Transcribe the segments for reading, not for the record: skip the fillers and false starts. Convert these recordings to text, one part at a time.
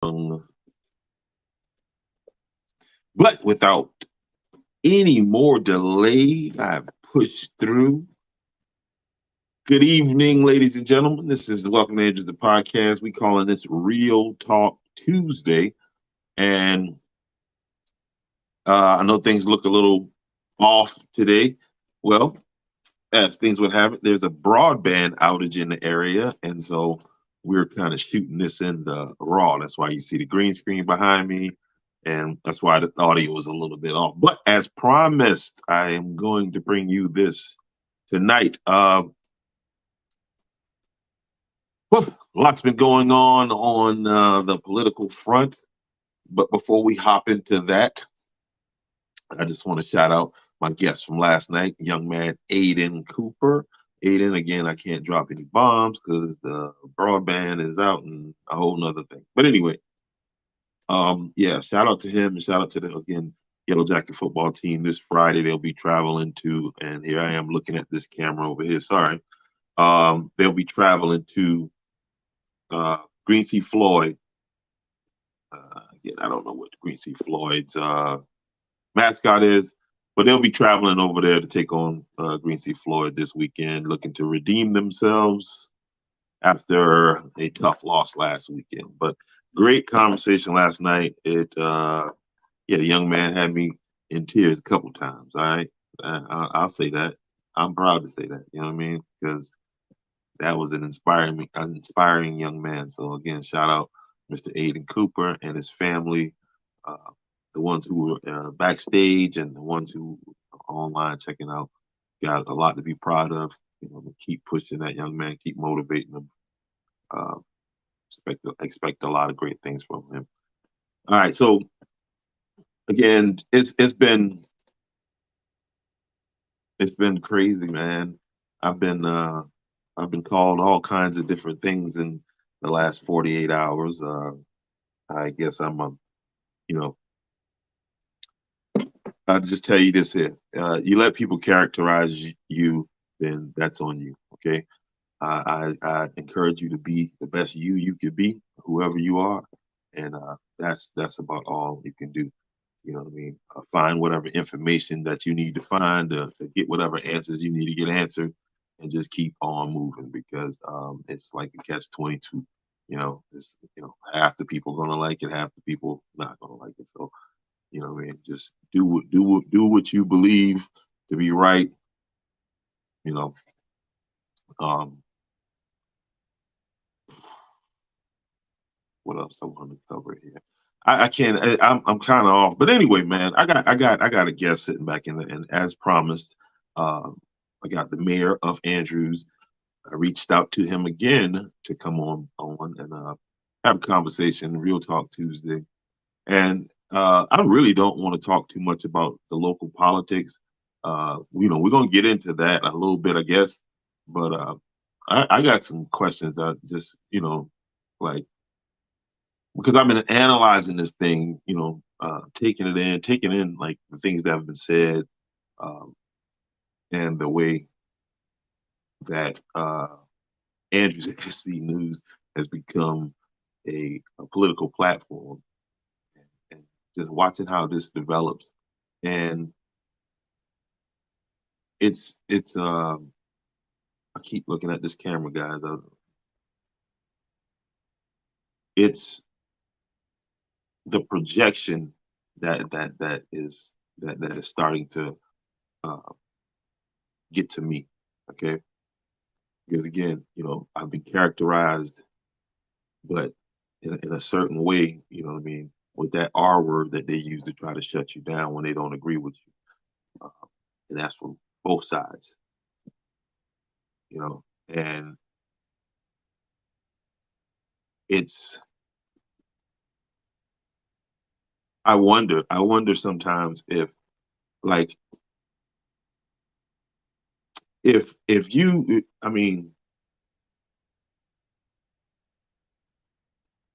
But without any more delay, I've pushed through. Good evening, ladies and gentlemen. This is the Welcome to Angels, the podcast. We calling this Real Talk Tuesday. And I know things look a little off today. Well, as things would have it, there's a broadband outage in the area. And so we're kind of shooting this in the raw. That's why you see the green screen behind me. And that's why the audio was a little bit off. But as promised, I am going to bring you this tonight. Lots been going on the political front. But before we hop into that, I just want to shout out my guest from last night, young man Aiden Cooper. Aiden, again, I can't drop any bombs because the broadband is out and a whole nother thing. But anyway, yeah, shout out to him and shout out to the again Yellow Jacket football team. This Friday they'll be traveling to, and here I am looking at this camera over here. Sorry, they'll be traveling to Green Sea Floyd. Again, I don't know what Green Sea Floyd's mascot is, but they'll be traveling over there to take on Green Sea Floyd this weekend, looking to redeem themselves after a tough loss last weekend. But great conversation last night. Yeah, the young man had me in tears a couple times. All right, I'll say that. I'm proud to say that. You know what I mean? Because that was an inspiring young man. So again, shout out Mr. Aiden Cooper and his family, uh, the ones who were backstage and the ones who are online checking out. Got a lot to be proud of. You know, keep pushing that young man, keep motivating him. Uh, expect a lot of great things from him. All right, so again, it's been crazy, man. I've been uh, I've been called all kinds of different things in the last 48 hours. I guess you know, I'll just tell you this here. You let people characterize you, then that's on you. Okay. I encourage you to be the best you could be, whoever you are, and that's about all you can do. You know what I mean? Find whatever information that you need to find to get whatever answers you need to get answered, and just keep on moving because it's like a catch 22. Half the people gonna like it, half the people not gonna like it. So you know what I mean? Just do what you believe to be right. You know. Um, what else I want to cover here? I can't. I'm kind of off, but anyway, man, I got a guest sitting back in, and as promised, uh, I got the mayor of Andrews. I reached out to him again to come on and have a conversation, Real Talk Tuesday, and I really don't want to talk too much about the local politics. We're gonna get into that a little bit, I guess, but I got some questions that just like because I've been analyzing this thing, taking in like the things that have been said, um, and the way that Andrews ABC News has become a political platform, and just watching how this develops, and it's. I keep looking at this camera, guys. It's the projection that is starting to uh, get to me. Okay, because again, I've been characterized, but in a certain way, you know what I mean, with that R word that they use to try to shut you down when they don't agree with you, and that's from both sides, and it's I wonder sometimes if like if you I mean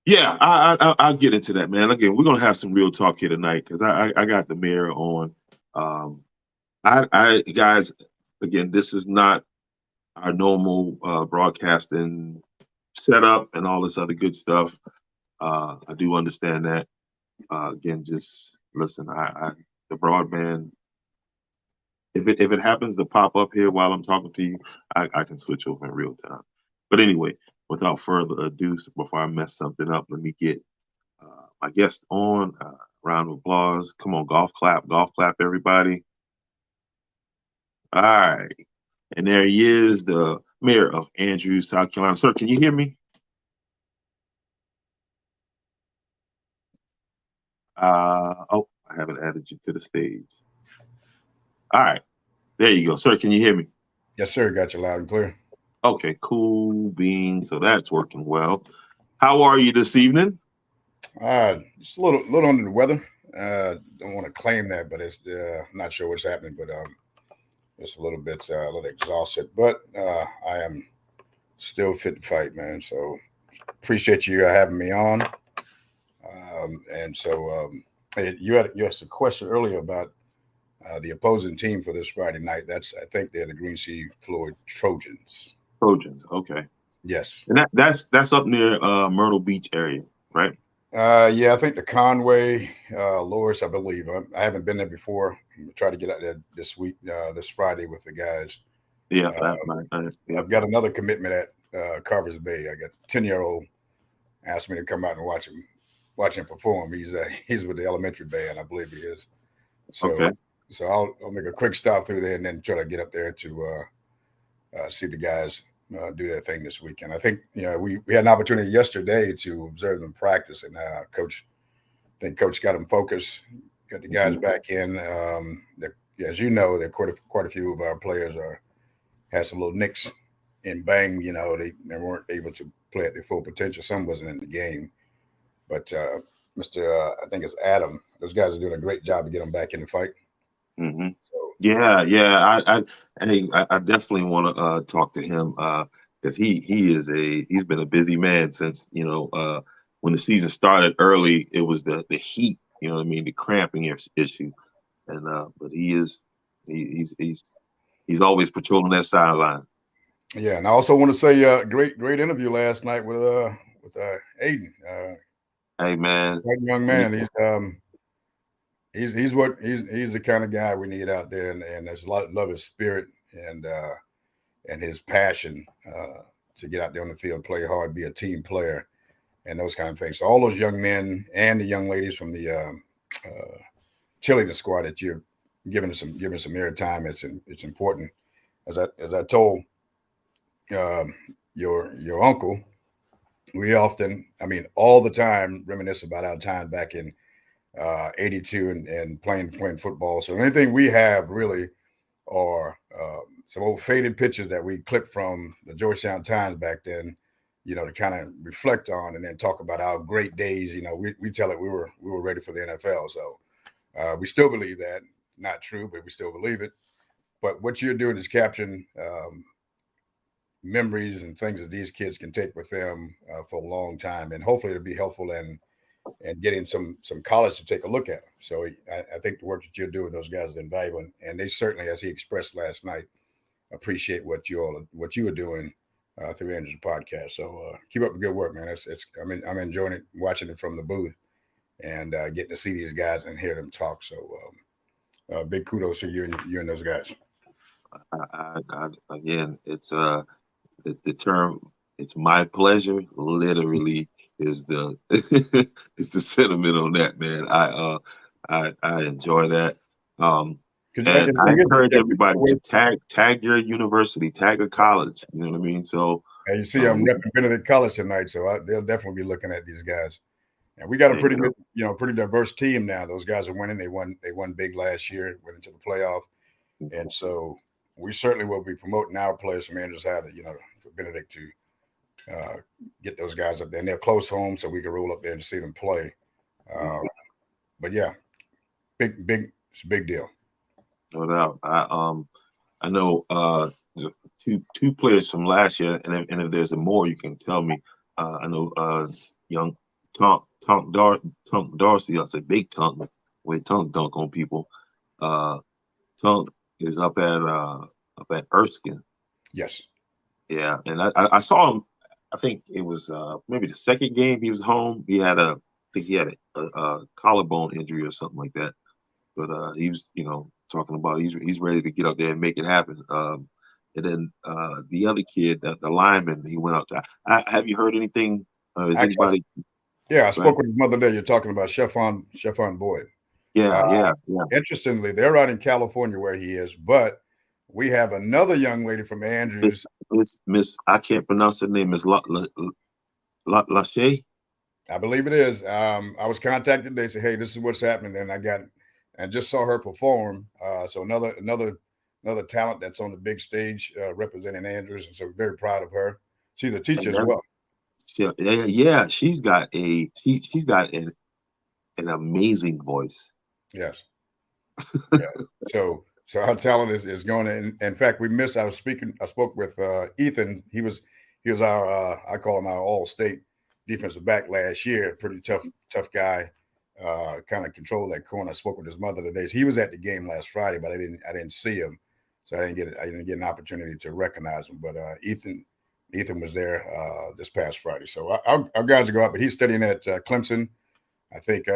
yeah I'll get into that, man. Again, we're gonna have some real talk here tonight because I got the mayor on. um I guys, again, this is not our normal broadcasting setup and all this other good stuff. I do understand that. Again, just listen. The broadband. If it happens to pop up here while I'm talking to you, I can switch over in real time. But anyway, without further ado, before I mess something up, let me get my guest on. Round of applause. Come on, golf clap, everybody. All right. And there he is, the mayor of Andrews, South Carolina. Sir, can you hear me? Oh, I haven't added you to the stage. All right. There you go. Sir, can you hear me? Yes, sir. Got you loud and clear. Okay, cool beans. So that's working well. How are you this evening? Just a little under the weather. Don't want to claim that, but it's not sure what's happening. But just a little exhausted. But I am still fit to fight, man. So appreciate you having me on. Hey, you asked a question earlier about the opposing team for this Friday night. I think they're the Green Sea Floyd Trojans. Trojans. Okay. Yes. And that's up near Myrtle Beach area, right? Yeah, I think the Conway, Loris, I believe. I haven't been there before. I'm gonna try to get out there this week, this Friday with the guys. Yeah, Uh, that right. Yeah. I've got another commitment at Carver's Bay. I got a 10-year-old asked me to come out and watch him perform. He's with the elementary band, I believe he is. So Okay. so I'll make a quick stop through there and then try to get up there to see the guys do their thing this weekend. I think we had an opportunity yesterday to observe them practice, and Coach got them focused, got the guys Mhm. back in. As you know, there quite a few of our players had some little nicks and bang. They weren't able to play at their full potential. Some wasn't in the game, but Mr. I think it's Adam. Those guys are doing a great job to get them back in the fight. Hmm. So Yeah, yeah. I definitely want to talk to him because he's been a busy man since when the season started early. It was the heat, you know what I mean, the cramping issue, and but he's always patrolling that sideline. yeah, and I also want to say, great interview last night with Aiden, Hey man, quite young yeah, man. He's the kind of guy we need out there, and there's a lot of love his spirit and his passion to get out there on the field, play hard, be a team player, and those kind of things. So all those young men and the young ladies from the cheerleading squad that you're giving some airtime, it's important. As I told um, your uncle, we often, I mean, all the time reminisce about our time back in '82 and playing football. So anything we have really are some old faded pictures that we clipped from the Georgetown Times back then. To kind of reflect on and then talk about our great days. We tell it we were ready for the NFL. So we still believe that. Not true, but we still believe it. But what you're doing is capturing memories and things that these kids can take with them for a long time, and hopefully it'll be helpful and getting some college to take a look at them. So I think the work that you're doing, those guys are invaluable, and they certainly, as he expressed last night, appreciate what you are doing through Andrew's podcast. So keep up the good work, man. I'm enjoying it, watching it from the booth, and getting to see these guys and hear them talk. So big kudos to you and those guys. again, it's the term. It's my pleasure. Literally is the is the sentiment on that, man. I enjoy that. Um, Because and I I encourage everybody guess to tag your university, tag a college. You know what I mean? So, you see, I'm um, repping Benedict College tonight, so they'll definitely be looking at these guys. And we got a there you pretty go. good, pretty diverse team now. Those guys are winning. They won big last year, went into the playoff, and so we certainly will be promoting our players from Andrews High, for Benedict to get those guys up there. And they're close home, so we can roll up there and see them play. Uh, Mhm. but yeah, it's a big deal. No doubt. I know the two players from last year, and if there's a more, you can tell me. I know young Tunk Darcy. I say big Tunk with Tunk dunk on people. Uh, Tunk is up at Erskine. Yes. Yeah, and I saw him. I think it was maybe the second game he was home. I think he had a collarbone injury or something like that. But he was, talking about he's ready to get out there and make it happen. And then the other kid, the lineman, he went out. Have you heard anything? Is Actually, anybody? yeah, I Right? spoke with his mother today. You're talking about Stephon Boyd. Yeah, Uh, yeah, yeah. Interestingly, they're out in California where he is, but we have another young lady from Miss, Andrews. Miss, I can't pronounce her name. Miss Lachey. I believe it is. I was contacted. They said, "Hey, this is what's happening," and and just saw her perform. So another talent that's on the big stage representing Andrews, and so we're very proud of her. She's a teacher And as well. yeah, she's got an amazing voice. Yes. Yeah. So our talent is going in fact, we missed. I spoke with Ethan. He was our I call him our all-state defensive back last year. Pretty tough guy. Kind of control that corner. I spoke with his mother today. He was at the game last Friday, but I didn't see him, so I didn't get an opportunity to recognize him. But Ethan was there this past Friday. So our guys go out, but he's studying at Clemson. I think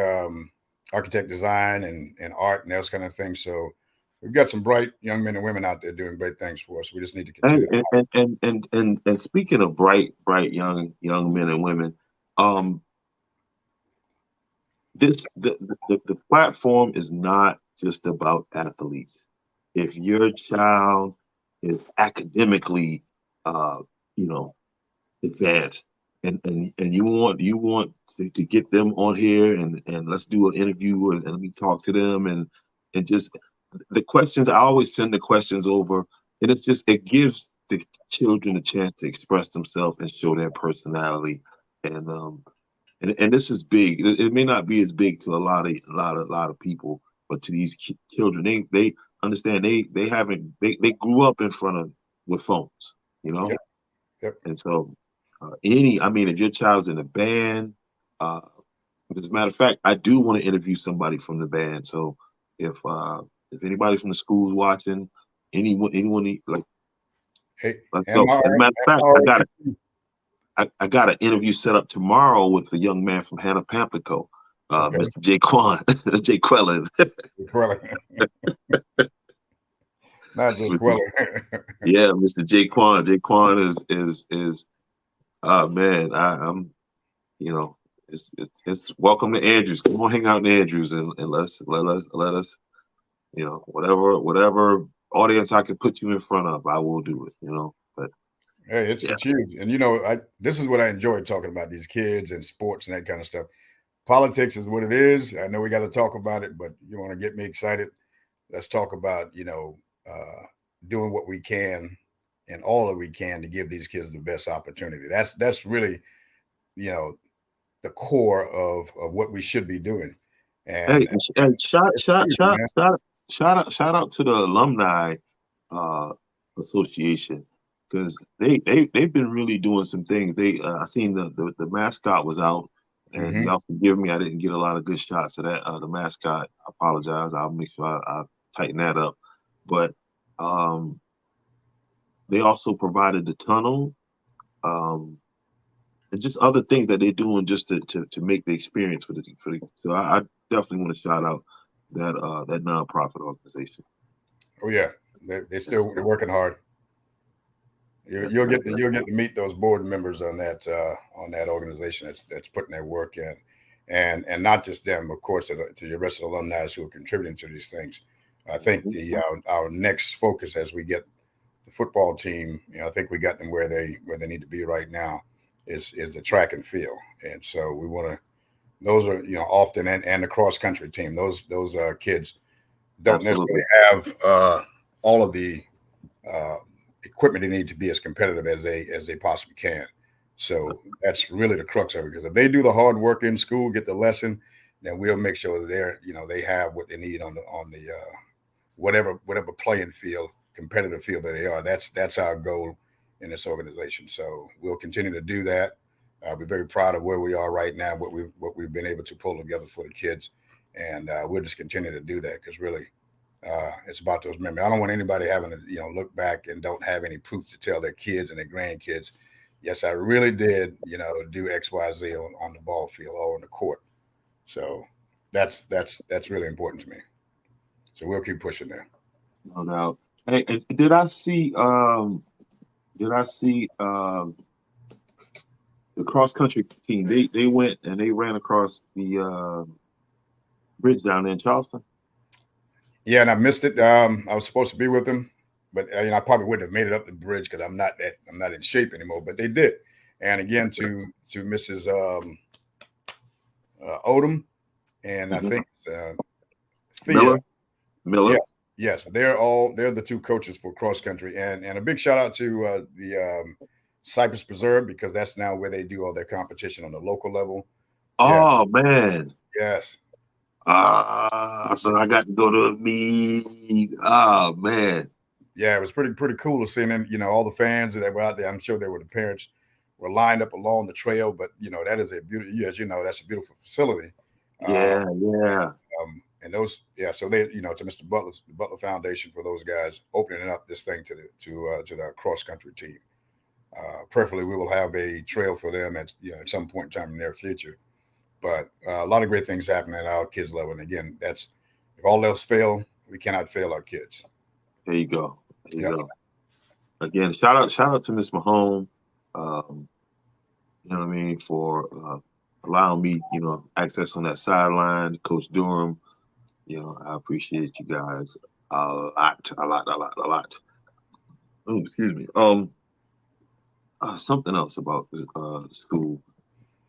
architect design and art and those kind of things. So we've got some bright young men and women out there doing great things for us. We just need to And continue. and speaking of bright young men and women, um, the platform is not just about athletes. If your child is academically, uh, you know, advanced, and you want to get them on here and let's do an interview and let me talk to them and just the questions. I always send the questions over, and it gives the children a chance to express themselves and show their personality. And um and, and this is big. It may not be as big to a lot of people, but to these children, they understand they grew up in front of with phones, you know. Yep, yep. And so, I mean, if your child's in a band, uh, as a matter of fact, I do want to interview somebody from the band. So if anybody from the school's watching, anyone like, Hey, let's and go. my As a matter of and fact, my I got an interview set up tomorrow with the young man from Hannah Pamplico, okay. Mr. Jaquan, Jaquelin. Queller. Not just Queller. Yeah, Mr. Jaquan. Jaquan is man, I'm you know, it's welcome to Andrews. Come on, hang out in Andrews and let us, whatever audience I can put you in front of, I will do it. But Hey, yeah, it's huge. And this is what I enjoy talking about, these kids and sports and that kind of stuff. Politics is what it is. I know we got to talk about it, but you want to get me excited. Let's talk about, doing what we can and all that we can to give these kids the best opportunity. That's really, you know, the core of what we should be doing. hey, And and it's huge, man. shout out to the alumni uh, association because they've been really doing some things. I seen the mascot was out, and Hmm. y'all forgive me, I didn't get a lot of good shots of that. The mascot, I apologize. I'll make sure I tighten that up. But um, they also provided the tunnel. Um, and just other things that they're doing just to make the experience for the. So I definitely want to shout out that nonprofit organization. Oh yeah, they're working hard. That, You'll that, get to that, you'll get to meet those board members on that organization that's putting their work in, and not just them, of course, to the rest of the alumni who are contributing to these things. I think the our next focus as we get the football team, I think we got them where they need to be right now, is the track and field, and so we want to. Those are often and the cross country team. Those kids don't absolutely, necessarily have all of the uh, equipment they need to be as competitive as they possibly can. So that's really the crux of it. Because if they do the hard work in school, get the lesson, then we'll make sure that they have what they need on the whatever playing field, competitive field that they are. That's our goal in this organization. So we'll continue to do that. We're very proud of where we are right now, what we've been able to pull together for the kids, and we'll just continue to do that because really it's about those memories. I don't want anybody having to look back and don't have any proof to tell their kids and their grandkids yes, I really did, do X, Y, Z on the ball field or on the court. So that's really important to me. So we'll keep pushing there. No doubt. Hey, and did I see the cross country team? They went and they ran across the bridge down there in Charleston. Yeah, and I missed it. I was supposed to be with them, but I probably wouldn't have made it up the bridge because I'm not in shape anymore. But they did. And again, to Mrs. Odom, and I Mhm. think Thea. Miller, Yeah, Miller. yes, they're the two coaches for cross country, and a big shout out to the Cypress Preserve because that's now where they do all their competition on the local level. Yeah, Oh man. yes, So I got to go to a meet. Oh man. yeah, it was pretty cool to see them. All the fans that were out there. I'm sure they were the parents were lined up along the trail, but that is a beautiful. As you know, that's a beautiful facility. Uh, Yeah, yeah. and those, yeah. So they, to Mr. Butler Foundation for those guys opening up this thing to the cross country team. Preferably, we will have a trail for them at some point in time in the near future. But a lot of great things happen at our kids level. And again, that's if all else fail, we cannot fail our kids. There you go. There you Yep. go. Again, shout out to Miss Mahone. Um, you know what I mean, for allowing me, access on that sideline, Coach Durham. I appreciate you guys a lot, a lot, a lot, a lot. Oh, excuse me. Something else about school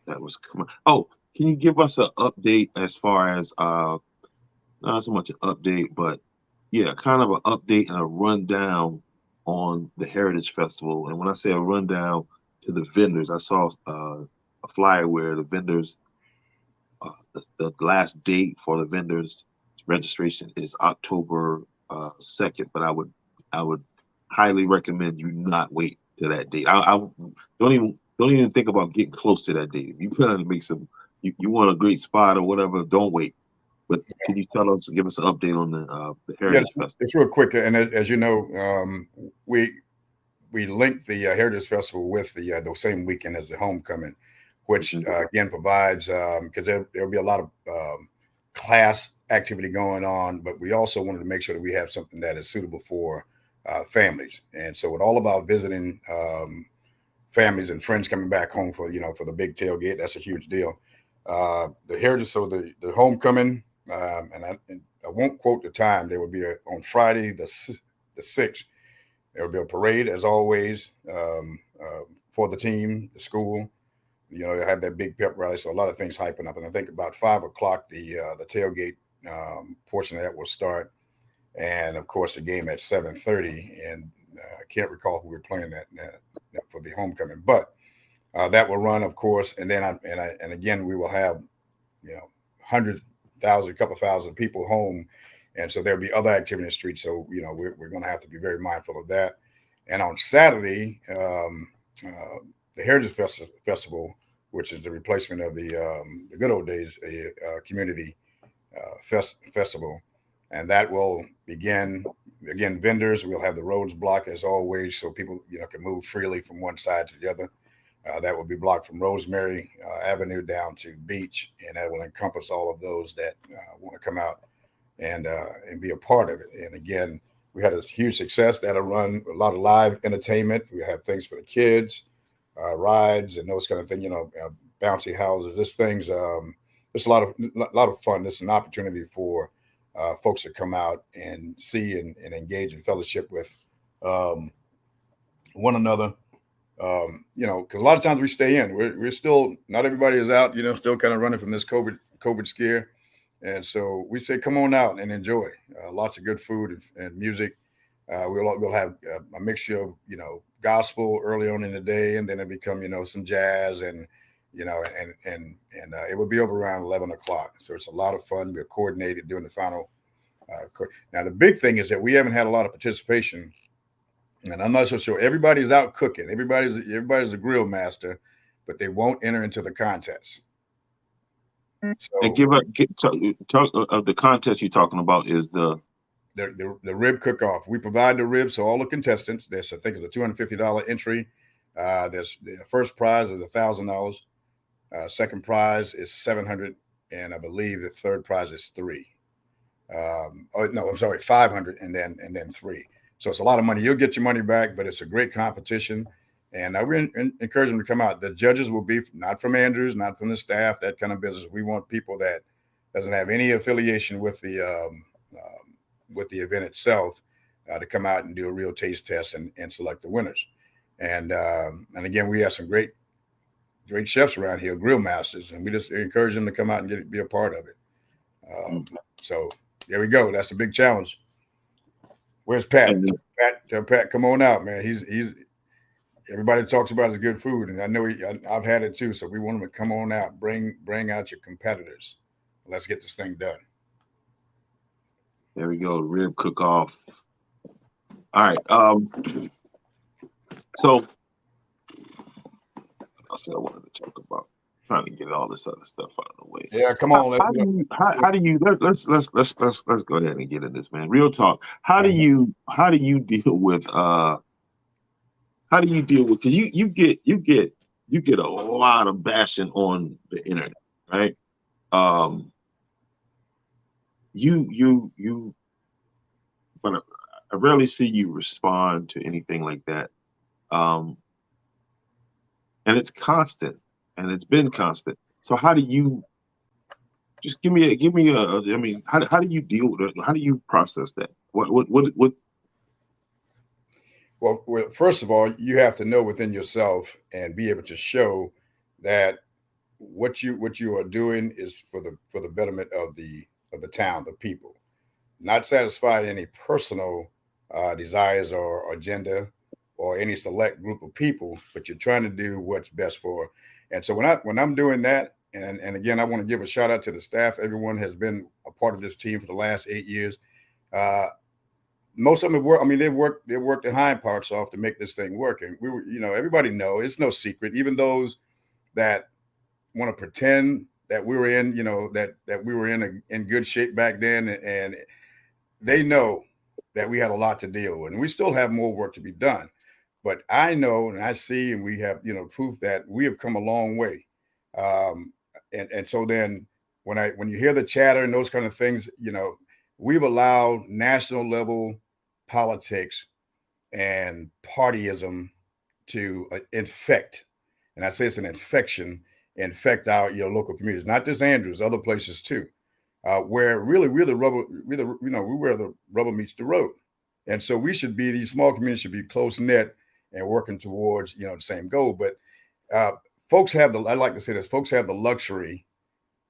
that was coming. Oh, can you give us an update as far as not so much an update, but yeah, kind of an update and a rundown on the Heritage Festival. And when I say a rundown to the vendors, I saw a flyer where the vendors, the last date for the vendors registration is October 2nd. But I would highly recommend you not wait to that date. I don't even think about getting close to that date. If you plan to make you want a great spot or whatever, don't wait. But can you give us an update on the Yeah, Heritage Festival? it's real quick. And as you know, we linked the Heritage Festival with the same weekend as the homecoming, which Mhm. again provides because there'll be a lot of class activity going on, but we also wanted to make sure that we have something that is suitable for families. And so, with all about visiting families and friends coming back home for the big tailgate, that's a huge deal. The Heritage, so the homecoming, and I won't quote the time. There will be on Friday the 6th. There will be a parade as always for the team, the school. They have that big pep rally, so a lot of things hyping up. And I think about 5 o'clock, the tailgate portion of that will start, and of course the game at 7:30. And I can't recall who we're playing that for the homecoming, but that will run, of course. And then and again we will have 100,000, couple thousand people home, and so there'll be other activity in the street. So we're going to have to be very mindful of that. And on Saturday, the Heritage Festival, which is the replacement of the good old days community festival, and that will begin. Again, vendors. We'll have the roads blocked as always, so people can move freely from one side to the other. That will be blocked from Rosemary Avenue down to Beach, and that will encompass all of those that want to come out and be a part of it. And again, we had a huge success. That'll run a lot of live entertainment. We have things for the kids, rides, and those kind of things. Bouncy houses. This thing's it's a lot of fun. This is an opportunity for folks to come out and see and engage in fellowship with um, one another. Because a lot of times we stay in. We're still not everybody is out. Still kind of running from this COVID scare, and so we say, come on out and enjoy. Lots of good food and music. We'll have a mixture of gospel early on in the day, and then it become some jazz and it will be over around 11 o'clock. So it's a lot of fun. We're coordinated doing the final. Now the big thing is that we haven't had a lot of participation, and I'm not so sure. Everybody's out cooking. Everybody's a grill master, but they won't enter into the contest. And So talk of the contest you're talking about is the the rib cook off. We provide the ribs, so all the contestants. I think it's a $250 entry. There's the first prize is $1,000. Second prize is 700, and I believe the third prize is three. Oh no, I'm sorry, 500, and then three. So it's a lot of money. You'll get your money back, but it's a great competition, and I would encourage them to come out. The judges will be not from Andrews, not from the staff, that kind of business. We want people that doesn't have any affiliation with the event itself to come out and do a real taste test and select the winners. And again, we have some great chefs around here, grill masters, and we just encourage them to come out and be a part of it. So there we go. That's the big challenge. Where's Pat? Pat, come on out, man. He's everybody talks about his good food, and I know I've had it too. So we want him to come on out, bring out your competitors. Let's get this thing done. There we go. Rib cook off. All right. So I said I wanted to talk about trying to get all this other stuff out of the way. Yeah, come on. Let's go ahead and get in this, man. Real talk. How do you deal with because you get a lot of bashing on the internet, right? But I rarely see you respond to anything like that. And it's constant, and it's been constant. So how do you just give me I mean, how do you deal with it? How do you process that? What? Well, first of all, you have to know within yourself and be able to show that what you are doing is for the betterment of the town, the people, not satisfy any personal desires or agenda or any select group of people, but you're trying to do what's best for. And so when I'm doing that, and again, I want to give a shout out to the staff. Everyone has been a part of this team for the last 8 years. Most of them have worked. I mean, they've worked their hind parts off to make this thing work. And we were, everybody knows it's no secret. Even those that want to pretend that we were in, that we were in good shape back then, and they know that we had a lot to deal with, and we still have more work to be done. But I know, and I see, and we have, proof that we have come a long way. And so then when you hear the chatter and those kind of things, we've allowed national level politics and partyism to infect, and I say it's an infection, infect our local communities, not just Andrews, other places too, where really we're the rubber, we where the rubber meets the road, and so these small communities should be close knit and working towards the same goal. But folks have I like to say this, folks have the luxury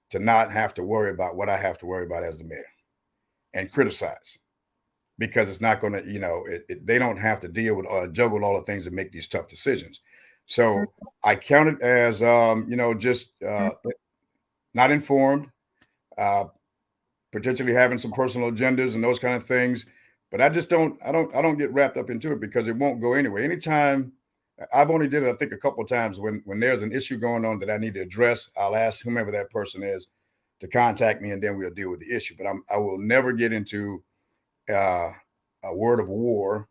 to not have to worry about what I have to worry about as the mayor and criticize, because it's not going to, they don't have to deal with juggle all the things that make these tough decisions. So I count it as, just not informed, potentially having some personal agendas and those kind of things. But I don't get wrapped up into it, because it won't go anywhere. Anytime, I've only did it, I think, a couple of times when there's an issue going on that I need to address, I'll ask whomever that person is to contact me, and then we'll deal with the issue. But I will never get into a word of war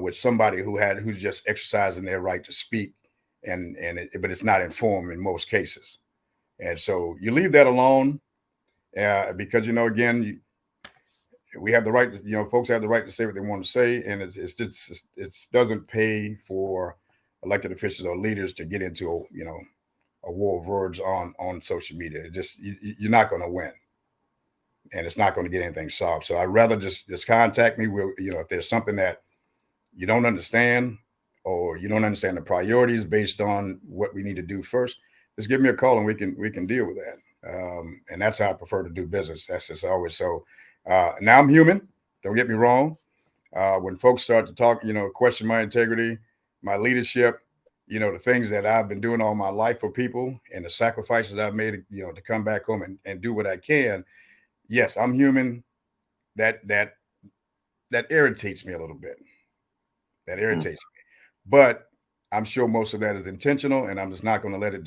with somebody who's just exercising their right to speak, but it's not informed in most cases. And so you leave that alone, because again, we have the right to, folks have the right to say what they want to say, and it doesn't pay for elected officials or leaders to get into a war of words on social media. You're not going to win, and it's not going to get anything solved. So I'd rather just contact me. If there's something that you don't understand, or you don't understand the priorities based on what we need to do first, just give me a call and we can deal with that. And that's how I prefer to do business. That's just always so. Now I'm human. Don't get me wrong. When folks start to talk, question my integrity, my leadership, the things that I've been doing all my life for people, and the sacrifices I've made, to come back home and do what I can. Yes, I'm human. That irritates me a little bit. That irritates me. But I'm sure most of that is intentional, and I'm just not going to let it,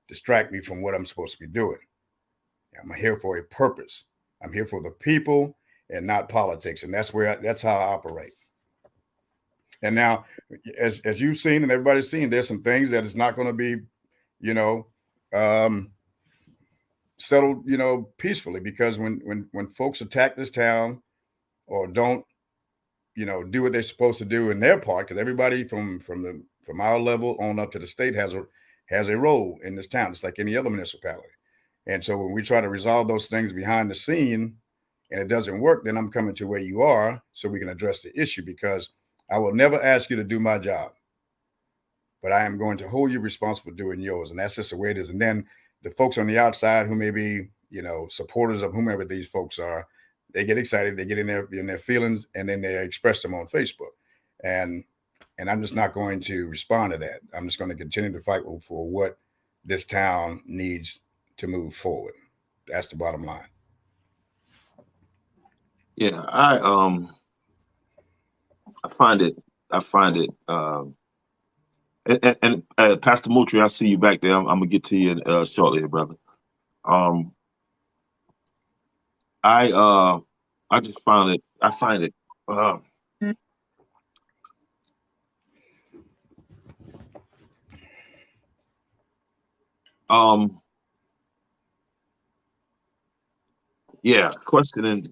distract me from what I'm supposed to be doing. I'm here for a purpose. I'm here for the people and not politics, and that's how I operate. And now, as you've seen and everybody's seen, there's some things that is not going to be, you know, um, settled, peacefully, because when folks attack this town or don't, do what they're supposed to do in their part, because everybody from our level on up to the state has a role in this town. It's like any other municipality. And so when we try to resolve those things behind the scene and it doesn't work, then I'm coming to where you are so we can address the issue, because I will never ask you to do my job, but I am going to hold you responsible for doing yours. And that's just the way it is. And then the folks on the outside who may be, supporters of whomever these folks are, they get excited, they get in their feelings, and then they express them on Facebook. And I'm just not going to respond to that. I'm just going to continue to fight for what this town needs to move forward. That's the bottom line. Yeah, I find it I find it and Pastor Moultrie, I see you back there. I'm gonna get to you shortly, brother. Um, I I just found it. I find it. Uh, um, yeah, questioning.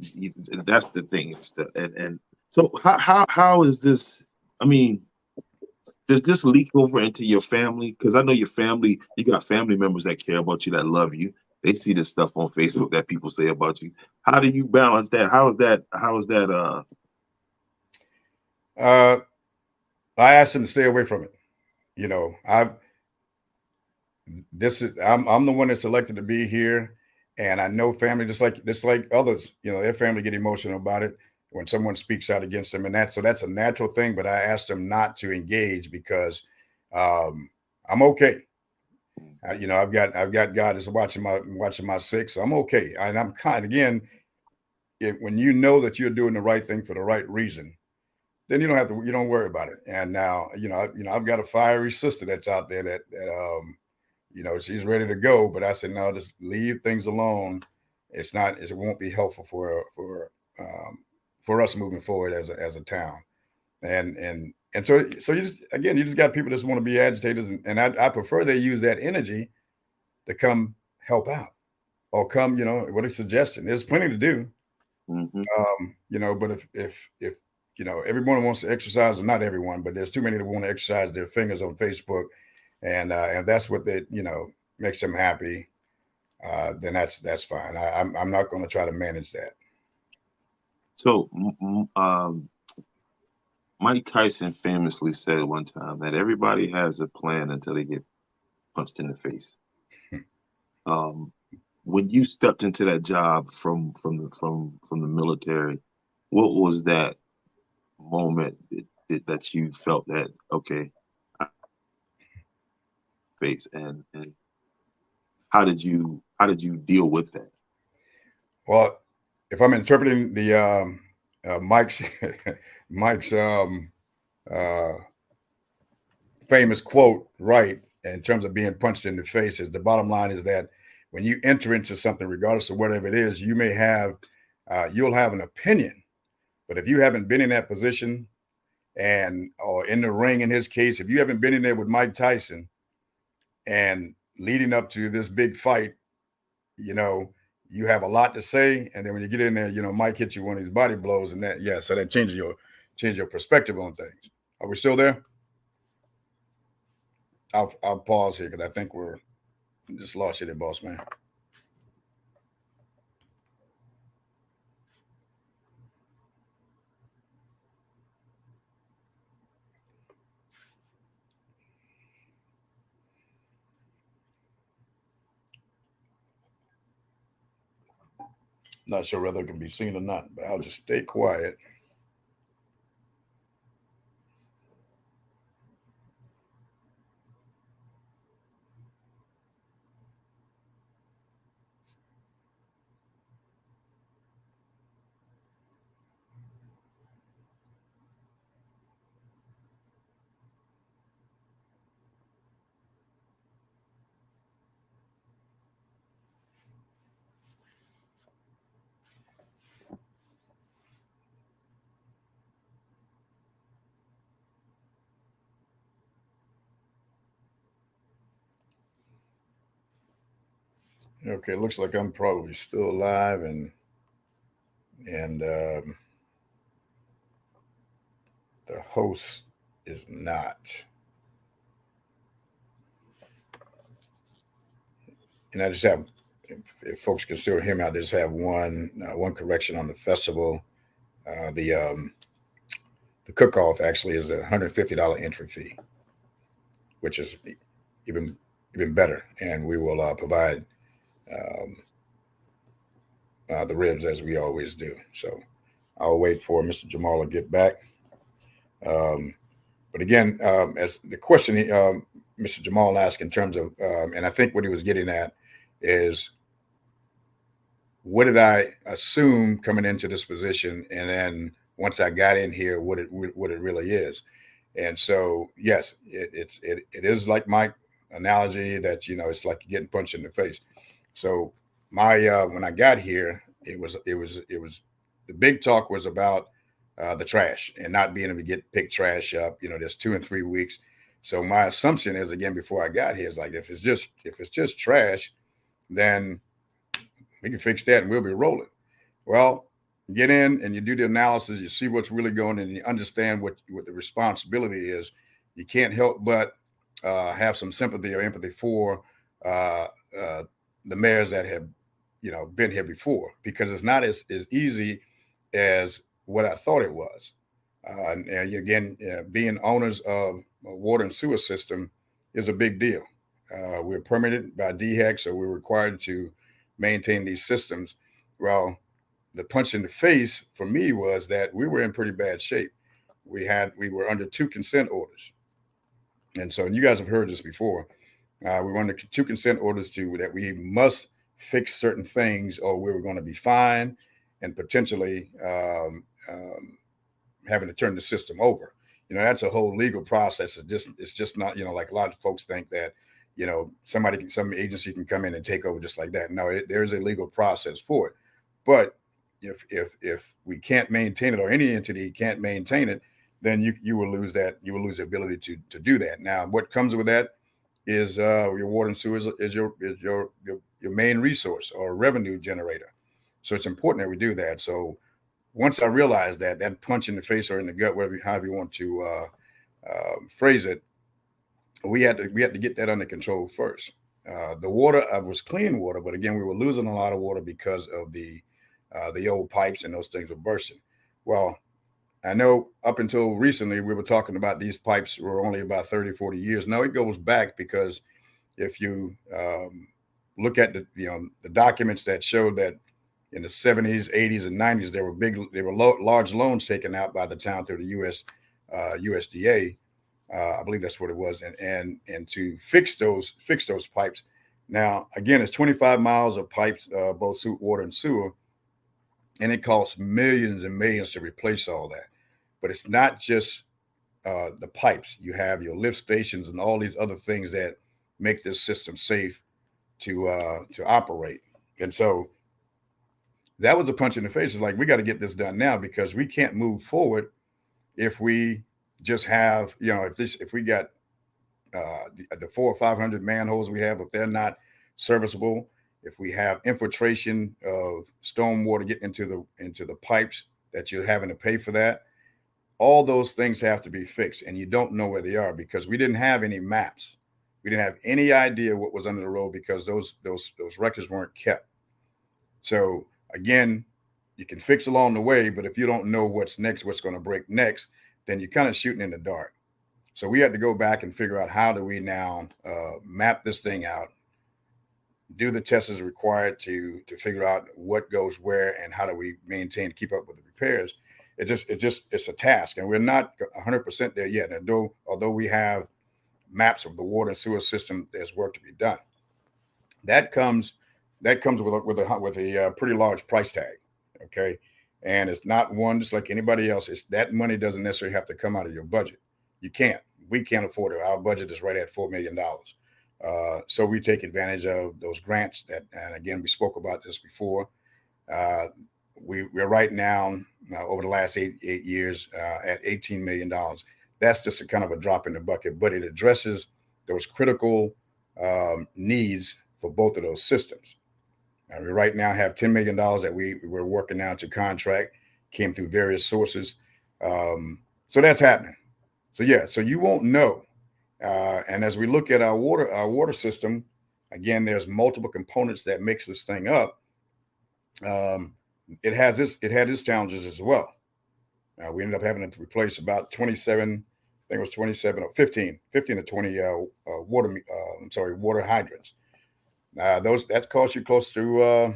That's the thing. And so how is this? I mean, does this leak over into your family? Because I know your family. You got family members that care about you, that love you. They see this stuff on Facebook that people say about you. How do you balance that? How is that? How is that? Uh, I asked them to stay away from it. You know, I this is I'm the one that's elected to be here, and I know family just like others. Their family get emotional about it when someone speaks out against them, and that's a natural thing. But I asked them not to engage because I'm okay. I've got God is watching my six. So I'm okay, and I'm kind again. When you know that you're doing the right thing for the right reason, then you don't worry about it. And now I've got a fiery sister that's out there that she's ready to go. But I said, no, just leave things alone. It won't be helpful for us moving forward as a town. And so you just got people that just want to be agitators, and I prefer they use that energy to come help out, or come, with a suggestion. There's plenty to do. Mhm. But if everyone wants to exercise, or not everyone, but there's too many that want to exercise their fingers on Facebook, and that's what makes them happy. Then that's fine. I'm not going to try to manage that. So, Mike Tyson famously said one time that everybody has a plan until they get punched in the face. Um, when you stepped into that job from the military, what was that moment that you felt that okay, I face, and how did you deal with that? Well, if I'm interpreting the Mike's Mike's uh, famous quote right, in terms of being punched in the face, is the bottom line is that when you enter into something, regardless of whatever it is, you'll have an opinion, but if you haven't been in that position, or in the ring, in his case, if you haven't been in there with Mike Tyson and leading up to this big fight, you know, you have a lot to say. And then when you get in there, Mike hits you one of these body blows, and so that changes your perspective on things. Are we still there? I'll pause here because I think we're just lost you there, boss man. Not sure whether it can be seen or not, but I'll just stay quiet. Okay, looks like I'm probably still alive, and the host is not. And I just have, if folks can still hear me, I just have one correction on the festival. The cook-off actually is a $150 entry fee, which is even even better, and we will provide um, the ribs as we always do. So I'll wait for Mr. Jamal to get back. Um, but again, as the question Mr. Jamal asked in terms of, and I think what he was getting at is, what did I assume coming into this position, and then once I got in here, what it really is. And so, yes, it is like my analogy that it's like getting punched in the face. So my when I got here, it was the big talk was about the trash and not being able to get pick trash up. There's 2 and 3 weeks. So my assumption is, again, before I got here, is like, if it's just trash, then we can fix that and we'll be rolling. Well, get in and you do the analysis, you see what's really going, and you understand what the responsibility is. You can't help but have some sympathy or empathy for uh, uh, the mayors that have been here before, because it's not as easy as what I thought it was. And again, being owners of a water and sewer system is a big deal. We're permitted by DHEC, so we're required to maintain these systems. Well, the punch in the face for me was that we were in pretty bad shape. We were under two consent orders, and so, and you guys have heard this before. We were under two consent orders to that we must fix certain things, or we were going to be fined and potentially having to turn the system over. That's a whole legal process. It's just not, like a lot of folks think that some agency can come in and take over just like that. No, there's a legal process for it. But if we can't maintain it, or any entity can't maintain it, then you will lose that. You will lose the ability to do that. Now, what comes with that is your water and sewer is your main resource or revenue generator. So it's important that we do that. So once I realized that punch in the face or in the gut, whatever, however you want to phrase it, we had to get that under control first. The water was clean water, but again, we were losing a lot of water because of the old pipes, and those things were bursting. Well, I know up until recently we were talking about these pipes were only about 30, 40 years. No, it goes back, because if you look at the documents that show that in the 70s, 80s, and 90s, there were large loans taken out by the town through the USDA. I believe that's what it was, and to fix those pipes. Now, again, it's 25 miles of pipes, both water and sewer, and it costs millions and millions to replace all that. But it's not just the pipes. You have your lift stations and all these other things that make this system safe to operate. And so that was a punch in the face. It's like, we got to get this done now, because we can't move forward if we just have, if we got the 400 or 500 manholes we have, if they're not serviceable, if we have infiltration of storm water getting into the pipes that you're having to pay for that, all those things have to be fixed, and you don't know where they are, because we didn't have any maps. We didn't have any idea what was under the road, because those records weren't kept. So again, you can fix along the way, but if you don't know what's next, what's going to break next, then you're kind of shooting in the dark. So we had to go back and figure out, how do we now map this thing out, do the tests as required to figure out what goes where, and how do we maintain, keep up with the repairs. It's a task, and we're not 100% there yet. Although we have maps of the water and sewer system, there's work to be done. That comes with a pretty large price tag. Okay. And it's not one just like anybody else. It's that money doesn't necessarily have to come out of your budget. We can't afford it. Our budget is right at $4 million. So we take advantage of those grants and again, we spoke about this before. We're right now, over the last eight years, at $18 million. That's just a kind of a drop in the bucket, but it addresses those critical needs for both of those systems. We right now have $10 million that we're working now to contract, came through various sources. So that's happening. So yeah, so you won't know. And as we look at our water system, again, there's multiple components that makes this thing up. It had its challenges as well. We ended up having to replace about 27, I think it was 27 or 15 to 20 water hydrants. That cost you close to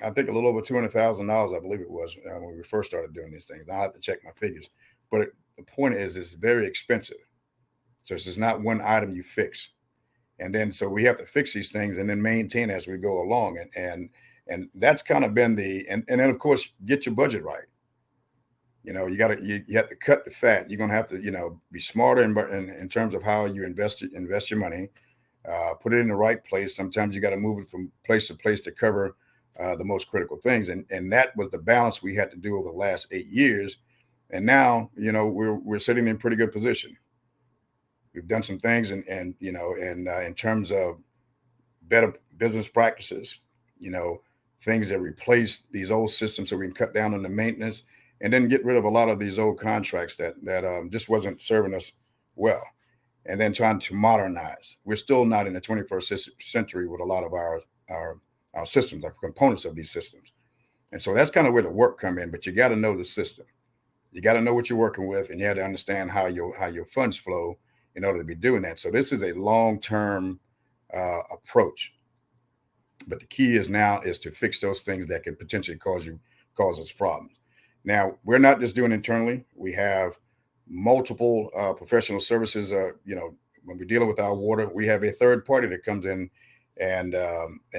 I think a little over $200,000, I believe it was, when we first started doing these things. Now I have to check my figures, but the point is, it's very expensive. So it's just not one item you fix, and then so we have to fix these things and then maintain as we go along, and that's kind of been and then of course get your budget right. You have to cut the fat. You're gonna have to be smarter in terms of how you invest your money. Put it in the right place. Sometimes you got to move it from place to place to cover the most critical things, and that was the balance we had to do over the last 8 years. And now we're sitting in pretty good position. We've done some things, and in terms of better business practices, things that replace these old systems so we can cut down on the maintenance and then get rid of a lot of these old contracts that just wasn't serving us well. And then trying to modernize. We're still not in the 21st century with a lot of our systems, our components of these systems. And so that's kind of where the work come in. But you got to know the system. You got to know what you're working with, and you have to understand how your funds flow in order to be doing that. So this is a long-term approach. But the key is to fix those things that could potentially cause us problems. Now, we're not just doing internally. We have multiple professional services. When we're dealing with our water, we have a third party that comes in and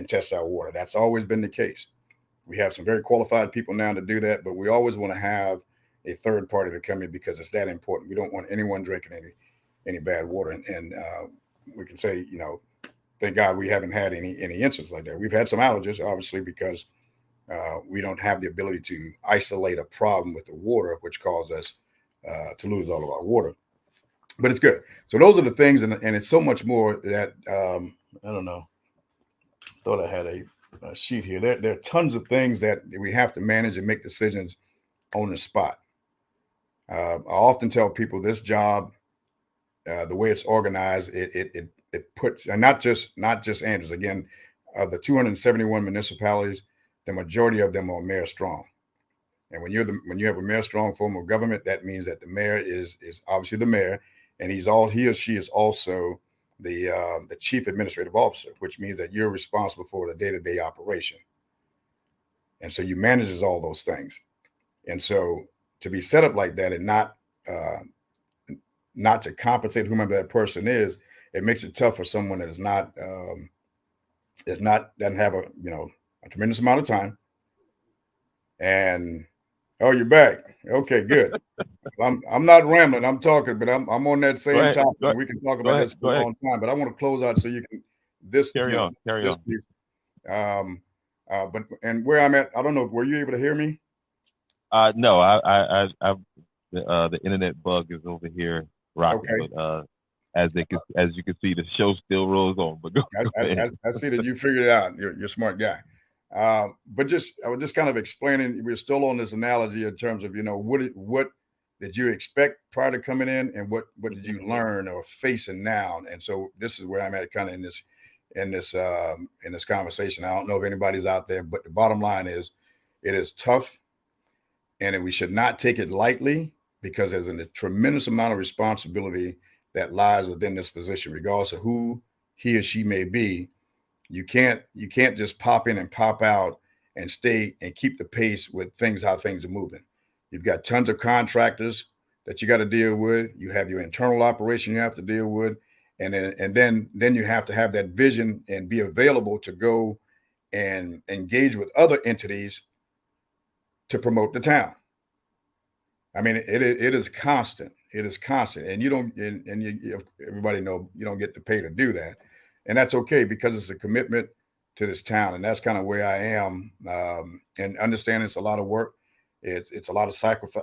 tests our water. That's always been the case. We have some very qualified people now to do that, but we always want to have a third party to come in because it's that important. We don't want anyone drinking any bad water, and we can say, thank God we haven't had any incidents like that. We've had some outages, obviously, because we don't have the ability to isolate a problem with the water, which caused us to lose all of our water. But it's good. So those are the things, and it's so much more that I don't know. Thought I had a sheet here. There are tons of things that we have to manage and make decisions on the spot. I often tell people this job, the way it's organized, it puts, and not just Andrews. Again, the 271 municipalities, the majority of them are mayor strong. And when you have a mayor strong form of government, that means that the mayor is obviously the mayor, and he or she is also the chief administrative officer, which means that you're responsible for the day-to-day operation. And so you manages all those things. And so to be set up like that and not to compensate whomever that person is, it makes it tough for someone that doesn't have a tremendous amount of time. And oh, you're back. Okay, good. I'm not rambling. I'm talking, but I'm on that same topic. We can talk about this for a long time. But I want to close out so you can carry on. But where I'm at, I don't know. Were you able to hear me? No, the internet bug is over here rocking. Okay. But as you can see, the show still rolls on. But I see that you figured it out. You're a smart guy. But I was just kind of explaining. We're still on this analogy in terms of what did you expect prior to coming in, and what did you learn or facing now? And so this is where I'm at, kind of in this conversation. I don't know if anybody's out there, but the bottom line is, it is tough, and we should not take it lightly, because there's a tremendous amount of responsibility that lies within this position, regardless of who he or she may be. You can't just pop in and pop out and stay and keep the pace with how things are moving. You've got tons of contractors that you got to deal with. You have your internal operation you have to deal with, and then you have to have that vision and be available to go and engage with other entities to promote the town. I mean, it is constant. It is constant, and everybody know you don't get to pay to do that. And that's okay, because it's a commitment to this town. And that's kind of where I am. And understanding it's a lot of work. It's a lot of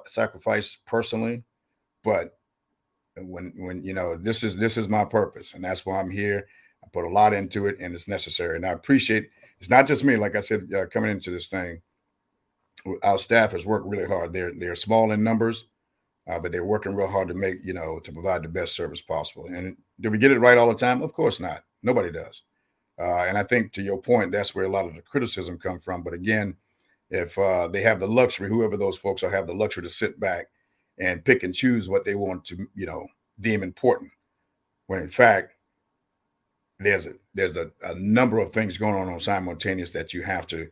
sacrifice personally. But when this is my purpose, and that's why I'm here. I put a lot into it, and it's necessary. And I appreciate it's not just me. Like I said, coming into this thing, our staff has worked really hard. They're small in numbers, but they're working real hard to make, to provide the best service possible. And do we get it right all the time? Of course not. Nobody does. And I think to your point, that's where a lot of the criticism comes from. But again, if they have the luxury, whoever those folks are, have the luxury to sit back and pick and choose what they want to, deem important, when in fact there's a number of things going on simultaneous that you have to,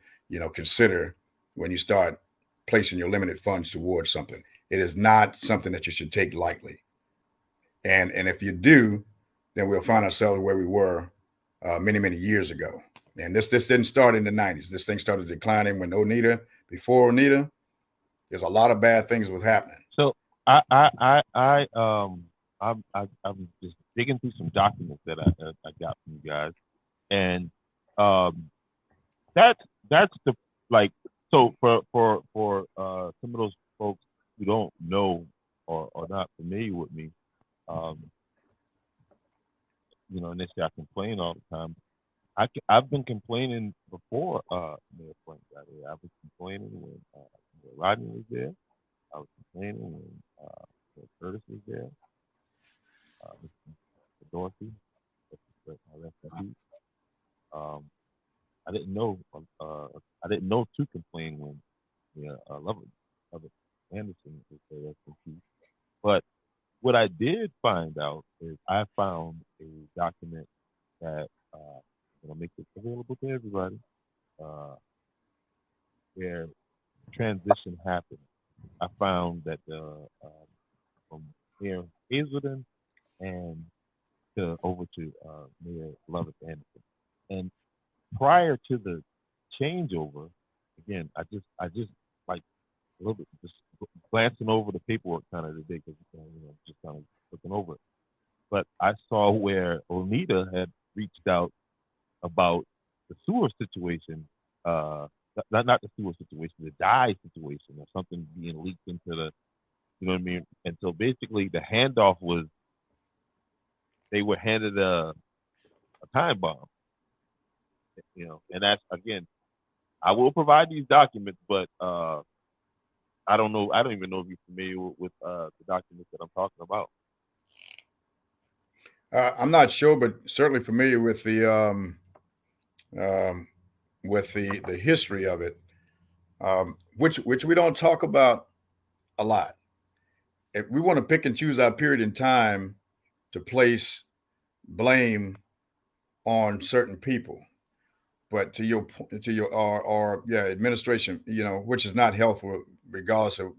consider when you start placing your limited funds towards something. It is not something that you should take lightly. And if you do, then we'll find ourselves where we were many, many years ago. And this didn't start in the 90s. This thing started declining when before Onita, there's a lot of bad things was happening. So I'm just digging through some documents that I got from you guys, and that's the, like, so for some of those folks who don't know or not familiar with me, and they say I complain all the time. I've been complaining before Mayor Frank got here. I was complaining when Rodney was there. I was complaining when Curtis was there. Dorothy. I didn't know. I didn't know to complain when Lovett Anderson was there. But what I did find out is I found a document that I'm gonna make this available to everybody. Where transition happened, I found that from Mayor Hazelden and over to Mayor Lovett Anderson, and prior to the changeover, again, I just like a little bit just glancing over the paperwork kind of today because just kind of looking over it, but I saw where Onita had reached out about the sewer situation, not the sewer situation, the dye situation, or something being leaked into the, you know what I mean? And so basically the handoff was they were handed a time bomb, and that's, again, I will provide these documents, but I don't know. I don't even know if you're familiar with the documents that I'm talking about. I'm not sure, but certainly familiar with the history of it, which we don't talk about a lot. If we want to pick and choose our period in time to place blame on certain people, but to your administration, which is not helpful regardless of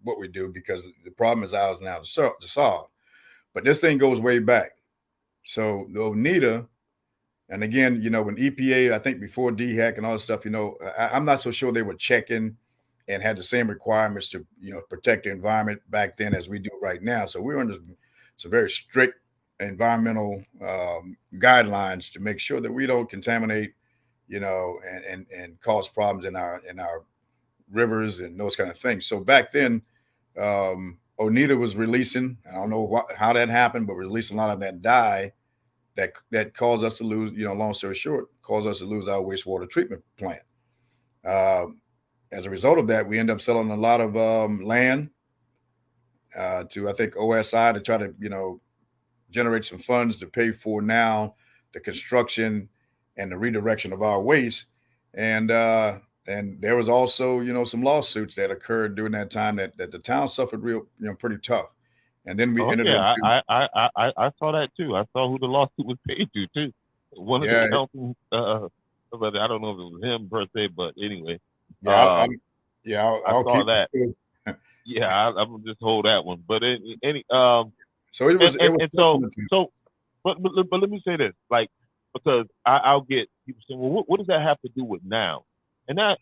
what we do, because the problem is ours now to solve. But this thing goes way back. So the Onita, and again, when EPA, I think before DHEC and all this stuff, I'm not so sure they were checking and had the same requirements to, protect the environment back then as we do right now. So we were under some very strict environmental guidelines to make sure that we don't contaminate, and cause problems in our rivers and those kind of things. So back then, Onita was releasing, I don't know how that happened, but releasing a lot of that dye that caused us to lose, long story short, caused us to lose our wastewater treatment plant. As a result of that, we end up selling a lot of land to, I think, OSI to try to, generate some funds to pay for now the construction and the redirection of our waste. And there was also, some lawsuits that occurred during that time that the town suffered pretty tough. And then we ended up. I saw that too. I saw who the lawsuit was paid to too. One of the accountants, I don't know if it was him per se, but anyway. I'll saw that. Yeah, I'm gonna just hold that one. But so it was. But let me say this, like, because I'll get people saying, well, what does that have to do with now? And that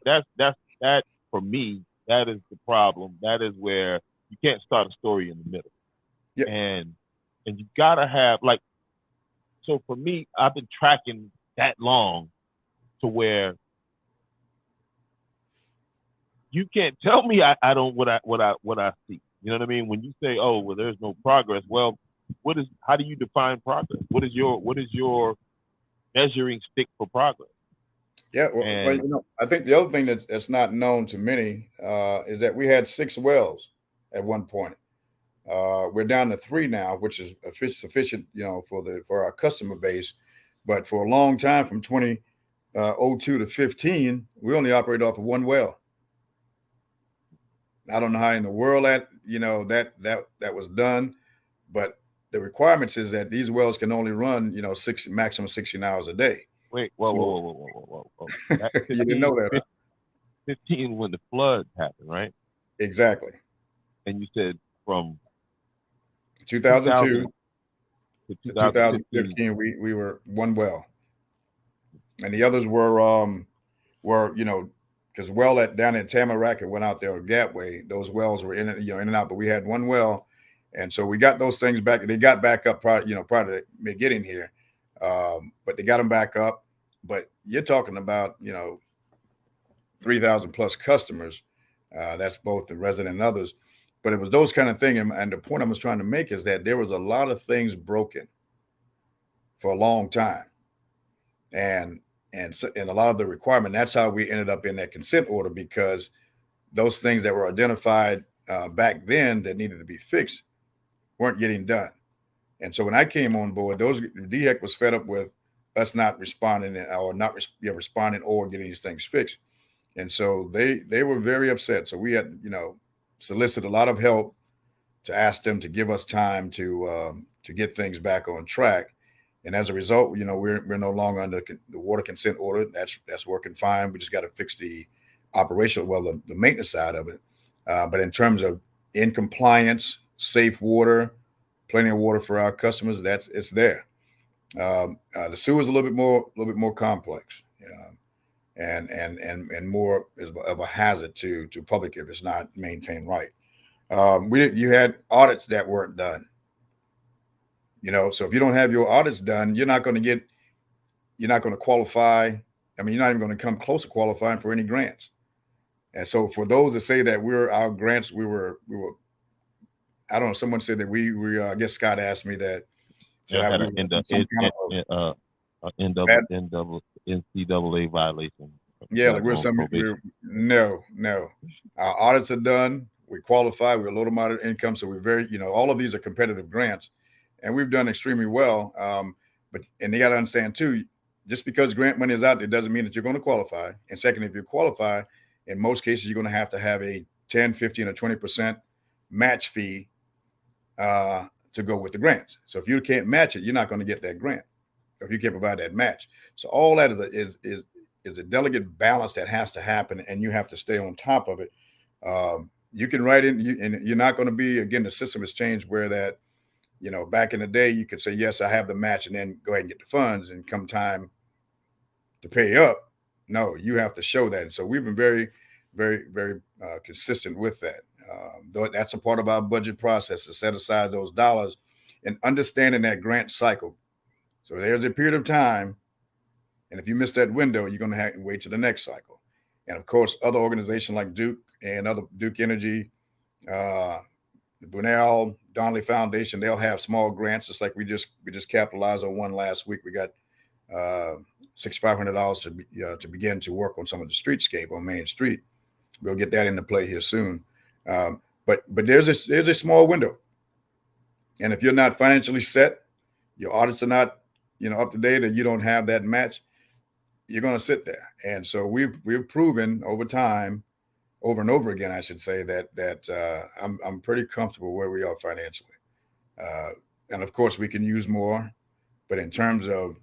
for me, that is the problem. That is where you can't start a story in the middle. Yep. And you gotta have, like, so for me, I've been tracking that long to where you can't tell me I don't what I see. You know what I mean? When you say, oh, well, there's no progress, well, how do you define progress? What is your measuring stick for progress? Yeah, well, And I think the other thing that's not known to many is that we had 6 wells at one point. We're down to 3 now, which is sufficient, for our customer base. But for a long time, from 2002 to 15, we only operated off of 1 well. I don't know how in the world that was done, but the requirements is that these wells can only run, 16 hours a day. wait, whoa, whoa, So whoa, whoa, whoa, whoa, whoa. That you didn't know that, huh? 15 when the flood happened, right? Exactly. And you said from 2002 2000 to to 2015. 2015, we were 1 well, and the others were because down at Tamarack and went out there on Gatway. Those wells were in and out, but we had 1 well, and so we got those things back. They got back up prior to me getting here, but they got them back up. But you're talking about 3,000 plus customers. That's both the resident and others. But it was those kind of things. And the point I was trying to make is that there was a lot of things broken for a long time. And a lot of the requirement, that's how we ended up in that consent order, because those things that were identified back then that needed to be fixed weren't getting done. And so when I came on board, DHEC was fed up with us not responding responding or getting these things fixed. And so they were very upset. So we had, solicited a lot of help to ask them to give us time to get things back on track. And as a result, we're no longer under the water consent order. That's working fine. We just got to fix the the maintenance side of it. But in terms of in compliance, safe water, plenty of water for our customers, it's there. The sewer is a little bit more complex. And more of a hazard to public if it's not maintained right. You had audits that weren't done. So if you don't have your audits done, you're not going to qualify. I mean, you're not even going to come close to qualifying for any grants. And so for those that say that our grants, we were, I don't know. Someone said that I guess Scott asked me that. So Had we a NCAA violation. Yeah, like no. Our audits are done. We qualify. We're low to moderate income, so we're very, all of these are competitive grants, and we've done extremely well. And they got to understand too, just because grant money is out there doesn't mean that you're going to qualify. And second, if you qualify, in most cases, you're going to have a 10, 15, or 20% match fee to go with the grants. So if you can't match it, you're not going to get that grant if you can't provide that match. So all that is a delicate balance that has to happen, and you have to stay on top of it. You can write in, and you're not going to be, again, the system has changed where that, back in the day, you could say, yes, I have the match, and then go ahead and get the funds, and come time to pay up. No, you have to show that. And so we've been very, very, very consistent with that. That's a part of our budget process, to set aside those dollars and understanding that grant cycle. So there's a period of time, and if you miss that window, you're going to have to wait to the next cycle. And of course, other organizations like Duke and other Duke Energy, the Brunel, Donnelly Foundation, they'll have small grants, just like we just capitalized on one last week. We got $6,500 to begin to work on some of the streetscape on Main Street. We'll get that into play here soon. But there's a small window, and if you're not financially set, your audits are not up to date, and you don't have that match, you're going to sit there. And so we've proven over time, over and over again, I should say, that I'm pretty comfortable where we are financially. And of course, we can use more, but in terms of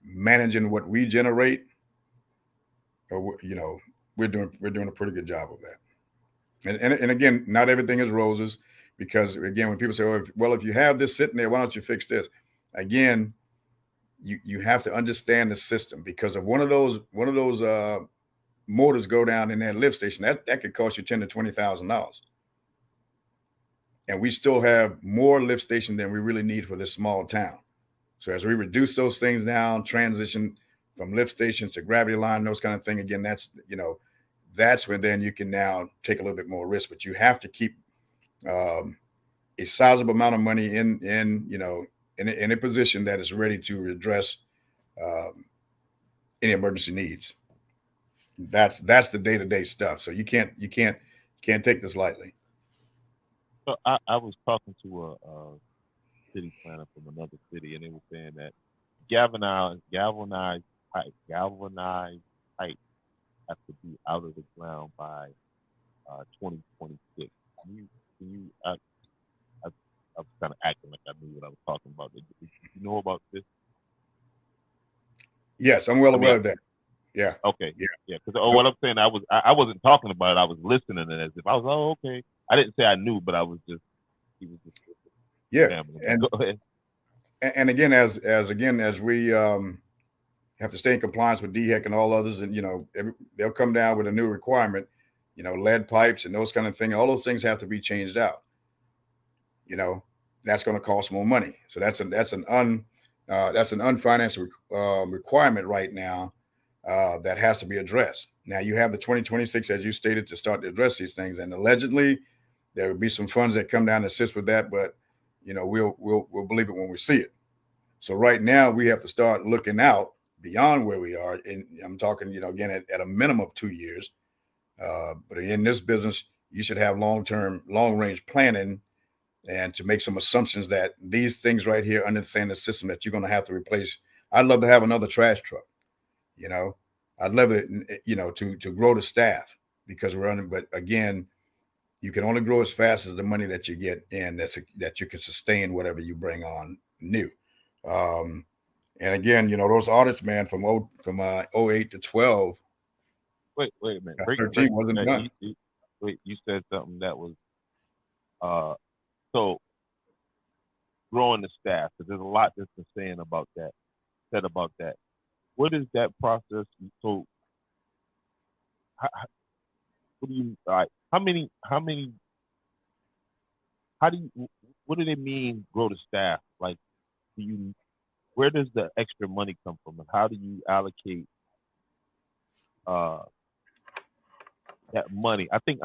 managing what we generate, we're doing a pretty good job of that. And again, not everything is roses, because again, when people say, well, if you have this sitting there, why don't you fix this? Again, you have to understand the system, because if one of those motors go down in that lift station, that could cost you $10,000 to $20,000. And we still have more lift stations than we really need for this small town. So as we reduce those things down, transition from lift stations to gravity line, those kind of things, again, that's when then you can now take a little bit more risk. But you have to keep a sizable amount of money in a position that is ready to address any emergency needs. That's the day-to-day stuff. So you can't take this lightly. So I was talking to a city planner from another city, and they were saying that galvanized pipe have to be out of the ground by 2026. I, I was kind of acting like I knew what I was talking about. Did you know about this? Yes, I'm well I mean, aware of that. Yeah. okay, Yeah. yeah. Because what I'm saying, I wasn't talking about it. I was listening, and as if I was, oh, okay. I didn't say I knew, but he was just Yeah. gambling. And Go ahead. again, as we have to stay in compliance with DHEC and all others, and they'll come down with a new requirement, lead pipes and those kind of things. All those things have to be changed out. That's going to cost more money. So that's an unfinanced requirement right now that has to be addressed. Now you have the 2026, as you stated, to start to address these things, and allegedly there will be some funds that come down and assist with that, but we'll believe it when we see it. So right now we have to start looking out beyond where we are. And I'm talking, again, at a minimum of 2 years. But in this business, you should have long range planning, and to make some assumptions that these things right here, understand the system that you're going to have to replace. I'd love to have another trash truck. I'd love it, to grow the staff, because we're under, but again, you can only grow as fast as the money that you get in, that you can sustain whatever you bring on new. And again, those audits, man, from 08 to 12. Wait a minute. 13 wasn't done. You said something that was so growing the staff, because there's a lot that's been said about that. What is that process? So, what do you like? What do they mean grow the staff? Like, where does the extra money come from, and how do you allocate that money? I think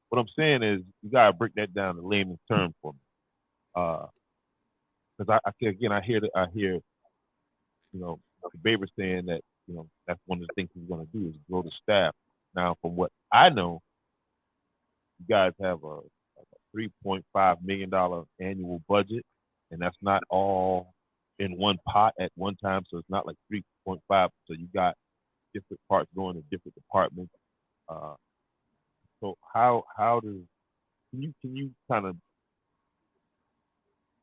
what I'm saying is you gotta break that down to layman's terms for me. Because I hear Baber saying that that's one of the things he's gonna do is grow the staff. Now, from what I know, you guys have a $3.5 million annual budget, and that's not all in one pot at one time. So it's not like 3.5. So you got different parts going to different departments. So can you kind of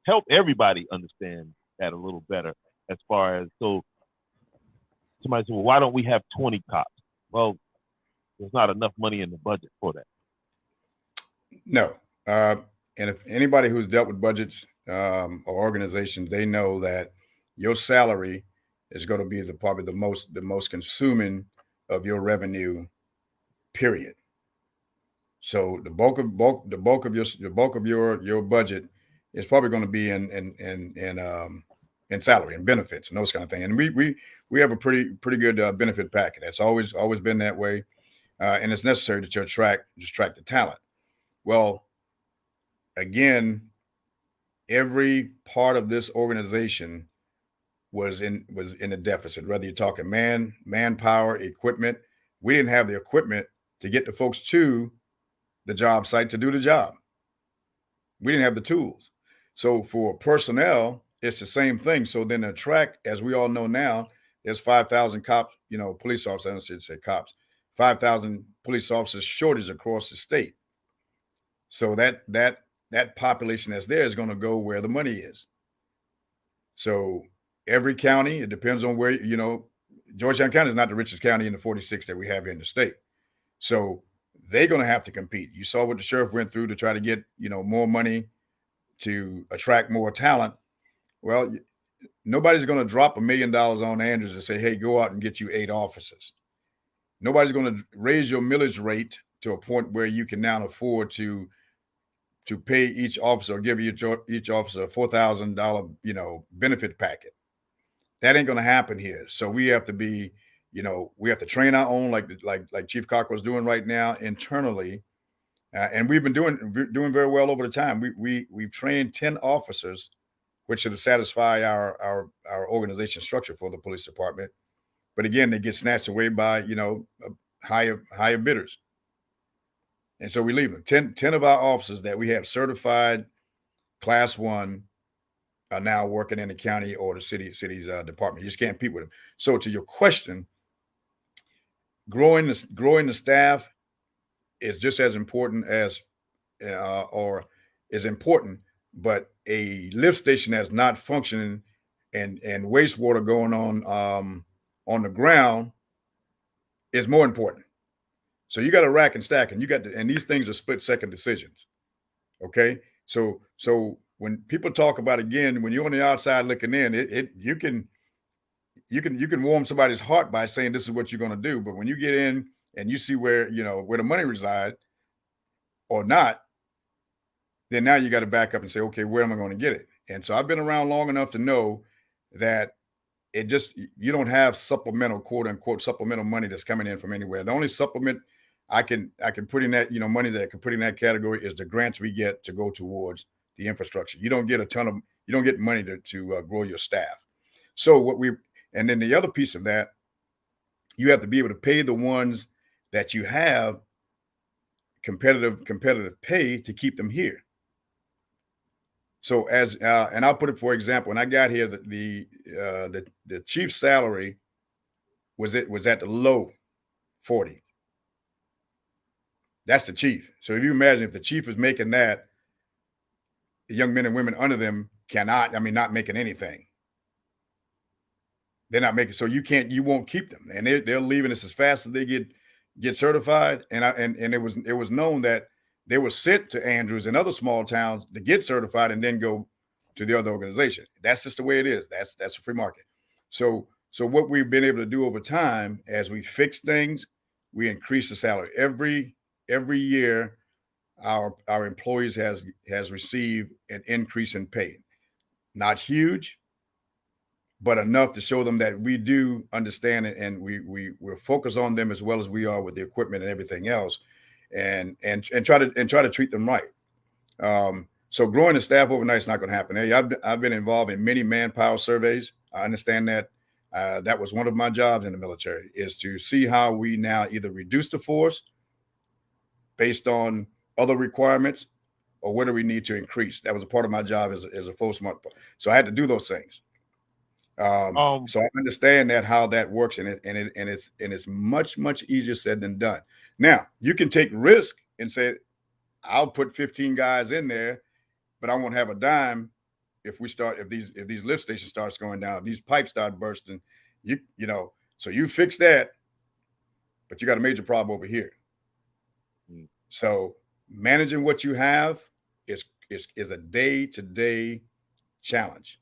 help everybody understand that a little better, as far as, so somebody said, well, why don't we have 20 cops? Well, there's not enough money in the budget for that. No. And if anybody who's dealt with budgets or organizations, they know that your salary is going to be probably the most consuming of your revenue, period. So the bulk of your budget is probably going to be in salary and benefits and those kind of things. And we have a pretty good benefit packet. That's always been that way, and it's necessary to attract the talent. Well, again, every part of this organization was in a deficit. Whether you're talking manpower, equipment, we didn't have the equipment to get the folks to the job site to do the job. We didn't have the tools. So for personnel, it's the same thing. So then attract, as we all know now, there's 5,000 cops, police officers, I should say cops, 5,000 police officers shortage across the state. So that population that's there is going to go where the money is. So every county, it depends on where, Georgetown County is not the richest county in the 46 that we have in the state. So they're going to have to compete. You saw what the sheriff went through to try to get, more money to attract more talent. Well, nobody's going to drop $1 million on Andrews and say, hey, go out and get you 8 officers. Nobody's going to raise your millage rate to a point where you can now afford to pay each officer or give each officer a $4,000, benefit packet. That ain't going to happen here. So we have to be, we have to train our own, like Chief Cocker was doing right now internally. And we've been doing very well over the time. We've trained 10 officers, which should satisfy our organization structure for the police department. But again, they get snatched away by, higher bidders. And so we leave them. 10 of our officers that we have certified class 1 are now working in the county or the city's department. You just can't compete with them. So to your question, growing the staff is just as important as or is important, but a lift station that's not functioning and wastewater going on the ground is more important. So you got to rack and stack, and and these things are split second decisions. Okay, so when people talk about, again, when you're on the outside looking in, you can warm somebody's heart by saying this is what you're going to do, but when you get in and you see where the money resides or not, then now you got to back up and say, okay, where am I going to get it? And so I've been around long enough to know that you don't have supplemental, quote unquote, supplemental money that's coming in from anywhere. The only supplement I can put in that, money that I can put in that category is the grants we get to go towards the infrastructure. You don't get you don't get money to grow your staff. So and then the other piece of that, you have to be able to pay the ones that you have competitive pay to keep them here. So and I'll put it, for example, when I got here, the chief's salary was at the low 40. That's the chief. So if you imagine if the chief is making that, the young men and women under them not making anything. They're not making, so you won't keep them, and they're leaving us as fast as they get certified. And it was known that they were sent to Andrews and other small towns to get certified and then go to the other organization. That's just the way it is. That's a free market. So what we've been able to do over time, as we fix things, we increase the salary every year. Our employees has received an increase in pay, not huge, but enough to show them that we do understand it, and we're focused on them as well as we are with the equipment and everything else, and try to treat them right. So growing the staff overnight is not going to happen. Hey, I've been involved in many manpower surveys. I understand that. That was one of my jobs in the military, is to see how we now either reduce the force based on other requirements, or where do we need to increase. That was a part of my job as a full smart. So I had to do those things. So I understand how that works, and it's much easier said than done. Now you can take risk and say, I'll put 15 guys in there, but I won't have a dime if these lift stations starts going down, if these pipes start bursting. So you fix that, but you got a major problem over here. So managing what you have is a day-to-day challenge.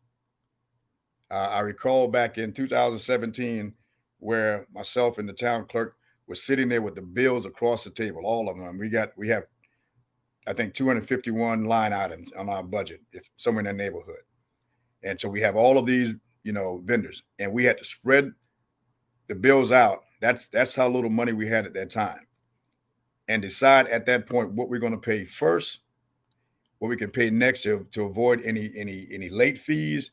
I recall back in 2017 where myself and the town clerk were sitting there with the bills across the table, all of them. We have, I think, 251 line items on our budget, if somewhere in that neighborhood. And so we have all of these, vendors, and we had to spread the bills out. That's how little money we had at that time. And decide at that point what we're going to pay first, what we can pay next year to avoid any late fees.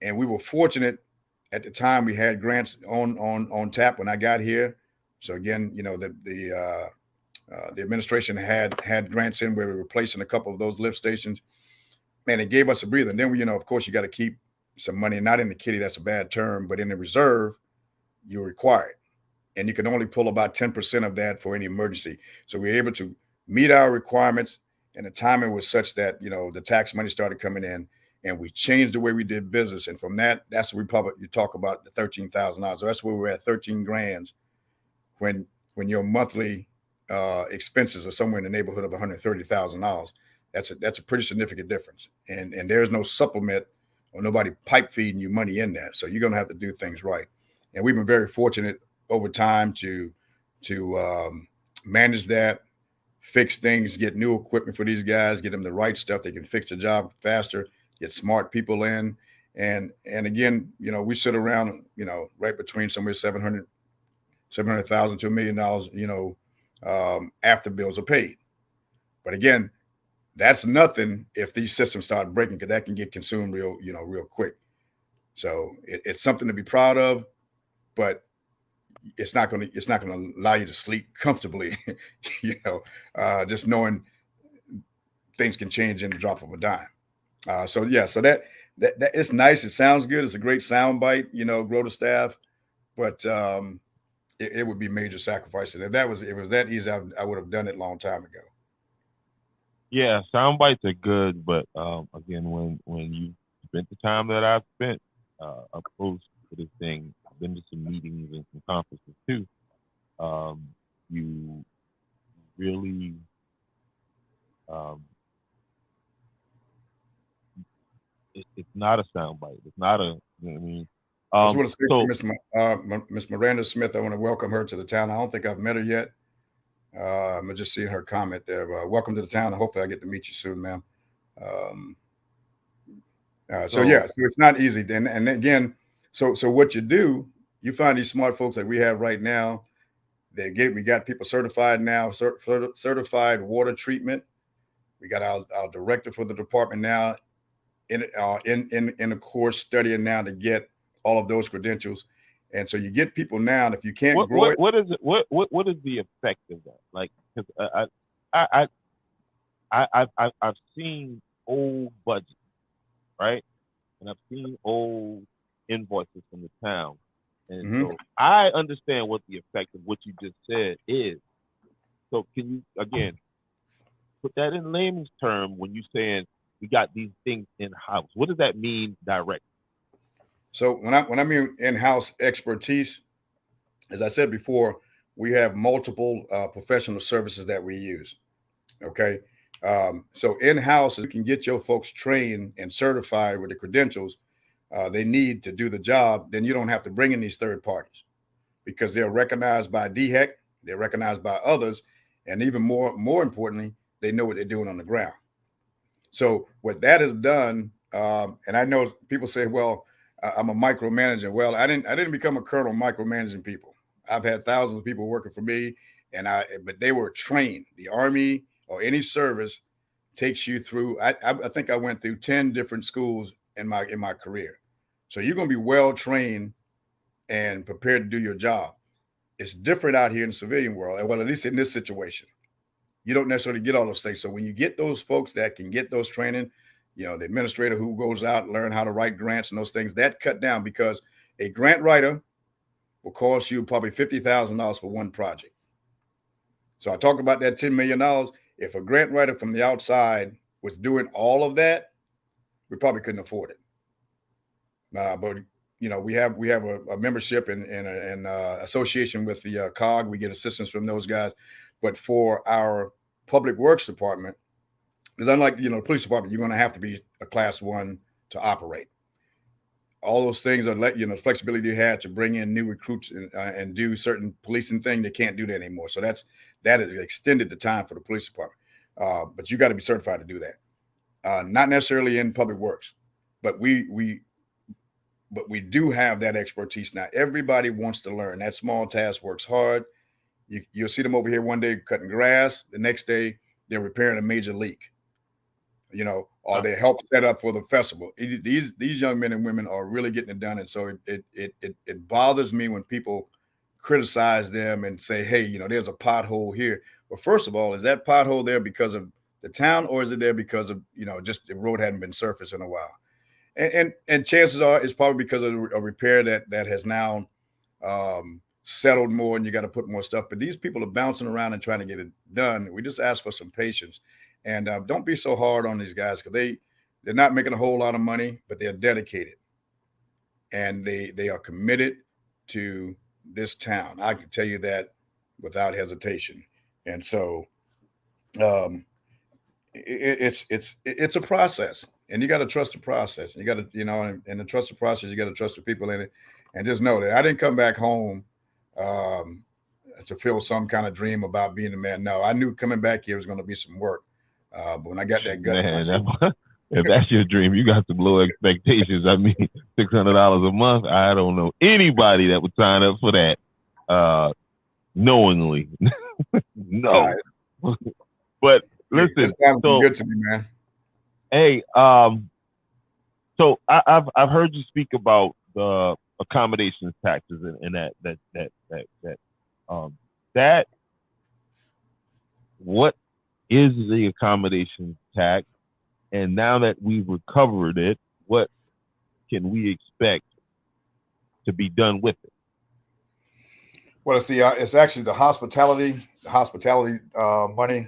And we were fortunate at the time we had grants on tap when I got here. So again, the administration had grants in where we were replacing a couple of those lift stations. Man, it gave us a breather. And then of course, you got to keep some money, not in the kitty, that's a bad term, but in the reserve, you're required. And you can only pull about 10% of that for any emergency. So we were able to meet our requirements, and the timing was such that, the tax money started coming in, and we changed the way we did business. And from that's where you talk about the $13,000. So that's where we're at, 13 grand when your monthly expenses are somewhere in the neighborhood of $130,000. That's a pretty significant difference. And there's no supplement or nobody pipe feeding you money in there. So you're going to have to do things right. And we've been very fortunate over time to manage that, fix things, get new equipment for these guys, get them the right stuff. They can fix the job faster, get smart people in. And again, we sit around, right between somewhere $700,000 to $1 million, after bills are paid. But again, that's nothing if these systems start breaking, because that can get consumed real quick. So it's something to be proud of, but it's not going to allow you to sleep comfortably, just knowing things can change in the drop of a dime. So that it's nice. It sounds good. It's a great sound bite, grow the staff, but it would be major sacrifices. If it was that easy, I would have done it a long time ago. Yeah, sound bites are good, but again, when you spent the time that I've spent up close to this thing, I've been to some meetings and some conferences too. You really it's not a sound bite. It's not a. You know what I mean? I just want to say, Miss Miranda Smith, I want to welcome her to the town. I don't think I've met her yet. I'm just seeing her comment there. Welcome to the town. Hopefully, I get to meet you soon, ma'am. So it's not easy. And again, so what you do, you find these smart folks like we have right now. We got people certified now, certified water treatment. We got our director for the department now in a course studying now to get all of those credentials. And so you get people now, and if you can't grow what is it? What is the effect of that? Like, because I've seen old budgets, right? And I've seen old invoices from the town, and so I understand what the effect of what you just said is. So can you again put that in layman's term when you're saying we got these things in house? What does that mean directly? So when I mean in-house expertise, as I said before, we have multiple professional services that we use. Okay. So in-house, you can get your folks trained and certified with the credentials they need to do the job. Then you don't have to bring in these third parties because they're recognized by DHEC, they're recognized by others, and even more importantly, they know what they're doing on the ground. So what that has done, and I know people say, well, I'm a micromanager. Well, I didn't become a colonel micromanaging people. I've had thousands of people working for me, but they were trained. The Army or any service takes you through. I think I went through 10 different schools in my career. So you're going to be well trained and prepared to do your job. It's different out here in the civilian world. Well, at least in this situation, you don't necessarily get all those things. So when you get those folks that can get those training, the administrator who goes out and learn how to write grants and those things, that cut down because a grant writer will cost you probably $50,000 for one project. So I talked about that $10 million. If a grant writer from the outside was doing all of that, we probably couldn't afford it. But we have a membership and an association with the COG. We get assistance from those guys. But for our public works department, because unlike the police department, you're going to have to be a class 1 to operate. All those things are the flexibility you had to bring in new recruits and do certain policing thing. They can't do that anymore. So that has extended the time for the police department. But you got to be certified to do that. Not necessarily in public works, but we do have that expertise now. Everybody wants to learn. That small task works hard. You'll see them over here one day cutting grass. The next day they're repairing a major leak. Or they help set up for the festival. These young men and women are really getting it done. And so it bothers me when people criticize them and say, hey, there's a pothole here. Well, first of all, is that pothole there because of the town, or is it there because of, just the road hadn't been surfaced in a while? And chances are it's probably because of a repair that has now settled more and you got to put more stuff. But these people are bouncing around and trying to get it done. We just ask for some patience. And don't be so hard on these guys because they're not making a whole lot of money, but they're dedicated. And they are committed to this town. I can tell you that without hesitation. And so it's a process. And you got to trust the process. You got to, and to trust the process, you got to trust the people in it. And just know that I didn't come back home to feel some kind of dream about being a man. No, I knew coming back here was going to be some work. But when I got that gut, if that's your dream, you got some low expectations. I mean, $600 a month. I don't know anybody that would sign up for that knowingly. No. Right. But listen, so good to me, man. Hey, so I've heard you speak about the accommodations taxes and that what is the accommodations tax? And now that we've recovered it, what can we expect to be done with it? Well, it's actually the hospitality money,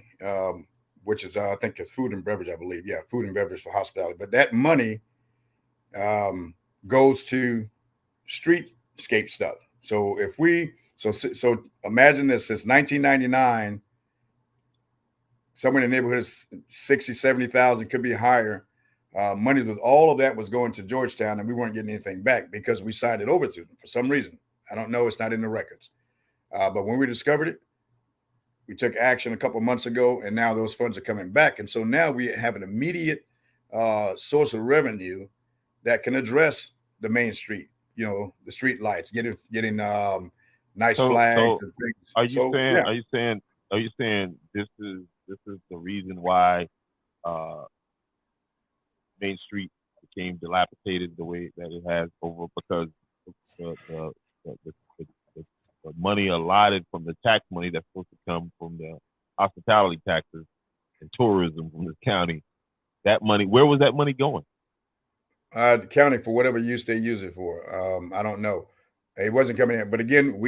which is I think it's food and beverage, I believe. Yeah, food and beverage for hospitality. But that money goes to streetscape stuff. So if we so imagine this, since 1999, somewhere in the neighborhood of 60, 70,000, could be higher. Money with all of that was going to Georgetown, and we weren't getting anything back because we signed it over to them for some reason. I don't know. It's not in the records. But when we discovered it, we took action a couple of months ago, and now those funds are coming back. And so now we have an immediate source of revenue that can address the main street, the street lights, getting nice flags and things. Are you saying this is the reason why Main Street became dilapidated the way that it has over because the money allotted from the tax money that's supposed to come from the hospitality taxes and tourism from this county, that money, where was that money going? The county, for whatever use they use it for. I don't know. It wasn't coming in. But again,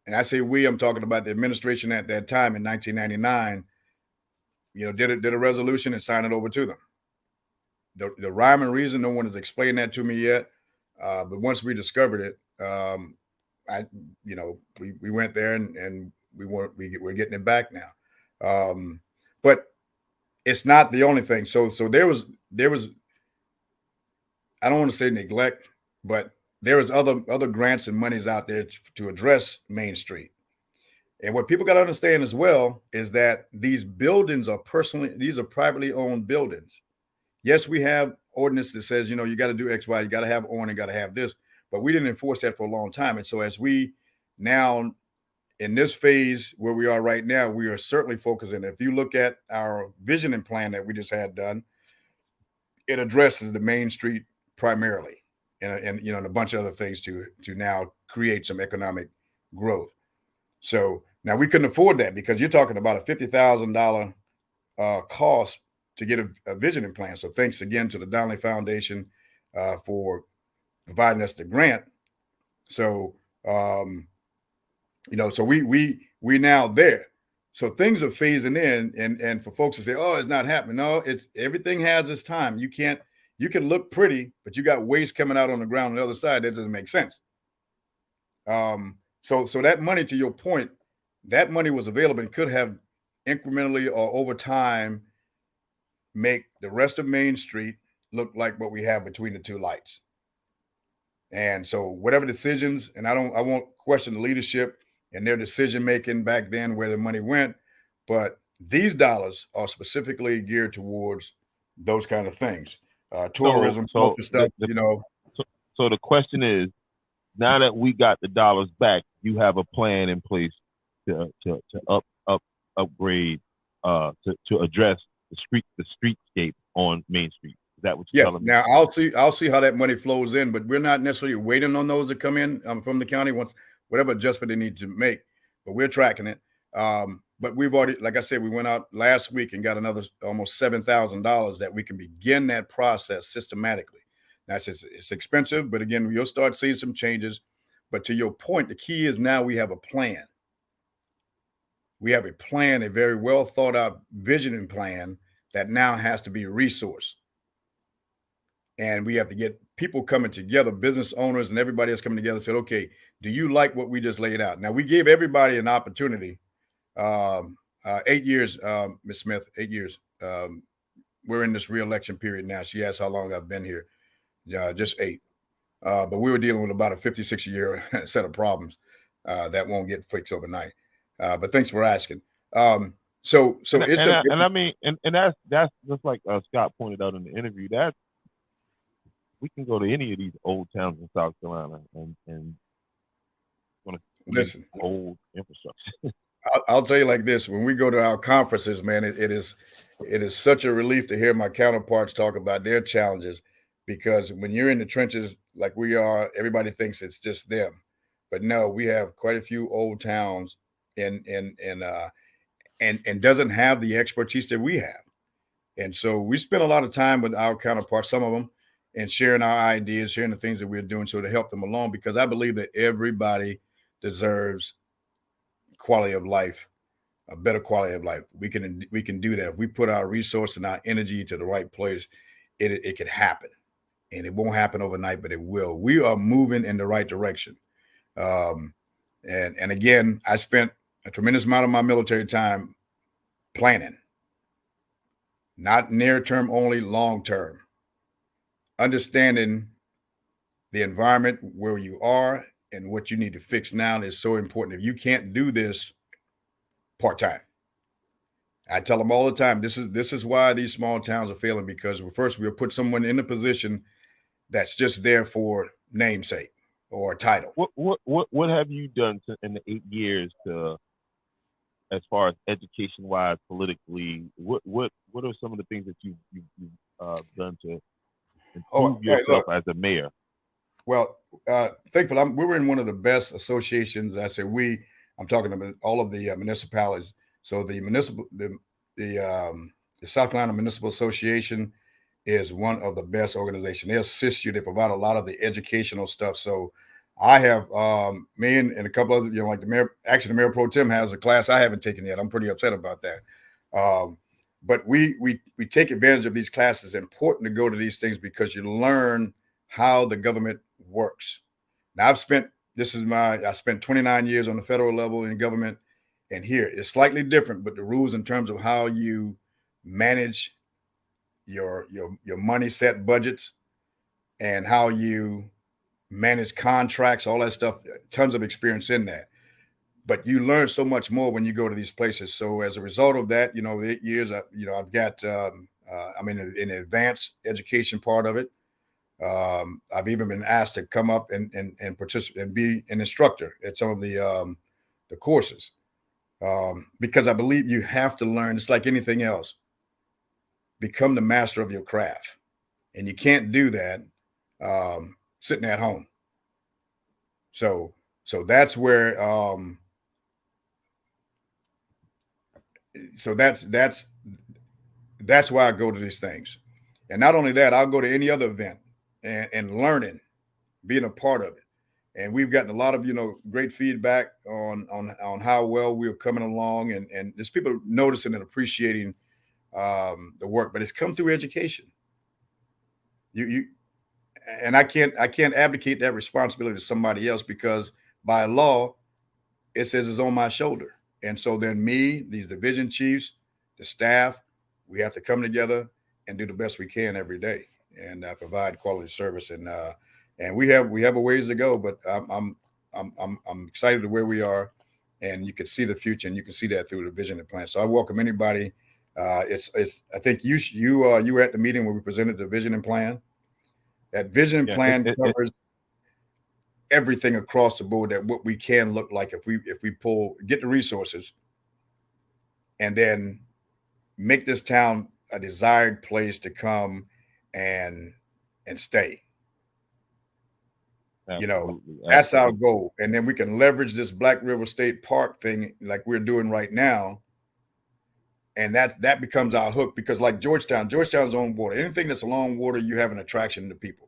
and I say we, I'm talking about the administration at that time in 1999, did a resolution and signed it over to them. The rhyme and reason, no one has explained that to me yet. But once we discovered it, we went there and we're getting it back now. But it's not the only thing. So there was I don't want to say neglect, but there was other grants and monies out there to address Main Street. And what people got to understand as well is that these buildings these are privately owned buildings. Yes, we have ordinance that says, you got to do X, Y, you got to have awning, got to have this, but we didn't enforce that for a long time. And so as we now in this phase where we are right now, we are certainly focusing. If you look at our visioning plan that we just had done, it addresses the Main Street primarily, and a bunch of other things to now create some economic growth. So now we couldn't afford that because you're talking about a $50,000 cost to get a visioning plan. So thanks again to the Donnelly Foundation for providing us the grant. So so we now there. So things are phasing in, and for folks to say, "Oh, it's not happening," no, it's everything has its time. You can look pretty, but you got waste coming out on the ground on the other side. That doesn't make sense. So that money, to your point, that money was available and could have incrementally or over time make the rest of Main Street look like what we have between the two lights. And so whatever decisions, and I won't question the leadership and their decision making back then where the money went, but these dollars are specifically geared towards those kind of things. Tourism, culture stuff, So the question is, now that we got the dollars back, you have a plan in place to upgrade to address the streetscape on Main Street. Is that what you're telling me? Now I'll see how that money flows in, but we're not necessarily waiting on those to come in from the county once whatever adjustment they need to make. But we're tracking it. But we've already, like I said, we went out last week and got another almost $7,000 that we can begin that process systematically. Now it's expensive, but again, you'll start seeing some changes. But to your point, the key is now we have a plan. We have a plan, a very well thought out visioning plan that now has to be resourced. And we have to get people coming together, business owners and everybody else coming together and said, okay, do you like what we just laid out? Now we gave everybody an opportunity. 8 years, Ms. Smith, 8 years. We're in this re-election period now. She asked how long I've been here. Just 8. But we were dealing with about a 56-year set of problems that won't get fixed overnight. But thanks for asking. So that's just like Scott pointed out in the interview. That we can go to any of these old towns in South Carolina and listen, old infrastructure. I'll tell you like this: when we go to our conferences, man, it is such a relief to hear my counterparts talk about their challenges. because when you're in the trenches like we are, everybody thinks it's just them, but no, we have quite a few old towns and doesn't have the expertise that we have. And so we spend a lot of time with our counterparts, some of them, and sharing our ideas, sharing the things that we're doing so to help them along, because I believe that everybody deserves quality of life, a better quality of life. We can do that. If we put our resource and our energy to the right place, it could happen. And it won't happen overnight, but it will. We are moving in the right direction. Um, and again, I spent a tremendous amount of my military time planning, not near term only, long term. Understanding the environment where you are and what you need to fix now is so important. If you can't do this part time, I tell them all the time, this is why these small towns are failing, because first we'll put someone in a position that's just there for namesake or title. What have you done in the 8 years to, as far as education wise, politically? What are some of the things that you've done to improve yourself as a mayor? Well, thankfully, we were in one of the best associations. I say we. I'm talking about all of the municipalities. So the South Carolina Municipal Association is one of the best organizations. They assist you. They provide a lot of the educational stuff. So I have me and a couple others, like the mayor. Actually, the mayor pro tem has a class I haven't taken yet. I'm pretty upset about that. But we take advantage of these classes. It's important to go to these things because you learn how the government works. Now I spent 29 years on the federal level in government, and here it's slightly different, but the rules in terms of how you manage your money, set budgets, and how you manage contracts, all that stuff, tons of experience in that. But you learn so much more when you go to these places. So as a result of that, 8 years, I've got, I'm in the advanced education part of it. I've even been asked to come up and participate and be an instructor at some of the courses, because I believe you have to learn. It's like anything else. Become the master of your craft, and you can't do that sitting at home. So that's where that's why I go to these things. And not only that, I'll go to any other event and learning, being a part of it. And we've gotten a lot of great feedback on how well we're coming along, and there's people noticing and appreciating the work, but it's come through education. And I can't abdicate that responsibility to somebody else, because by law it says it's on my shoulder. And so then these division chiefs, the staff, we have to come together and do the best we can every day and provide quality service. And we have a ways to go, but I'm excited to where we are, and you can see the future, and you can see that through the vision and plan. So I welcome anybody. I think you were at the meeting where we presented the vision and plan. That vision and plan covers everything across the board, that what we can look like if we get the resources and then make this town a desired place to come and stay. Absolutely. That's our goal. And then we can leverage this Black River State Park thing like we're doing right now. And that becomes our hook, because like Georgetown's on water. Anything that's along water, you have an attraction to people.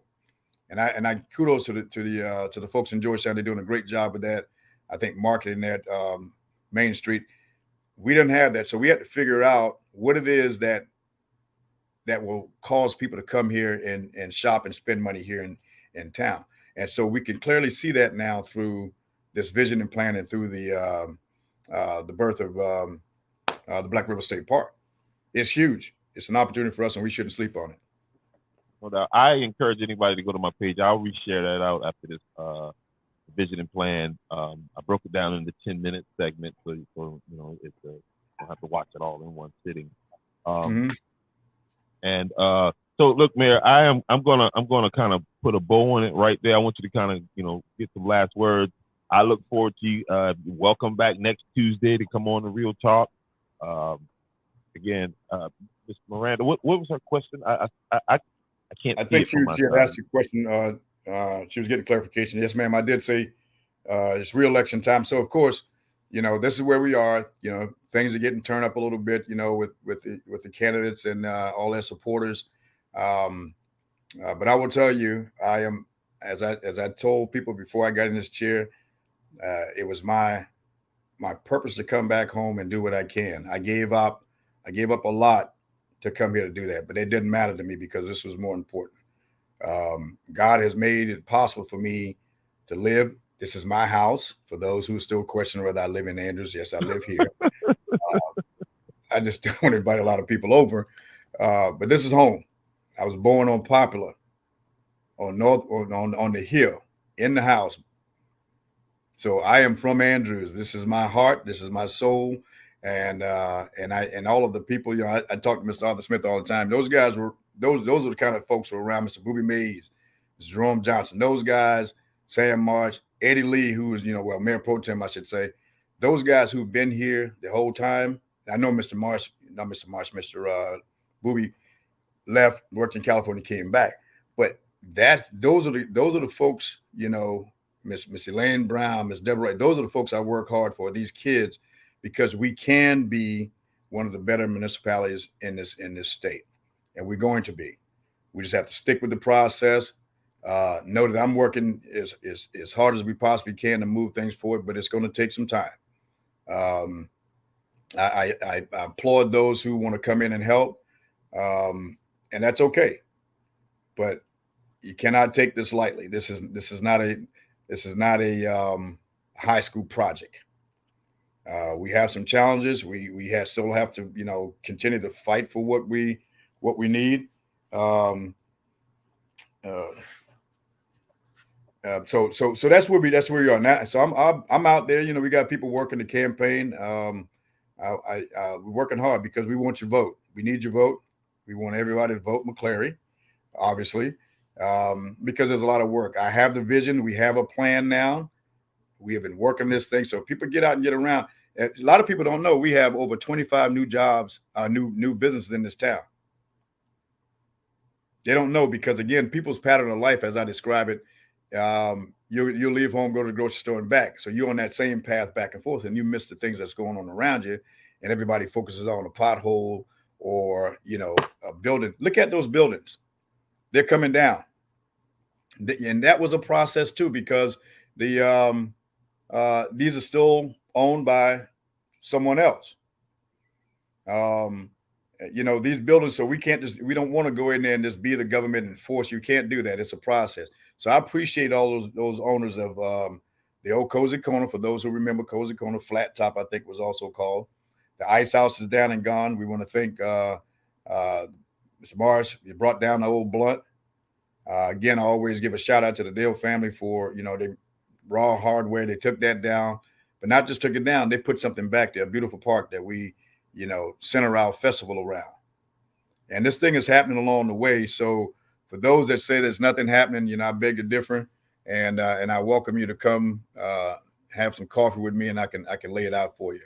And I kudos to the folks in Georgetown. They're doing a great job with that. I think marketing that Main Street. We didn't have that, so we had to figure out what it is that will cause people to come here and shop and spend money here in town. And so we can clearly see that now through this vision and plan, and through the birth of the Black River State Park. It's huge. It's an opportunity for us, and we shouldn't sleep on it. Well, I encourage anybody to go to my page. I'll reshare that out after this vision and plan. I broke it down into 10-minute segments, so you don't have to watch it all in one sitting. And so, look, Mayor, I'm gonna kind of put a bow on it right there. I want you to kind of get some last words. I look forward to you. Welcome back next Tuesday to come on the Real Talk. Again, Ms. Miranda, what was her question? I can't I see think it for she had myself. asked a question. She was getting clarification. Yes, ma'am. I did say it's re-election time. So of course, this is where we are. Things are getting turned up a little bit. With the candidates and all their supporters. Um, but I will tell you, I am as I told people before I got in this chair. It was my purpose to come back home and do what I can. I gave up a lot to come here to do that, but it didn't matter to me because this was more important. God has made it possible for me to live. This is my house. For those who still question whether I live in Andrews, yes, I live here. I just don't want to invite a lot of people over, but this is home. I was born on Popular, on the hill, in the house. So I am from Andrews. This is my heart. This is my soul, and all of the people. I talk to Mr. Arthur Smith all the time. Those guys were those are the kind of folks who were around Mr. Booby Mays, Mr. Jerome Johnson. Those guys, Sam March, Eddie Lee, who was Mayor Pro Tem, I should say. Those guys who've been here the whole time. I know Mr. Marsh, not Mr. Marsh, Mr. Booby left, worked in California, came back, but those are the folks. Miss Elaine Brown, Miss Deborah. Those are the folks I work hard for. These kids, because we can be one of the better municipalities in this state, and we're going to be. We just have to stick with the process. Know that I'm working as hard as we possibly can to move things forward, but it's going to take some time. Um, I applaud those who want to come in and help, and that's okay. But you cannot take this lightly. This is not a high school project. We have some challenges. We still have to continue to fight for what we need. Um, uh, so that's where we are now. So I'm out there. We got people working the campaign. We're working hard because we want your vote. We need your vote. We want everybody to vote McCleary, obviously, because there's a lot of work. I have the vision. We have a plan now. We have been working this thing. So people get out and get around. A lot of people don't know we have over 25 new jobs, new businesses in this town. They don't know because, again, people's pattern of life, as I describe it, you leave home, go to the grocery store and back. So you're on that same path back and forth, and you miss the things that's going on around you, and everybody focuses on a pothole or a building. Look at those buildings; they're coming down, and that was a process too because these are still owned by someone else. These buildings, so we don't want to go in there and just be the government and force. You can't do that. It's a process. So I appreciate all those owners of the old Cozy Corner. For those who remember, Cozy Corner Flat Top, I think was also called. The Ice House is down and gone. We want to thank Mr. Morris. You brought down the old Blunt. Again, I always give a shout out to the Dale family for they raw hardware. They took that down, but not just took it down. They put something back there, a beautiful park that we center our festival around. And this thing is happening along the way. So for those that say there's nothing happening, I beg to differ. And I welcome you to come have some coffee with me, and I can lay it out for you.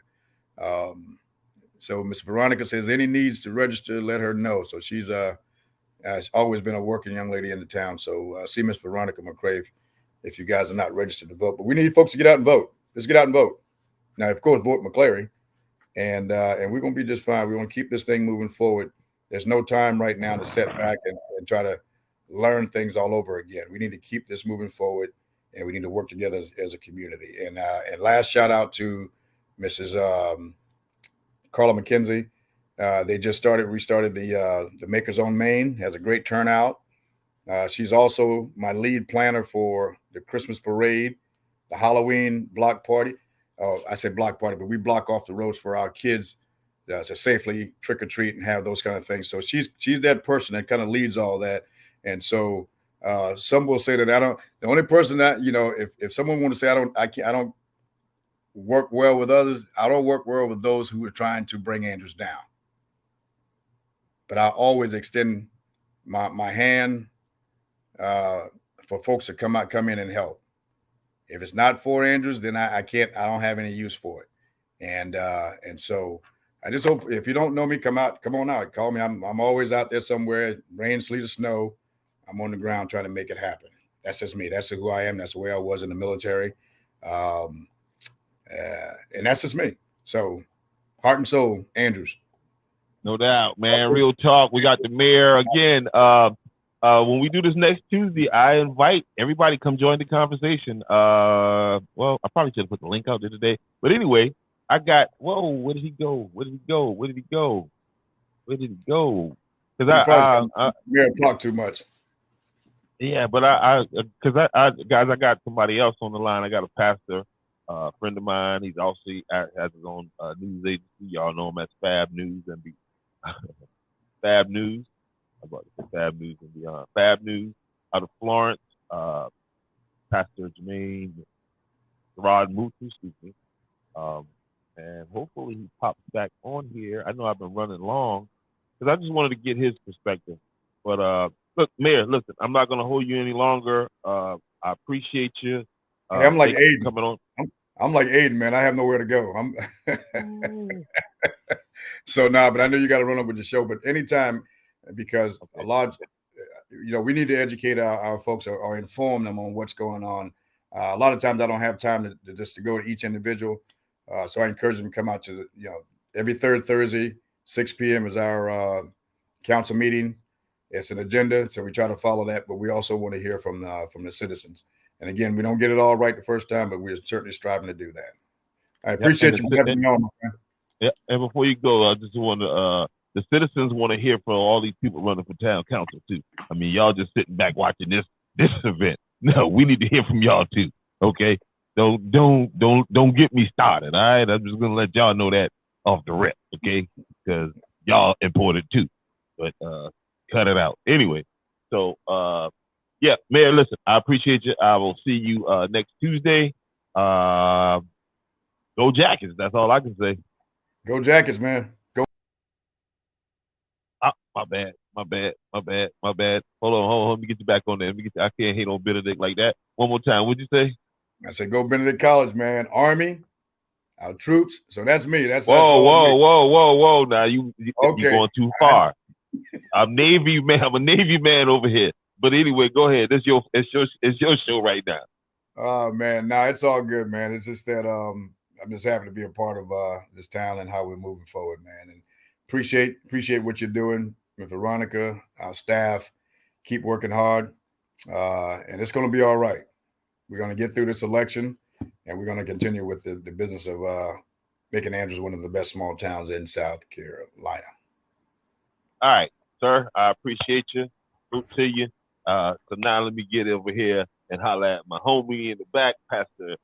So Miss Veronica says any needs to register, let her know. So she's always been a working young lady in the town. So see Miss Veronica McCrave if you guys are not registered to vote. But we need folks to get out and vote. Let's get out and vote. Now, of course, vote McCleary. And we're going to be just fine. We want to keep this thing moving forward. There's no time right now to sit back and try to learn things all over again. We need to keep this moving forward, and we need to work together as a community. And last shout out to Mrs. Carla McKenzie. They just restarted the Makers on Main. Has a great turnout. She's also my lead planner for the Christmas parade, the Halloween block party. I say block party, but we block off the roads for our kids to safely trick or treat and have those kind of things. So she's that person that kind of leads all that. And so some will say that I don't. The only person that if someone want to say I don't work well with others, I don't work well with those who are trying to bring Andrews down. But I always extend my hand for folks to come in and help. If it's not for Andrews, then I don't have any use for it. And so I just hope if you don't know me, come on out, call me. I'm always out there somewhere, rain, sleet, or snow. I'm on the ground trying to make it happen. That's just me. That's who I am. That's the way I was in the military. And that's just me. So heart and soul, Andrews. No doubt, man. Real talk. We got the mayor again. When we do this next Tuesday, I invite everybody come join the conversation. Well, I probably should have put the link out there today. But anyway, I got, whoa, where did he go? Where did he go? Where did he go? Where did he go? Because Mayor talk too much. Yeah, but guys, I got somebody else on the line. I got a pastor, friend of mine. He's also has his own news agency. Y'all know him as Fab News and Fab News. I'm about to say Fab News and Beyond. Fab News out of Florence. Pastor Jermaine Gerard Mutu, excuse me. And hopefully he pops back on here. I know I've been running long because I just wanted to get his perspective. But look, Mayor, listen, I'm not going to hold you any longer. I appreciate you. Hey, I'm like Aiden. Coming on. I'm like Aiden, man. I have nowhere to go. So but I know you got to run up with the show. But anytime, because a lot, we need to educate our folks or inform them on what's going on. A lot of times I don't have time to just to go to each individual. So I encourage them to come out to, every third Thursday, 6 p.m. is our council meeting. It's an agenda, so we try to follow that, but we also want to hear from the citizens. And again, we don't get it all right the first time, but we're certainly striving to do that. I appreciate you having me on, my friend. Yeah, and before you go, I just want to the citizens want to hear from all these people running for town council too. I mean, y'all just sitting back watching this event. No, we need to hear from y'all too. Okay, don't get me started. All right, I'm just gonna let y'all know that off the rip. Okay, because y'all important too. But cut it out anyway. So yeah, Mayor, listen, I appreciate you. I will see you next Tuesday. Go Jackets. That's all I can say. Go Jackets, man. Go. My bad. Hold on. Let me get you back on there. I can't hate on Benedict like that. One more time. What'd you say? I said, go Benedict College, man. Army, our troops. So that's me. Whoa. Now you're going too far. I'm Navy man. I'm a Navy man over here. But anyway, go ahead. It's your show right now. Oh man, it's all good, man. It's just that I'm just happy to be a part of this town and how we're moving forward, man. And appreciate what you're doing with Veronica, our staff. Keep working hard, and it's going to be all right. We're going to get through this election, and we're going to continue with the business of making Andrews one of the best small towns in South Carolina. All right, sir. I appreciate you. Good to you. So now let me get over here and holler at my homie in the back, Pastor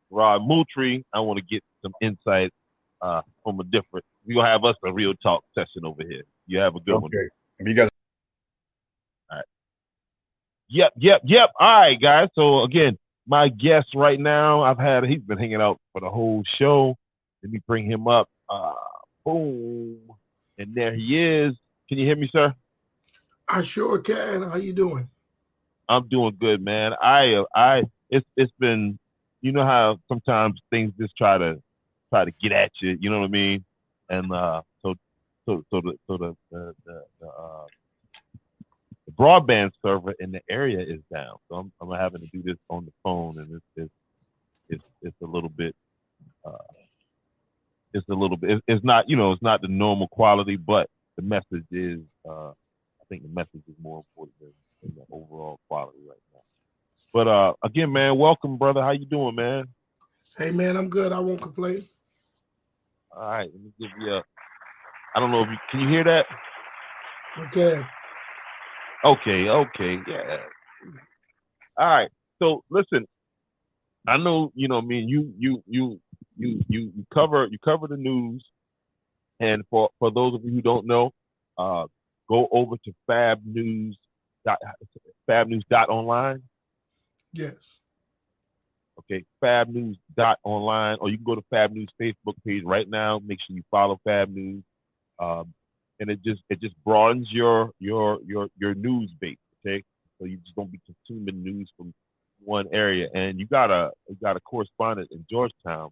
Rod Moultrie. I want to get some insight from a different. We're going to have us a real talk session over here. You have a good one. You guys. All right. Yep. All right, guys. So again, my guest right now, he's been hanging out for the whole show. Let me bring him up. Boom. And there he is. Can you hear me, sir? I sure can. How you doing? I'm doing good, man. It's been, you know how sometimes things just try to get at you. You know what I mean? And so the broadband server in the area is down. So I'm having to do this on the phone, and it's a little bit. It's not, it's not the normal quality, but the message is. I think the message is more important than the overall quality right now. But again, man, welcome, brother. How you doing, man? Hey, man, I'm good. I won't complain. All right, let me give you I don't know if can you hear that? Okay. Okay, yeah. All right. So listen, I know, you cover the news, and for those of you who don't know, go over to fabnews.online. Yes. Okay, fabnews.online, or you can go to Fab News Facebook page right now. Make sure you follow Fab News, and it just broadens your news base. Okay, so you just don't be consuming news from one area. And you got a correspondent in Georgetown,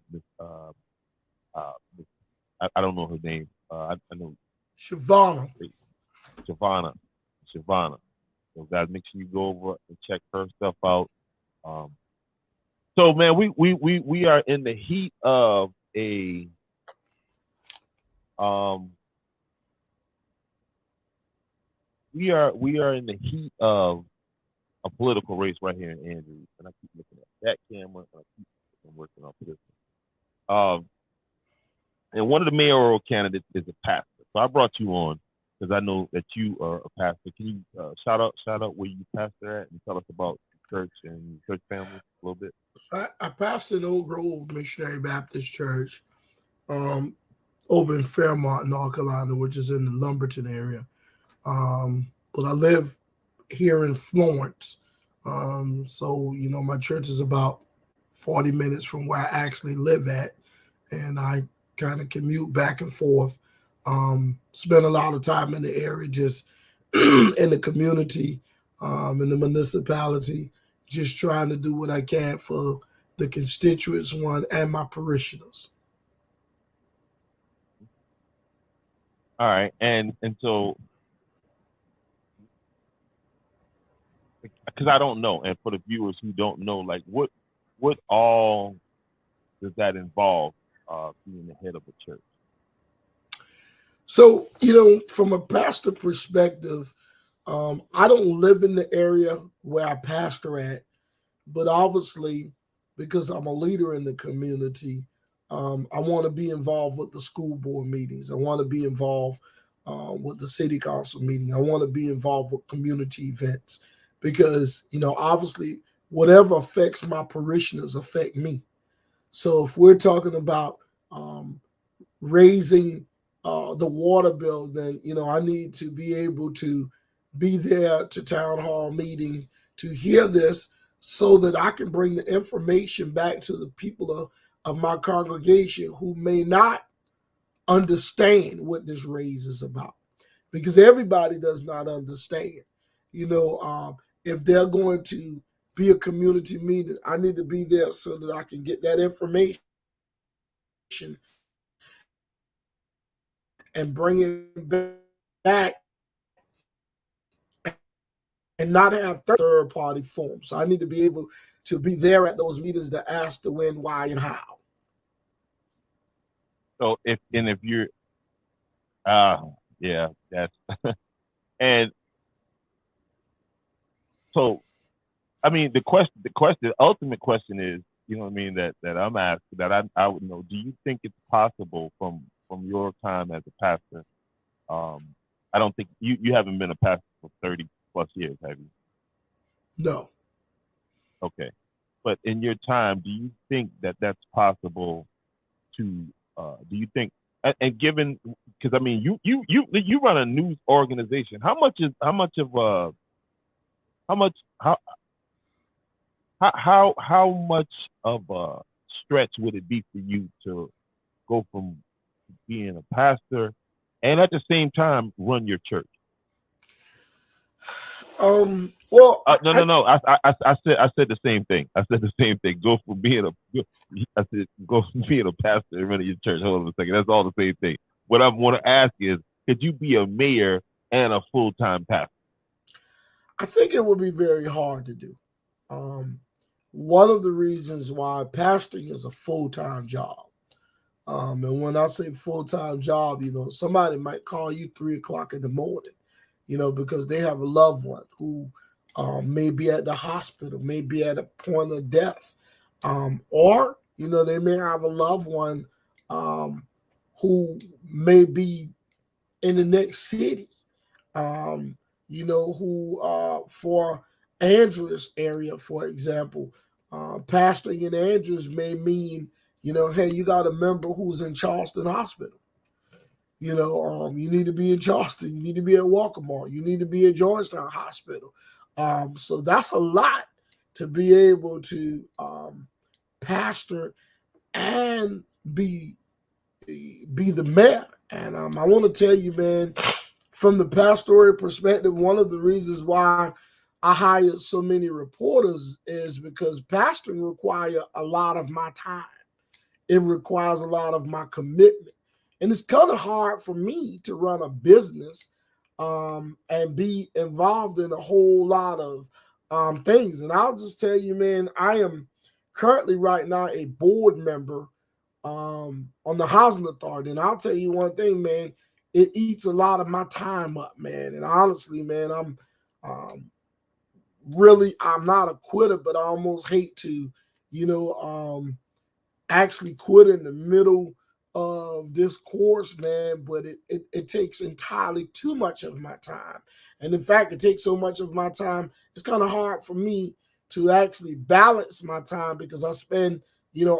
I don't know her name. I know Shavana. Shavana. So guys, make sure you go over and check her stuff out. So man, we are in the heat of a we are in the heat of a political race right here in Andrews, and I keep looking at that camera, and I keep working on this one. And one of the mayoral candidates is a pastor. So I brought you on because I know that you are a pastor. Can you shout out where you pastor at and tell us about your church and your church family a little bit? I pastor in Oak Grove Missionary Baptist Church over in Fairmont, North Carolina, which is in the Lumberton area. But I live here in Florence. So, you know, my church is about 40 minutes from where I actually live at. And I kind of commute back and forth. Spend a lot of time in the area, just in the community, in the municipality, just trying to do what I can for the constituents, one, and my parishioners. All right, and so because I don't know, and for the viewers who don't know, like what all does that involve, being the head of a church? So, you know, from a pastor perspective, I don't live in the area where I pastor at, but obviously, because I'm a leader in the community, I want to be involved with the school board meetings. I want to be involved with the city council meeting. I want to be involved with community events because, you know, obviously, whatever affects my parishioners affect me. So if we're talking about raising the water bill, then, you know, I need to be able to be there to town hall meeting to hear this so that I can bring the information back to the people of my congregation who may not understand what this raise is about, because everybody does not understand. You know, if they're going to be a community meeting, I need to be there so that I can get that information and bring it back and not have third-party forms. So I need to be able to be there at those meetings to ask the when, why, and how. So if you're, yeah, that's and so I mean the ultimate question is, you know what I mean, that I'm asking, that I would know, do you think it's possible from your time as a pastor? I don't think you haven't been a pastor for 30 plus years, have you? No. Okay. But in your time, do you think that that's possible to, do you think, and given, because I mean, you run a news organization. How much of a stretch would it be for you to go from being a pastor and at the same time run your church? Well, no. I said the same thing. I said the same thing. Go from being a pastor and running your church. Hold on a second. That's all the same thing. What I want to ask is, could you be a mayor and a full-time pastor? I think it would be very hard to do. One of the reasons why pastoring is a full-time job. And when I say full-time job, you know, somebody might call you 3 o'clock in the morning, you know, because they have a loved one who may be at the hospital, may be at a point of death. Or, you know, they may have a loved one who may be in the next city, you know, who for Andrews area, for example, pastoring in Andrews may mean, you know, hey, you got a member who's in Charleston Hospital. You know, you need to be in Charleston. You need to be at Walkmore. You need to be at Georgetown Hospital. So that's a lot to be able to pastor and be the mayor. And I want to tell you, man, from the pastoral perspective, one of the reasons why I hired so many reporters is because pastoring requires a lot of my time. It requires a lot of my commitment. And it's kind of hard for me to run a business and be involved in a whole lot of things. And I'll just tell you, man, I am currently right now a board member on the housing authority. And I'll tell you one thing, man, it eats a lot of my time up, man. And honestly, man, I'm not a quitter, but I almost hate to, actually quit in the middle of this course, man, but it takes entirely too much of my time. And in fact, it takes so much of my time, it's kind of hard for me to actually balance my time because I spend,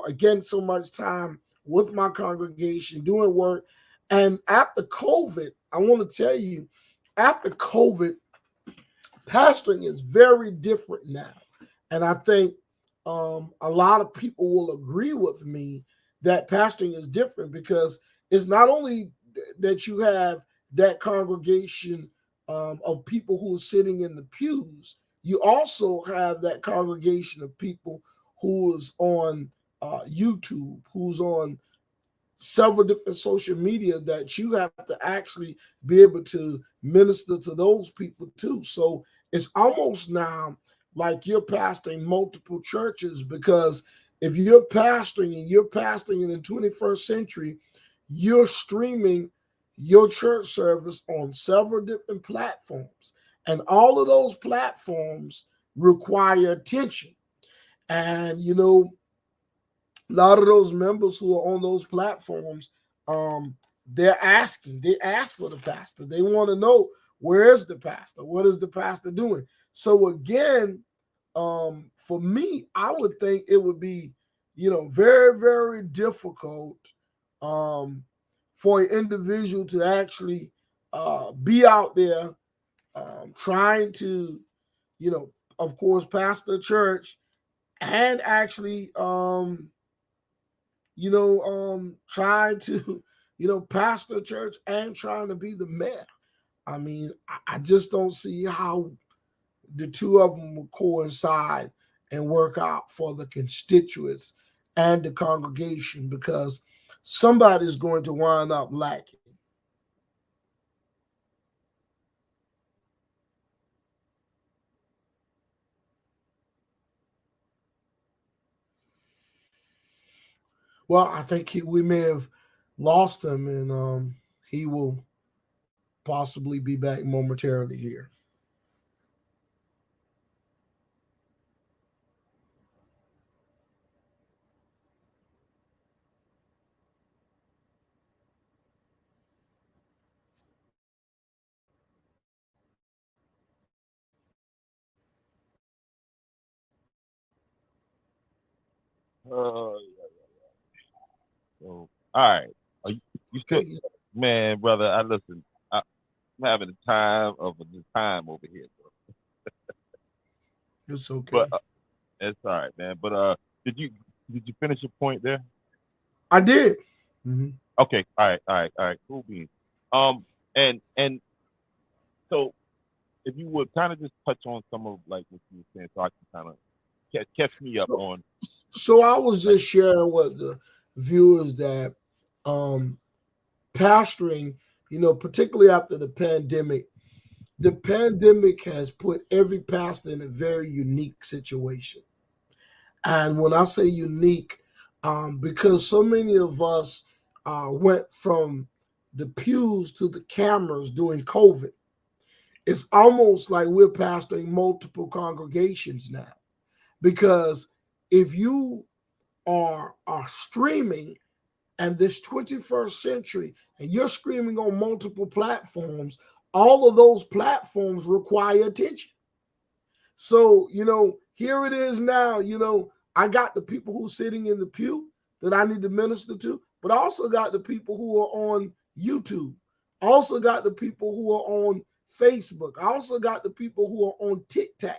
again, so much time with my congregation doing work. And after COVID, I want to tell you, after COVID, pastoring is very different now. And I think a lot of people will agree with me that pastoring is different because it's not only that you have that congregation of people who are sitting in the pews, you also have that congregation of people who is on YouTube, who's on several different social media that you have to actually be able to minister to those people too. So it's almost now like you're pastoring multiple churches, because if you're pastoring in the 21st century, you're streaming your church service on several different platforms. And all of those platforms require attention. And, a lot of those members who are on those platforms, they ask for the pastor. They want to know, where is the pastor? What is the pastor doing? So again, for me, I would think it would be, very, very difficult for an individual to actually be out there trying to, of course, pastor a church and actually, trying to, pastor a church and trying to be the mayor. I mean, I just don't see how the two of them will coincide and work out for the constituents and the congregation, because somebody's going to wind up lacking. Well, I think we may have lost him, and he will possibly be back momentarily here. So, all right. Are you still, Okay, man, brother? I'm having the time of the time over here, bro. it's okay. But it's all right, man. But did you finish your point there? I did. Mm-hmm. Okay. All right. Cool beans. And so if you would kind of just touch on some of like what you were saying, so I can kind of catch me up on. So I was just sharing with the viewers that pastoring, particularly after the pandemic has put every pastor in a very unique situation. And when I say unique, because so many of us went from the pews to the cameras during COVID, it's almost like we're pastoring multiple congregations now. Because if you are streaming and this 21st century and you're streaming on multiple platforms, all of those platforms require attention. So, here it is now, I got the people who are sitting in the pew that I need to minister to, but I also got the people who are on YouTube. I also got the people who are on Facebook. I also got the people who are on TikTok.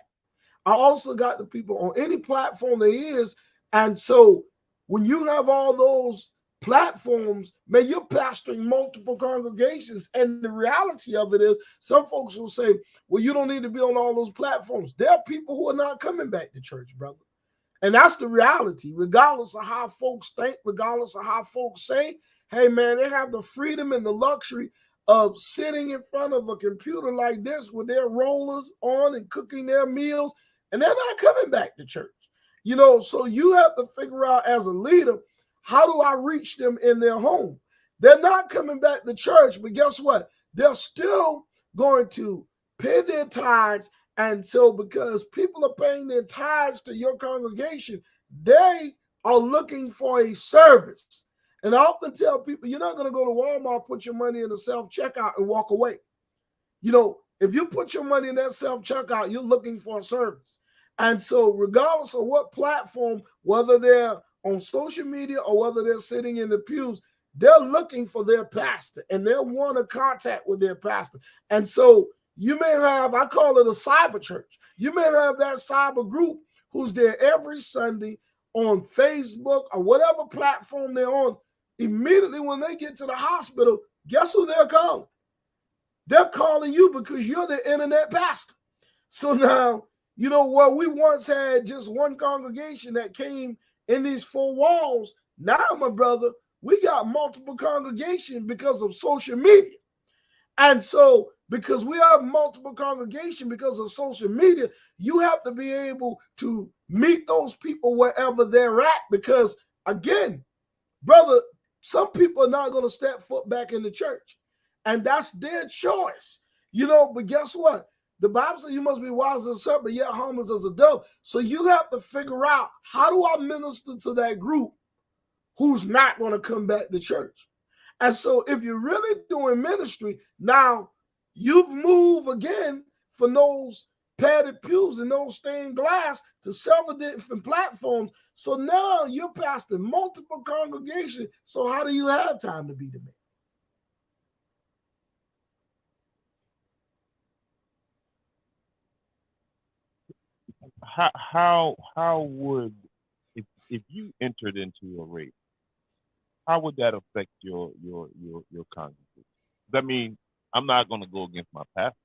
I also got the people on any platform there is. And so when you have all those platforms, man, you're pastoring multiple congregations. And the reality of it is, some folks will say, well, you don't need to be on all those platforms. There are people who are not coming back to church, brother. And that's the reality. Regardless of how folks think, regardless of how folks say, hey, man, they have the freedom and the luxury of sitting in front of a computer like this with their rollers on and cooking their meals, and they're not coming back to church. So you have to figure out as a leader, how do I reach them in their home? They're not coming back to church, but guess what? They're still going to pay their tithes. And so because people are paying their tithes to your congregation, they are looking for a service. And I often tell people, you're not going to go to Walmart, put your money in the self-checkout and walk away. If you put your money in that self-checkout, you're looking for a service. And so regardless of what platform, whether they're on social media or whether they're sitting in the pews, they're looking for their pastor and they want to contact with their pastor. And so you may have, I call it a cyber church. You may have that cyber group who's there every Sunday on Facebook or whatever platform they're on. Immediately when they get to the hospital, guess who they're calling? They're calling you because you're the internet pastor. So now, where we once had just one congregation that came in these four walls, now, my brother, we got multiple congregations because of social media. And so because we have multiple congregations because of social media, you have to be able to meet those people wherever they're at. Because again, brother, some people are not going to step foot back in the church. And that's their choice. But guess what? The Bible says you must be wise as a serpent, yet harmless as a dove. So you have to figure out, how do I minister to that group who's not going to come back to church? And so if you're really doing ministry, now you've moved again from those padded pews and those stained glass to several different platforms. So now you're pastoring multiple congregations. So how do you have time to be the man? How would, if you entered into a race, how would that affect your congregation? I mean, I'm not going to go against my pastor.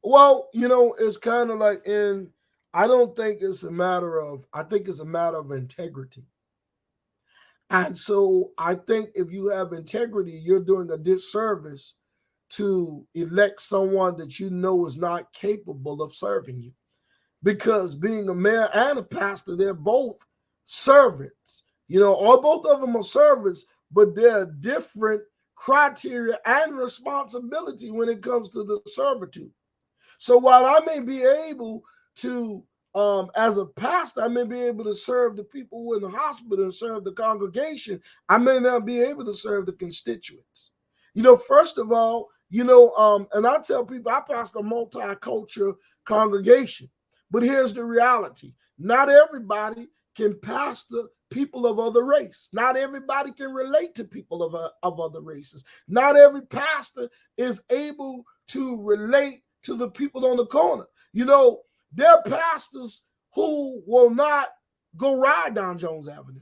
Well, it's kind of like I don't think it's a matter of, I think it's a matter of integrity. And so I think if you have integrity, you're doing a disservice to elect someone that you know is not capable of serving you. Because being a mayor and a pastor, they're both servants, or both of them are servants, but they're different criteria and responsibility when it comes to the servitude. So while I may be able to, as a pastor, I may be able to serve the people who are in the hospital and serve the congregation, I may not be able to serve the constituents. First of all, and I tell people I pastor a multicultural congregation, but here's the reality. Not everybody can pastor people of other race. Not everybody can relate to people of other races. Not every pastor is able to relate to the people on the corner. There are pastors who will not go ride down Jones Avenue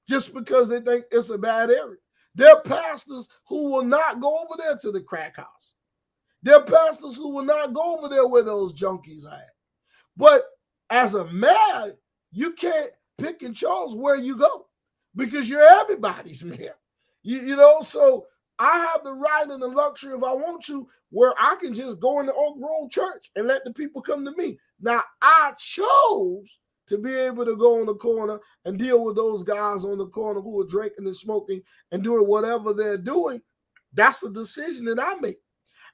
just because they think it's a bad area. There are pastors who will not go over there to the crack house. There are pastors who will not go over there where those junkies are at. But as a mayor, you can't pick and choose where you go because you're everybody's mayor. So I have the right and the luxury, if I want to, where I can just go in the Oak Grove Church and let the people come to me. Now, I chose to be able to go on the corner and deal with those guys on the corner who are drinking and smoking and doing whatever they're doing. That's a decision that I make.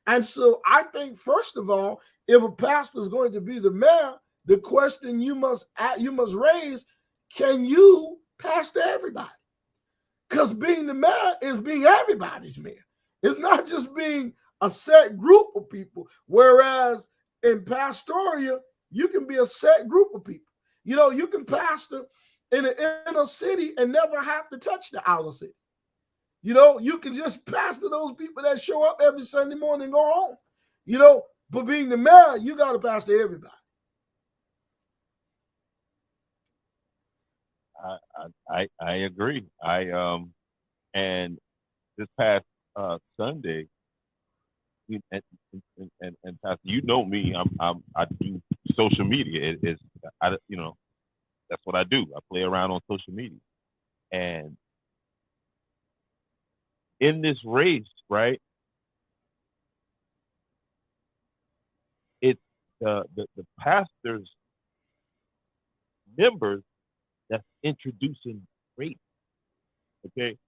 And so I think, first of all, if a pastor is going to be the mayor, the question you must raise, can you pastor everybody? Because being the mayor is being everybody's mayor. It's not just being a set group of people. Whereas in pastoral, you can be a set group of people. You can pastor in an inner city and never have to touch the outer city. You can just pastor those people that show up every Sunday morning and go home. But being the mayor, you got to pastor everybody. I agree. And this past Sunday, and Pastor, me, I do social media. That's what I do. I play around on social media, and in this race, right? It's the pastor's members that's introducing race, okay?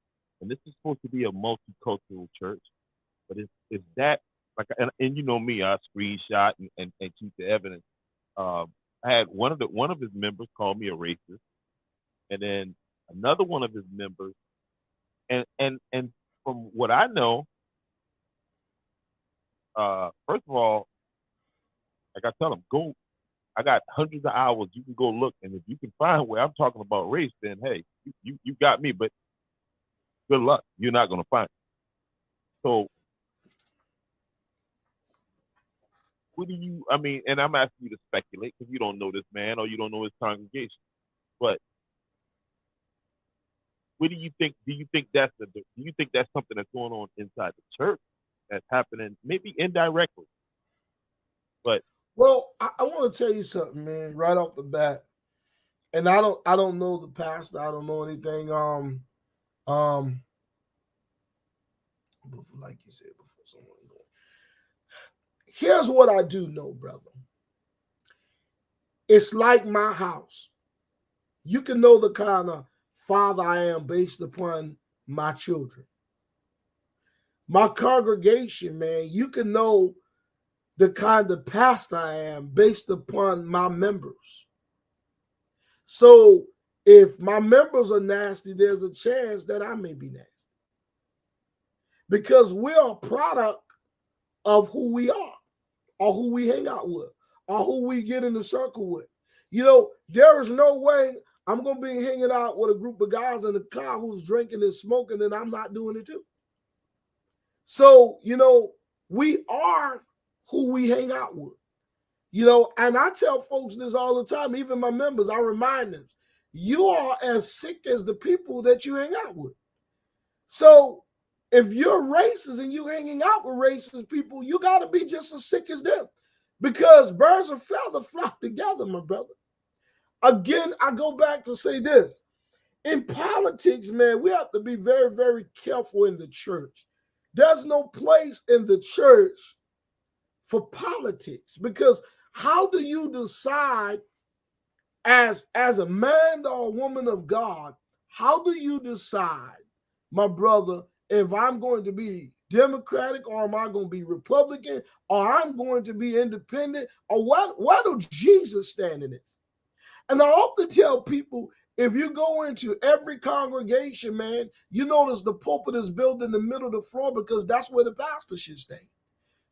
And this is supposed to be a multicultural church, but it's that like, and you know me, I screenshot and keep the evidence. I had one of his members call me a racist, and then another one of his members, and from what I know, first of all, like I tell them, go. I got hundreds of hours. You can go look, and if you can find where I'm talking about race, then hey, you got me. But good luck. You're not going to find it. So, what do you? I mean, and I'm asking you to speculate because you don't know this man or you don't know his congregation. But what do you think? Do you think that's something that's going on inside the church that's happening, maybe indirectly? But well, I want to tell you something, man, right off the bat. And I don't know the pastor. I don't know anything. Like you said before, someone going. Here's what I do know, brother. It's like my house. You can know the kind of father I am based upon my children. My congregation, man, you can know the kind of pastor I am based upon my members. So if my members are nasty, there's a chance that I may be nasty. Because we're a product of who we are, or who we hang out with, or who we get in the circle with. You know, there is no way I'm going to be hanging out with a group of guys in a car who's drinking and smoking, and I'm not doing it too. So, you know, we are who we hang out with. You know, and I tell folks this all the time, even my members, I remind them, you are as sick as the people that you hang out with. So if you're racist and you hanging out with racist people, you got to be just as sick as them, because birds of feather flock together, my brother. Again, I go back to say this. In politics, man, we have to be very, very careful in the church. There's no place in the church for politics, because how do you decide as a man or a woman of God, how do you decide, my brother, if I'm going to be Democratic or am I going to be Republican or I'm going to be independent, or what do Jesus stand in this? And I often tell people, if you go into every congregation, man, you notice the pulpit is built in the middle of the floor because that's where the pastor should stay.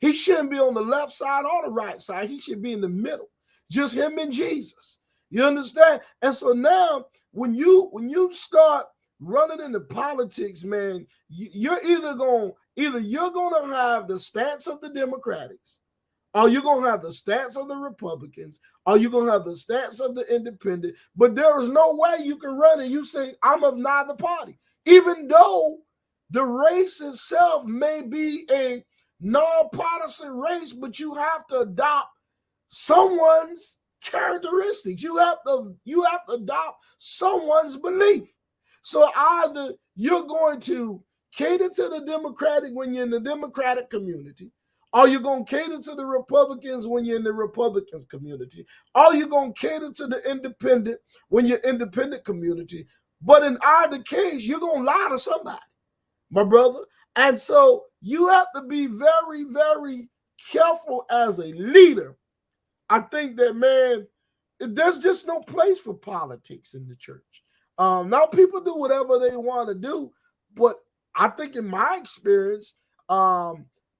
He shouldn't be on the left side or the right side. He should be in the middle, just him and Jesus. You understand? And so now when you start running into politics, man, you're either going to have the stance of the Democrats, or you're going to have the stance of the Republicans, or you're going to have the stance of the independent. But there is no way you can run and you say, I'm of neither party, even though the race itself may be a non-partisan race, but you have to adopt someone's characteristics. You have to adopt someone's belief. So either you're going to cater to the Democratic when you're in the Democratic community, or you're going to cater to the Republicans when you're in the Republicans community, or you're going to cater to the independent when you're independent community. But in either case, you're going to lie to somebody, my brother. And so you have to be very, very careful as a leader. I think that, man, there's just no place for politics in the church. Now people do whatever they want to do, but I think in my experience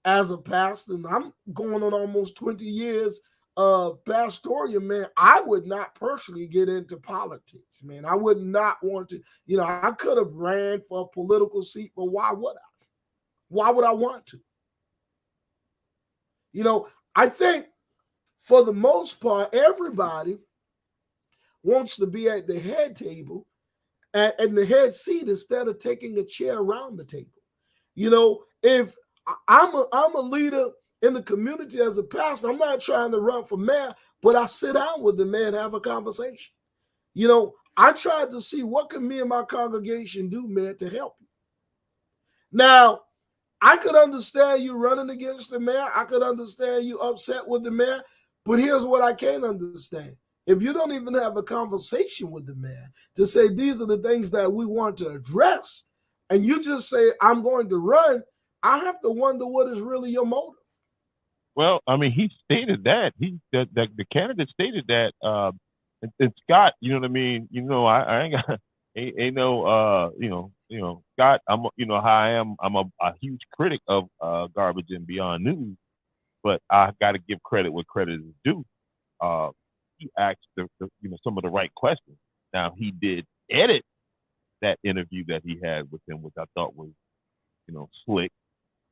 as a pastor, and I'm going on almost 20 years of pastoral, man, I would not personally get into politics, man. I would not want to. You know, I could have ran for a political seat, but why would I? Why would I want to? You know, I think for the most part, everybody wants to be at the head table and the head seat instead of taking a chair around the table. You know, if I'm a leader in the community as a pastor, I'm not trying to run for mayor, but I sit down with the man, have a conversation. You know, I tried to see what can me and my congregation do, man, to help you. Now, I could understand you running against the mayor. I could understand you upset with the mayor. But here's what I can't understand. If you don't even have a conversation with the mayor to say these are the things that we want to address, and you just say, I'm going to run, I have to wonder what is really your motive. Well, I mean, he stated that the candidate stated that, and Scott, you know what I mean. I ain't got ain't no Scott. How I am. I'm a huge critic of Garbage and Beyond News, but I got to give credit where credit is due. He asked some of the right questions. Now he did edit that interview that he had with him, which I thought was slick,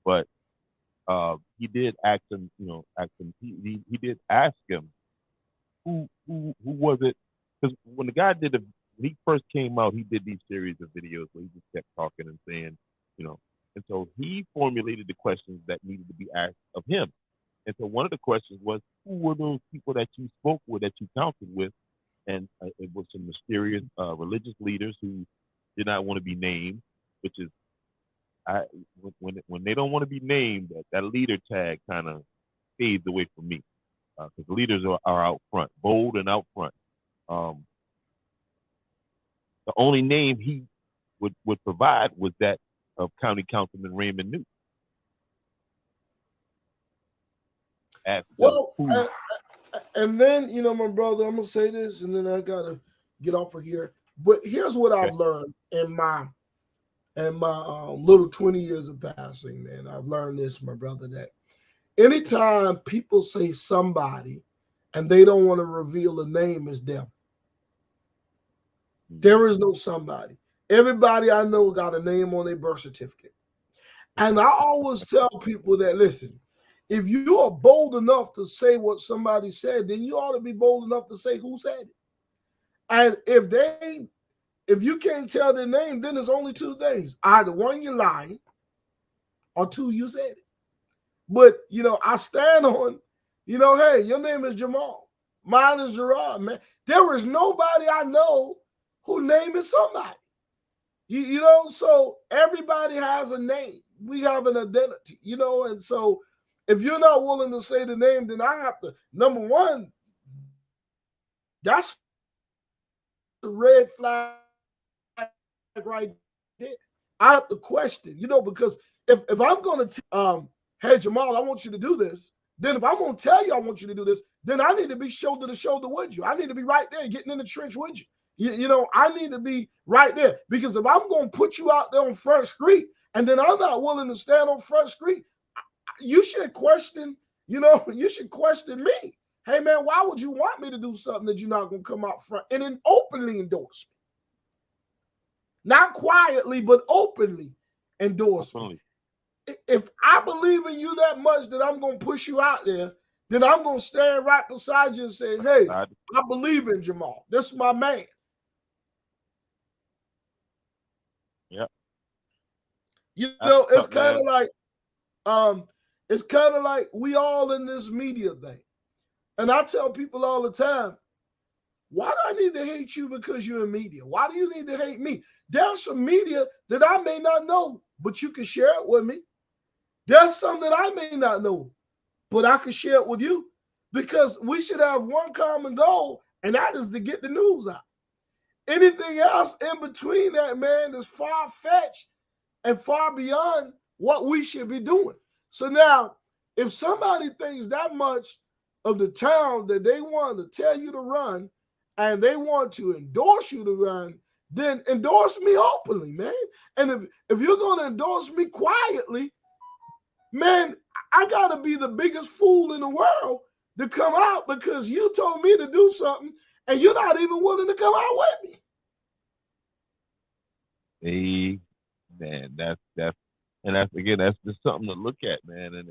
but he did ask him, he did ask him who was it? Because when the guy when he first came out, he did these series of videos where he just kept talking and saying, and so he formulated the questions that needed to be asked of him. And so one of the questions was, who were those people that you spoke with, that you counseled with? And it was some mysterious religious leaders who did not want to be named, which is, when they don't want to be named, that leader tag kind of fades away from me, because leaders are out front, bold and out front. The only name he would provide was that of County Councilman Raymond Newt. Well, and then, my brother, I'm going to say this, and then I got to get off of here. But here's what I've learned in my little 20 years of passing, man. I've learned this, my brother, that anytime people say somebody and they don't want to reveal the name, is them. There is no somebody. Everybody I know got a name on their birth certificate. And I always tell people that, listen, if you are bold enough to say what somebody said, then you ought to be bold enough to say who said it. And if you can't tell their name, then there's only two things. Either one, you're lying, or two, you said it. But, I stand on, hey, your name is Jamal. Mine is Gerard, man. There is nobody I know whose name is somebody. So everybody has a name. We have an identity, and so if you're not willing to say the name, then I have to, number one, that's a red flag right there. I have to question, because if I'm going to hey, Jamal, I want you to do this, then if I'm going to tell you I want you to do this, then I need to be shoulder to shoulder with you. I need to be right there getting in the trench with you. I need to be right there, because if I'm going to put you out there on Front Street and then I'm not willing to stand on Front Street, you should question, you should question me. Hey, man, why would you want me to do something that you're not going to come out front and then openly endorse me? Not quietly, but openly endorse me. If I believe in you that much that I'm going to push you out there, then I'm going to stand right beside you and say, hey, I believe in Jamal. This is my man. Yeah. It's kind of like we all in this media thing. And I tell people all the time, why do I need to hate you because you're in media? Why do you need to hate me? There's some media that I may not know, but you can share it with me. There's some that I may not know, but I can share it with you, because we should have one common goal, and that is to get the news out. Anything else in between that, man, is far-fetched and far beyond what we should be doing. So now, if somebody thinks that much of the town that they want to tell you to run and they want to endorse you to run, then endorse me openly, man. And if you're going to endorse me quietly, man, I got to be the biggest fool in the world to come out because you told me to do something and you're not even willing to come out with me. Man, that's just something to look at, man. And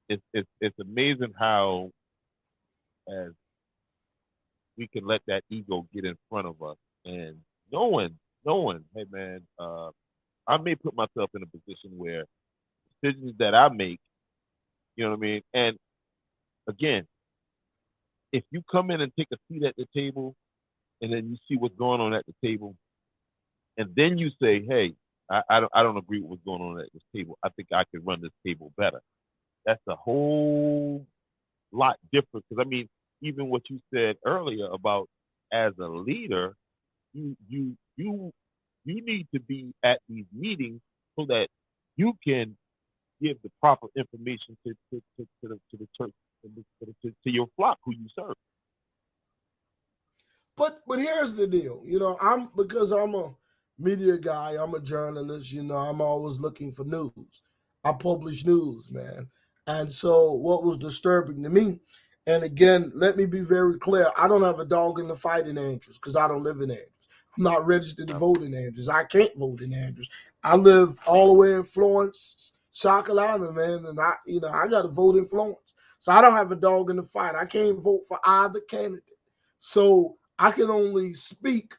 it's amazing how, as we can let that ego get in front of us, and knowing, hey man, I may put myself in a position where decisions that I make, you know what I mean? And again, if you come in and take a seat at the table and then you see what's going on at the table, and then you say, hey, I don't agree with what's going on at this table. I think I can run this table better. That's a whole lot different. Because I mean, even what you said earlier about as a leader, you need to be at these meetings so that you can give the proper information to the church, to your flock who you serve. But here's the deal, because I'm a media guy, I'm a journalist, I'm always looking for news. I publish news, man. And so what was disturbing to me, and again, let me be very clear, I don't have a dog in the fight in Andrews because I don't live in Andrews. I'm not registered to vote in Andrews. I can't vote in Andrews. I live all the way in Florence, South Carolina, man, and I got to vote in Florence. So I don't have a dog in the fight. I can't vote for either candidate. So I can only speak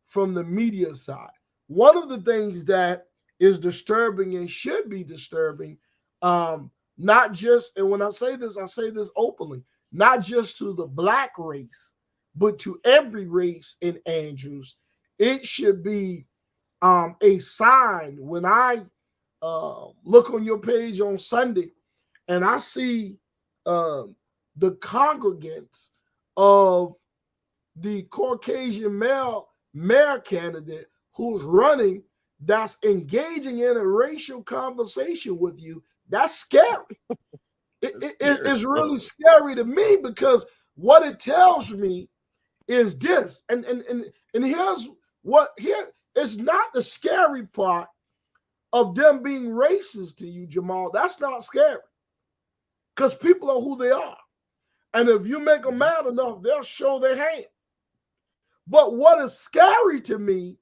from the media side. One of the things that is disturbing and should be disturbing, not just, and when I say this openly, not just to the black race, but to every race in Andrews. It should be a sign when I look on your page on Sunday and I see the congregants of the Caucasian male mayor candidate who's running, that's engaging in a racial conversation with you. That's scary. It's really scary to me, because what it tells me is this, and here's what it's not the scary part of them being racist to you, Jamal. That's not scary, because people are who they are, and if you make them mad enough, they'll show their hand. But what is scary to me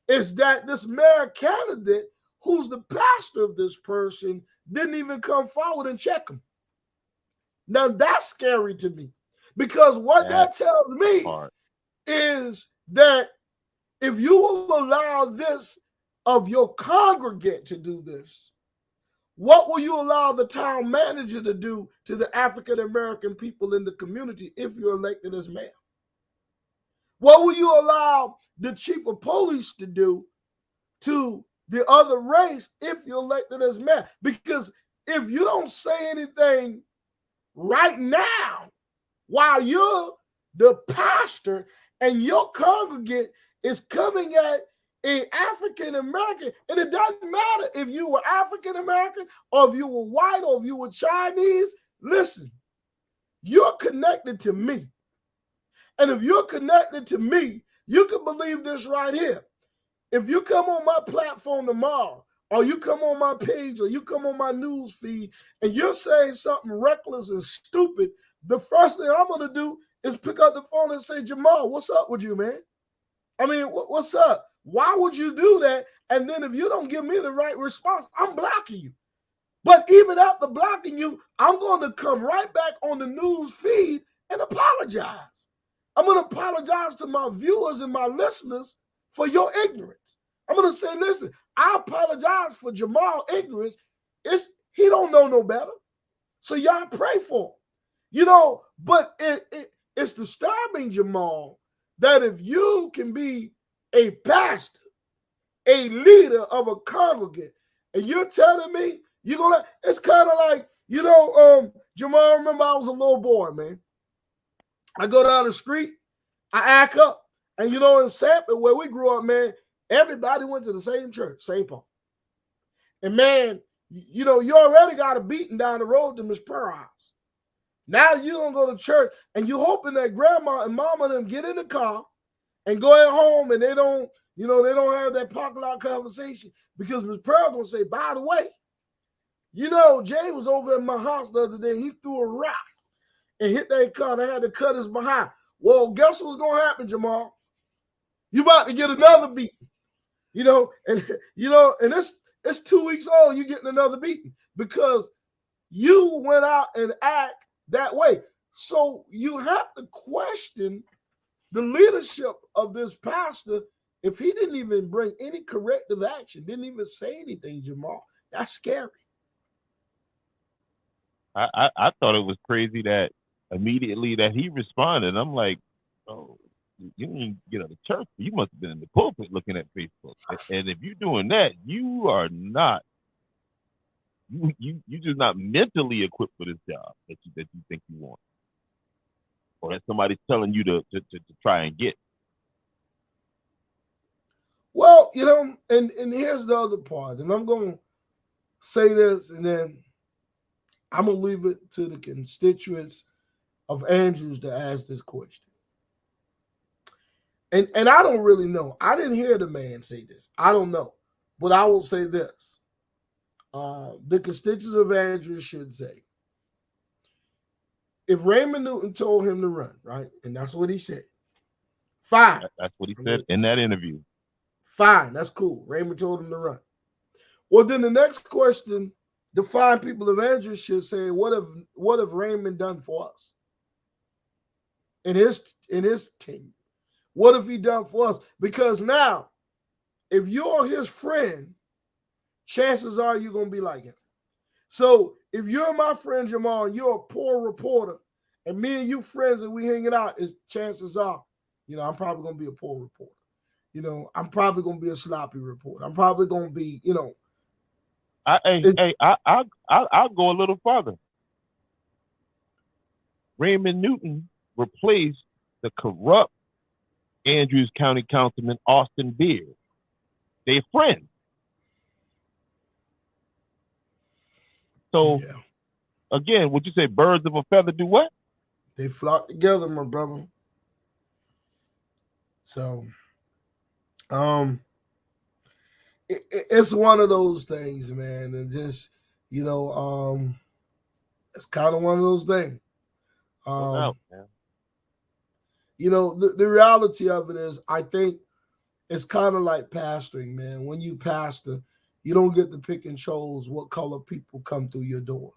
is that this mayor candidate, who's the pastor of this person, didn't even come forward and check him. Now that's scary to me, because what that tells me is that if you will allow this of your congregant to do this, what will you allow the town manager to do to the African American people in the community if you're elected as mayor? What will you allow the chief of police to do to the other race if you're elected as mayor? Because if you don't say anything right now, while you're the pastor and your congregant is coming at an African American, and it doesn't matter if you were African American or if you were white or if you were Chinese, listen, you're connected to me. And if you're connected to me, you can believe this right here. If you come on my platform tomorrow, or you come on my page, or you come on my news feed, and you're saying something reckless and stupid, the first thing I'm going to do is pick up the phone and say, Jamal, what's up with you, man? I mean, what's up? Why would you do that? And then if you don't give me the right response, I'm blocking you. But even after blocking you, I'm going to come right back on the news feed and apologize. I'm going to apologize to my viewers and my listeners for your ignorance. I'm going to say, listen, I apologize for Jamal's ignorance. He don't know no better. So y'all pray for him. But it's disturbing, Jamal, that if you can be a pastor, a leader of a congregant, and you're telling me you're going to, it's kind of like, Jamal, remember I was a little boy, man. I go down the street, I act up. And in Sample, where we grew up, man, everybody went to the same church, St. Paul. And man, you already got a beating down the road to Miss Pearl House. Now you don't go to church, and you hoping that grandma and mama and them get in the car and go at home, and they don't have that parking lot conversation, because Miss Pearl gonna say, by the way, Jay was over at my house the other day. He threw a rock and hit that car, and I had to cut his behind. Well, guess what's gonna happen, Jamal? You about to get another beating, and it's 2 weeks old. You getting another beating because you went out and act that way. So you have to question the leadership of this pastor if he didn't even bring any corrective action, didn't even say anything, Jamal. That's scary. I thought it was crazy that immediately that he responded. I'm like, oh, you didn't get out of church. You must have been in the pulpit looking at Facebook. And if you're doing that, you are not you just not mentally equipped for this job that you think you want, or that somebody's telling you to try and get. Well, and here's the other part, and I'm going to say this, and then I'm going to leave it to the constituents of Andrews to ask this question. And I don't really know. I didn't hear the man say this. I don't know. But I will say this. The constituents of Andrews should say, if Raymond Newton told him to run, right, and that's what he said, fine. That's what he said in that interview. Fine, that's cool. Raymond told him to run. Well, then the next question, the fine people of Andrews should say, what have Raymond done for us in his tenure? What have he done for us? Because now, if you're his friend, chances are you're going to be like him. So if you're my friend Jamal, you're a poor reporter, and me and you friends and we hanging out, chances are, I'm probably going to be a poor reporter. I'm probably going to be a sloppy reporter. I'm probably going to be, I'll go a little further. Raymond Newton replaced the corrupt Andrews County Councilman Austin Beard. They're friends. So, again, would you say birds of a feather do what? They flock together, my brother. So, it's one of those things, man, and just it's kind of one of those things. No doubt, man. The reality of it is, I think it's kind of like pastoring, man. When you pastor, you don't get to pick and choose what color people come through your door,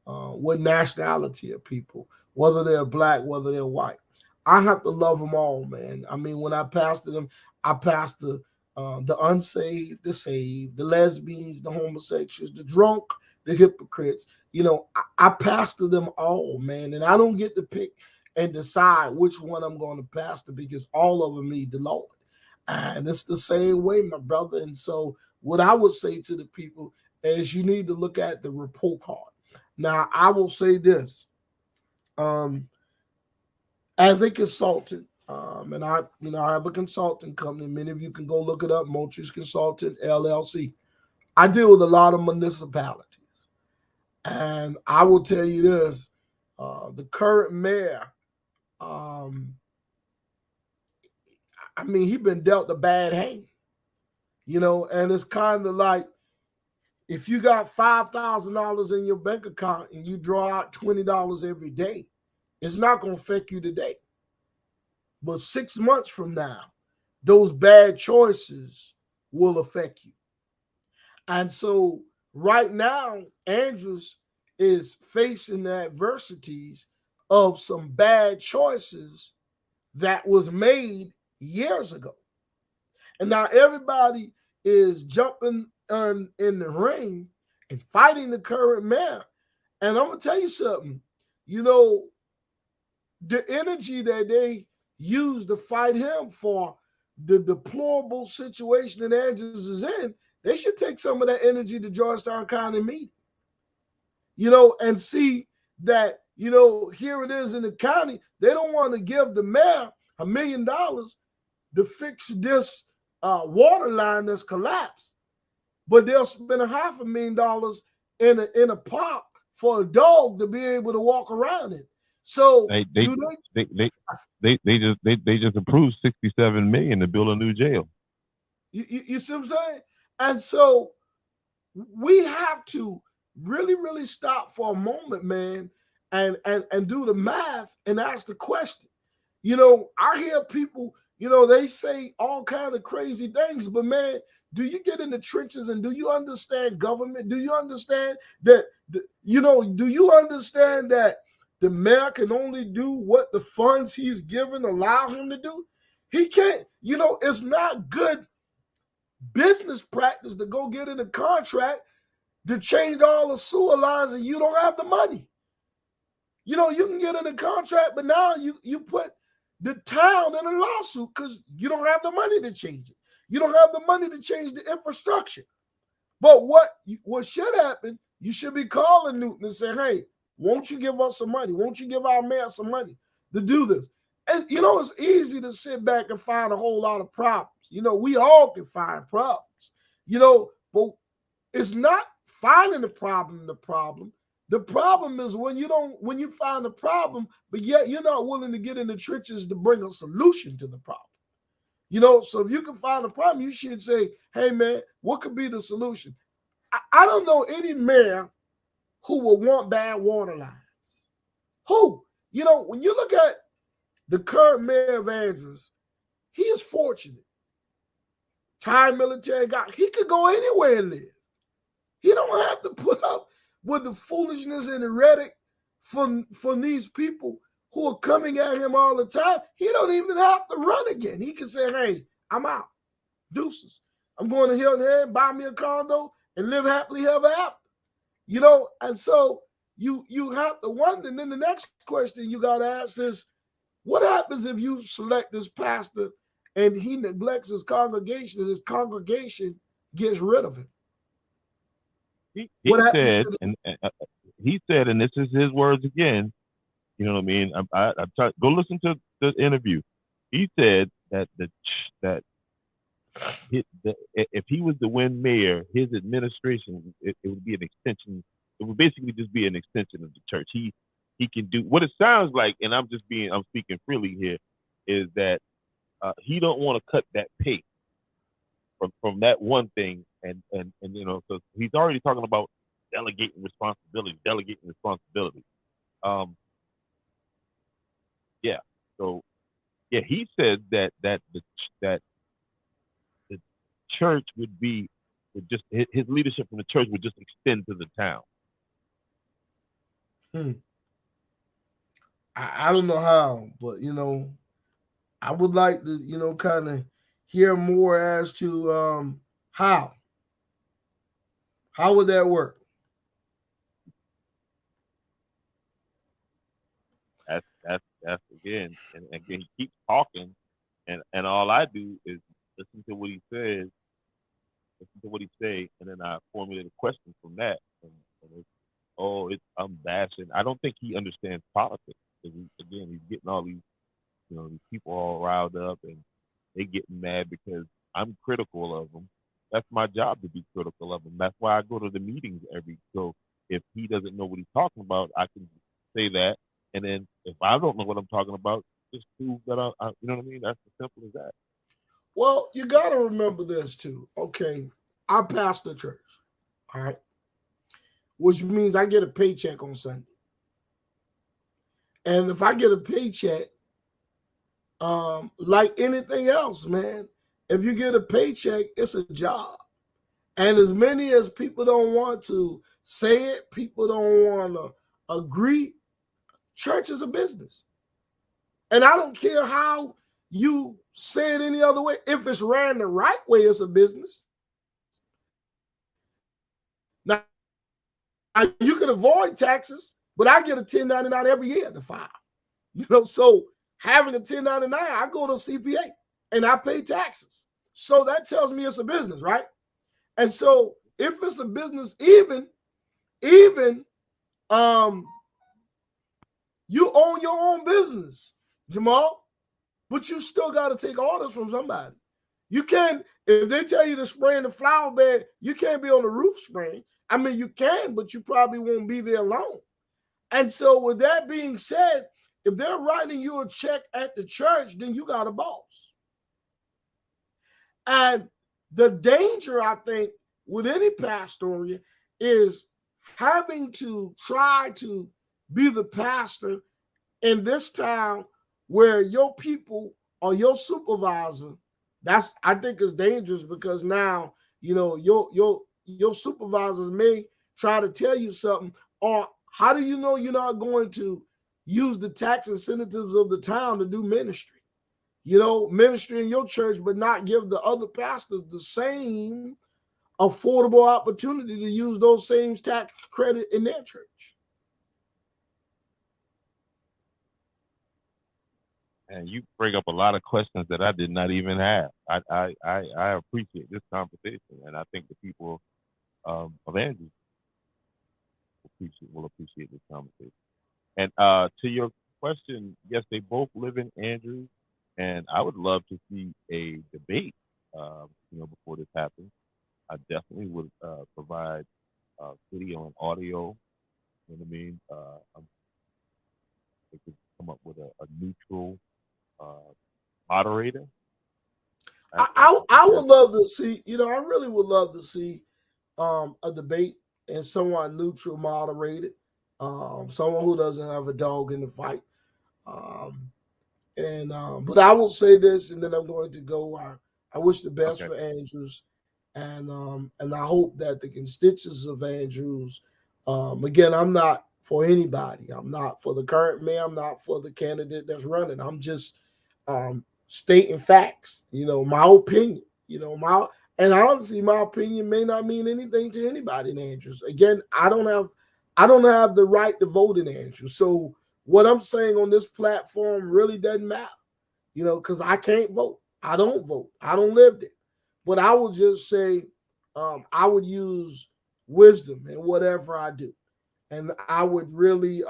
what nationality of people, whether they're black, whether they're white. I have to love them all, man. I mean, when I pastor them, I pastor the unsaved, the saved, the lesbians, the homosexuals, the drunk, the hypocrites. I pastor them all, man, and I don't get to pick and decide which one I'm going to pastor because all of them need the Lord. And it's the same way, my brother. And so what I would say to the people is you need to look at the report card. Now, I will say this. As a consultant, and I have a consulting company. Many of you can go look it up, Moultries Consultant, LLC. I deal with a lot of municipalities. And I will tell you this, the current mayor, he's been dealt a bad hand, and it's kind of like if you got $5,000 in your bank account and you draw out $20 every day, it's not going to affect you today. But 6 months from now, those bad choices will affect you. And so right now, Andrews is facing the adversities of some bad choices that was made years ago. And now everybody is jumping in the ring and fighting the current mayor. And I'm going to tell you something, the energy that they use to fight him for the deplorable situation that Andrews is in, they should take some of that energy to Georgetown County meeting, and see that, here it is in the county. They don't want to give the mayor $1 million to fix this water line that's collapsed, but they'll spend $500,000 in a park for a dog to be able to walk around it. So they just approved $67 million to build a new jail. You see what I'm saying? And so we have to really, really stop for a moment, man, and do the math and ask the question. I hear people, they say all kinds of crazy things, but man, do you get in the trenches and do you understand government? Do you understand that, do you understand that the mayor can only do what the funds he's given allow him to do? He can't, it's not good business practice to go get in a contract to change all the sewer lines and you don't have the money. You can get in a contract, but now you put the town in a lawsuit because you don't have the money to change it. You don't have the money to change the infrastructure. But what should happen, you should be calling Newton and saying, hey, won't you give us some money? Won't you give our mayor some money to do this? And, it's easy to sit back and find a whole lot of problems. We all can find problems, but it's not finding the problem. The problem is when you find a problem, but yet you're not willing to get in the trenches to bring a solution to the problem. So if you can find a problem, you should say, hey, man, what could be the solution? I don't know any mayor who will want bad water lines. Who? When you look at the current mayor of Andrews, he is fortunate. Retired military guy. He could go anywhere and live. He don't have to put up with the foolishness and the rhetoric from these people who are coming at him all the time. He don't even have to run again. He can say, hey, I'm out. Deuces. I'm going to Hilton Head, buy me a condo, and live happily ever after. And so you have to wonder. And then the next question you got to ask is, what happens if you select this pastor and he neglects his congregation and his congregation gets rid of him? He said, and this is his words again, you know what I mean? I tried, go listen to the interview. He said that if he was the win mayor, his administration, it would be an extension. It would basically just be an extension of the church. He can do what it sounds like, and I'm speaking freely here, is that he don't want to cut that pace from that one thing, and so he's already talking about delegating responsibility. He said that the church would just his leadership from the church would just extend to the town. I don't know how, but I would like to kind of hear more as to how would that work? That's again, and again, he keeps talking, and all I do is listen to what he says, and then I formulate a question from that. I'm bashing. I don't think he understands politics. He's getting all these, these people all riled up, and they getting mad because I'm critical of them. That's my job, to be critical of them. That's why I go to the meetings so if he doesn't know what he's talking about, I can say that. And then if I don't know what I'm talking about, just prove that I you know what I mean? That's as simple as that. Well, you got to remember this too. Okay, I pastor church, all right? Which means I get a paycheck on Sunday. And if I get a paycheck, like anything else, man, if you get a paycheck, it's a job. And as many as people don't want to say it, people don't want to agree, church is a business. And I don't care how you say it any other way. If it's ran the right way, it's a business. Now, you can avoid taxes, but I get a 1099 every year to file. So having a 1099, I go to CPA and I pay taxes. So that tells me it's a business, right? And so if it's a business, even you own your own business, Jamal, but you still got to take orders from somebody. You can't, if they tell you to spray in the flower bed, you can't be on the roof spraying. I mean, you can, but you probably won't be there long. And so with that being said, if they're writing you a check at the church, then you got a boss. And the danger, I think, with any pastoral is having to try to be the pastor in this town where your people or your supervisor, I think is dangerous, because now, your supervisors may try to tell you something, or how do you know you're not going to use the tax incentives of the town to do ministry? Ministry in your church, but not give the other pastors the same affordable opportunity to use those same tax credit in their church. And you bring up a lot of questions that I did not even have. I appreciate this conversation, and I think the people of Andrews will appreciate this conversation. And to your question, yes, they both live in Andrews, and I would love to see a debate. Before this happens, I definitely would provide video and audio. You know what I mean? They could come up with a neutral moderator. I would love to see, I really would love to see a debate and someone neutral moderated, someone who doesn't have a dog in the fight. But I will say this, and then I'm going to go. I wish the best for Andrews, and I hope that the constituents of Andrews. Again, I'm not for anybody. I'm not for the current mayor. I'm not for the candidate that's running. I'm just stating facts. My opinion. And honestly, my opinion may not mean anything to anybody in Andrews. Again, I don't have the right to vote in Andrews. So what I'm saying on this platform really doesn't matter, because I can't vote. I don't vote. I don't live there. But I would just say I would use wisdom in whatever I do. And I would really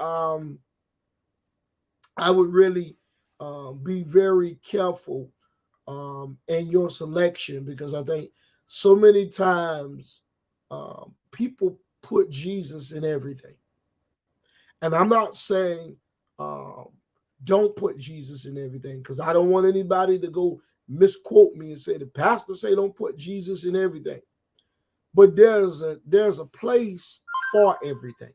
be very careful in your selection, because I think so many times people put Jesus in everything. And I'm not saying don't put Jesus in everything, because I don't want anybody to go misquote me and say the pastor say don't put Jesus in everything. But there's a place for everything.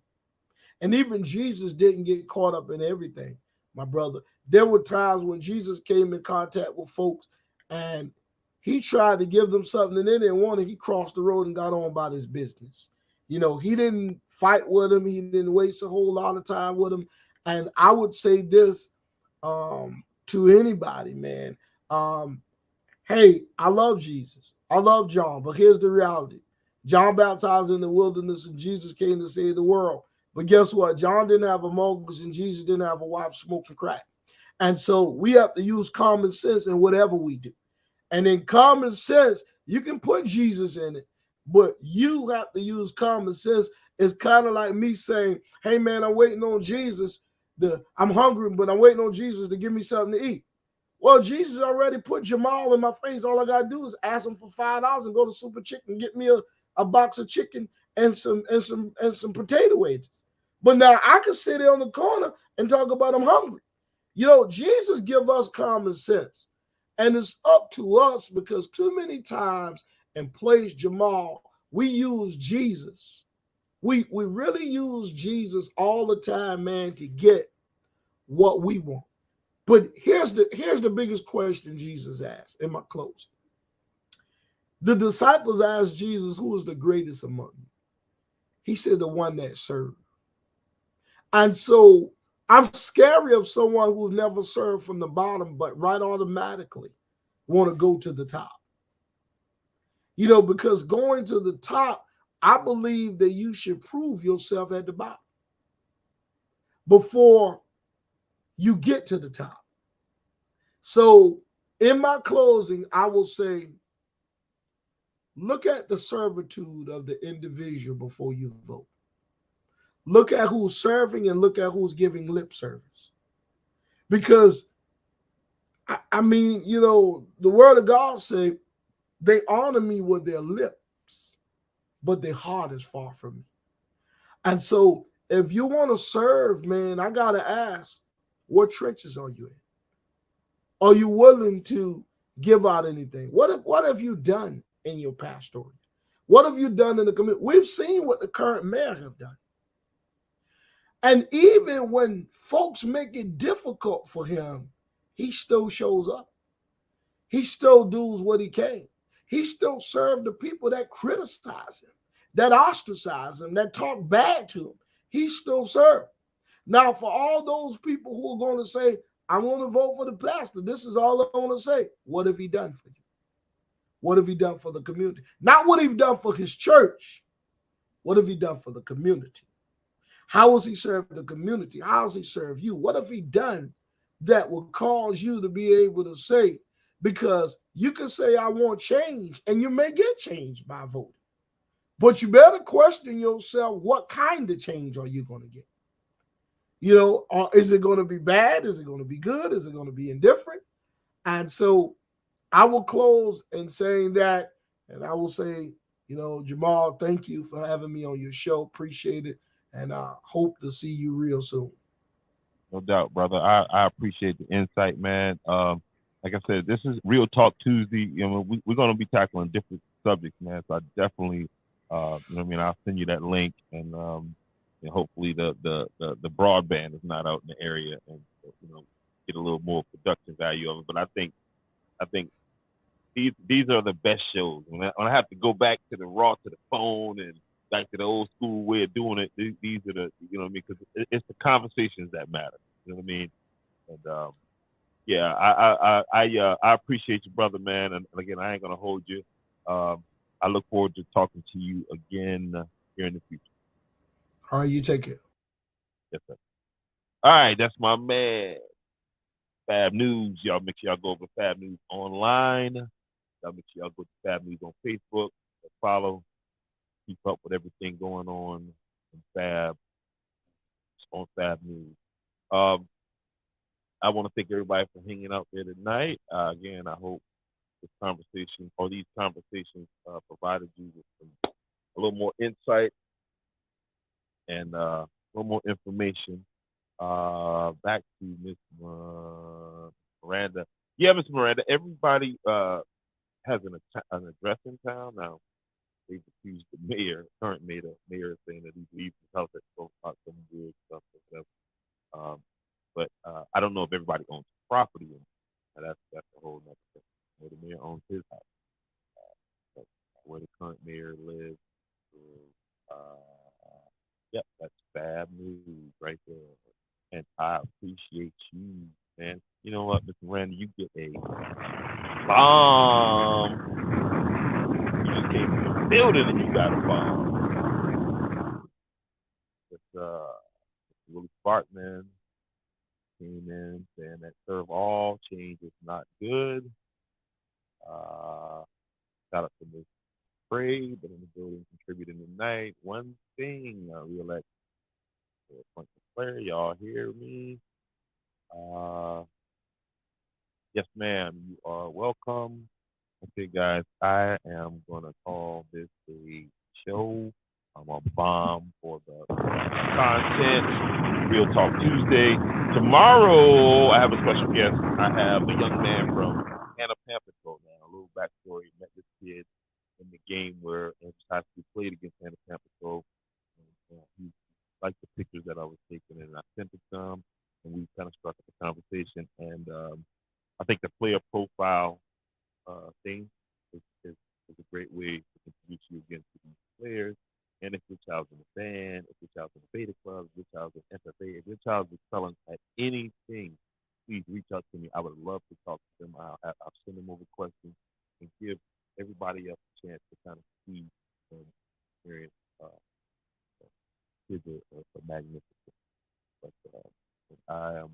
And even Jesus didn't get caught up in everything, my brother. There were times when Jesus came in contact with folks and he tried to give them something and they didn't want it. He crossed the road and got on about his business. He didn't fight with him. He didn't waste a whole lot of time with him. And I would say this to anybody, man. Hey, I love Jesus. I love John, but here's the reality. John baptized in the wilderness and Jesus came to save the world. But guess what? John didn't have a mortgage and Jesus didn't have a wife smoking crack. And so we have to use common sense in whatever we do. And in common sense, you can put Jesus in it, but you have to use common sense. It's kind of like me saying, hey, man, I'm waiting on Jesus. I'm hungry, but I'm waiting on Jesus to give me something to eat. Well, Jesus already put Jamal in my face. All I got to do is ask him for $5 and go to Super Chicken and get me a box of chicken and some potato wedges. But now I can sit there on the corner and talk about I'm hungry. Jesus give us common sense. And it's up to us, because too many times in place, Jamal, we use Jesus. We really use Jesus all the time, man, to get what we want. But here's the biggest question Jesus asked in my closing. The disciples asked Jesus, who is the greatest among you? He said, the one that served. And so I'm scary of someone who's never served from the bottom, but right automatically want to go to the top. Because going to the top, I believe that you should prove yourself at the bottom before you get to the top. So in my closing, I will say, look at the servitude of the individual before you vote. Look at who's serving and look at who's giving lip service. Because, I mean, the word of God said, they honor me with their lips, but their heart is far from me. And so if you want to serve, man, I got to ask, what trenches are you in? Are you willing to give out anything? What have you done in your pastoral? What have you done in the community? We've seen what the current mayor have done. And even when folks make it difficult for him, he still shows up. He still does what he can. He still serves the people that criticize him, that ostracize him, that talk bad to him. He still serves. Now, for all those people who are going to say, I want to vote for the pastor, this is all I want to say. What have he done for you? What have he done for the community? Not what he's done for his church. What have he done for the community? How has he served the community? How has he served you? What have he done that will cause you to be able to say, because you can say, I want change, and you may get change by voting. But you better question yourself, what kind of change are you going to get? Is it going to be bad? Is it going to be good? Is it going to be indifferent? And so I will close in saying that, and I will say, Jamal, thank you for having me on your show. Appreciate it. And I hope to see you real soon. No doubt, brother. I appreciate the insight, man. Like I said, this is Real Talk Tuesday. We're going to be tackling different subjects, man. So I definitely, I'll send you that link, and hopefully the broadband is not out in the area, and get a little more production value of it. But I think these are the best shows. When I have to go back to the to the phone and back to the old school way of doing it, these are the, because it's the conversations that matter. You know what I mean? And yeah, I appreciate you, brother, man. And again, I ain't gonna hold you. I look forward to talking to you again here in the future. All right, you take care. Yes, sir. All right, that's my man. Fab News. Y'all make sure y'all go over to Fab News online. Y'all make sure y'all go to Fab News on Facebook. Follow. Keep up with everything going on in Fab News. I want to thank everybody for hanging out there tonight. Again, I hope this conversation or these conversations provided you with a little more insight and a little more information. Back to Miss Miranda. Yeah, Miss Miranda, everybody has an address in town now. They've accused the current mayor, saying that he leaves his house at 12 o'clock, some weird stuff or whatever. But I don't know if everybody owns property, and that's a whole nother thing. Where the mayor owns his house, but where the current mayor lives. Yep, that's Fab News right there. And I appreciate you, man. You know what, Mr. Randy, you get a bomb. You just came from the building and you got a bomb. It's Willie Sparkman came in saying that serve all change is not good. Shout out to Ms. Frey, but in the building contributing tonight. One thing, re-elect point of player. Y'all hear me? Yes, ma'am. You are welcome. Okay, guys, I am gonna call this a show. I'm a bomb for the content. Real Talk Tuesday. Tomorrow, I have a special guest. I have a young man from Hannah Pamphiko. Now, a little backstory. Met this kid in the game where high school played against Hannah Pamphiko. He liked the pictures that I was taking, and I sent it to him, and we kind of struck up a conversation. And I think the player profile thing is a great way to introduce you again to these players. And if your child's in a band, if your child's in a beta club, if your child's in FFA, if your child's excelling at anything, please reach out to me. I would love to talk to them. I'll send them over questions and give everybody else a chance to kind of see and experience kids are magnificent. But I am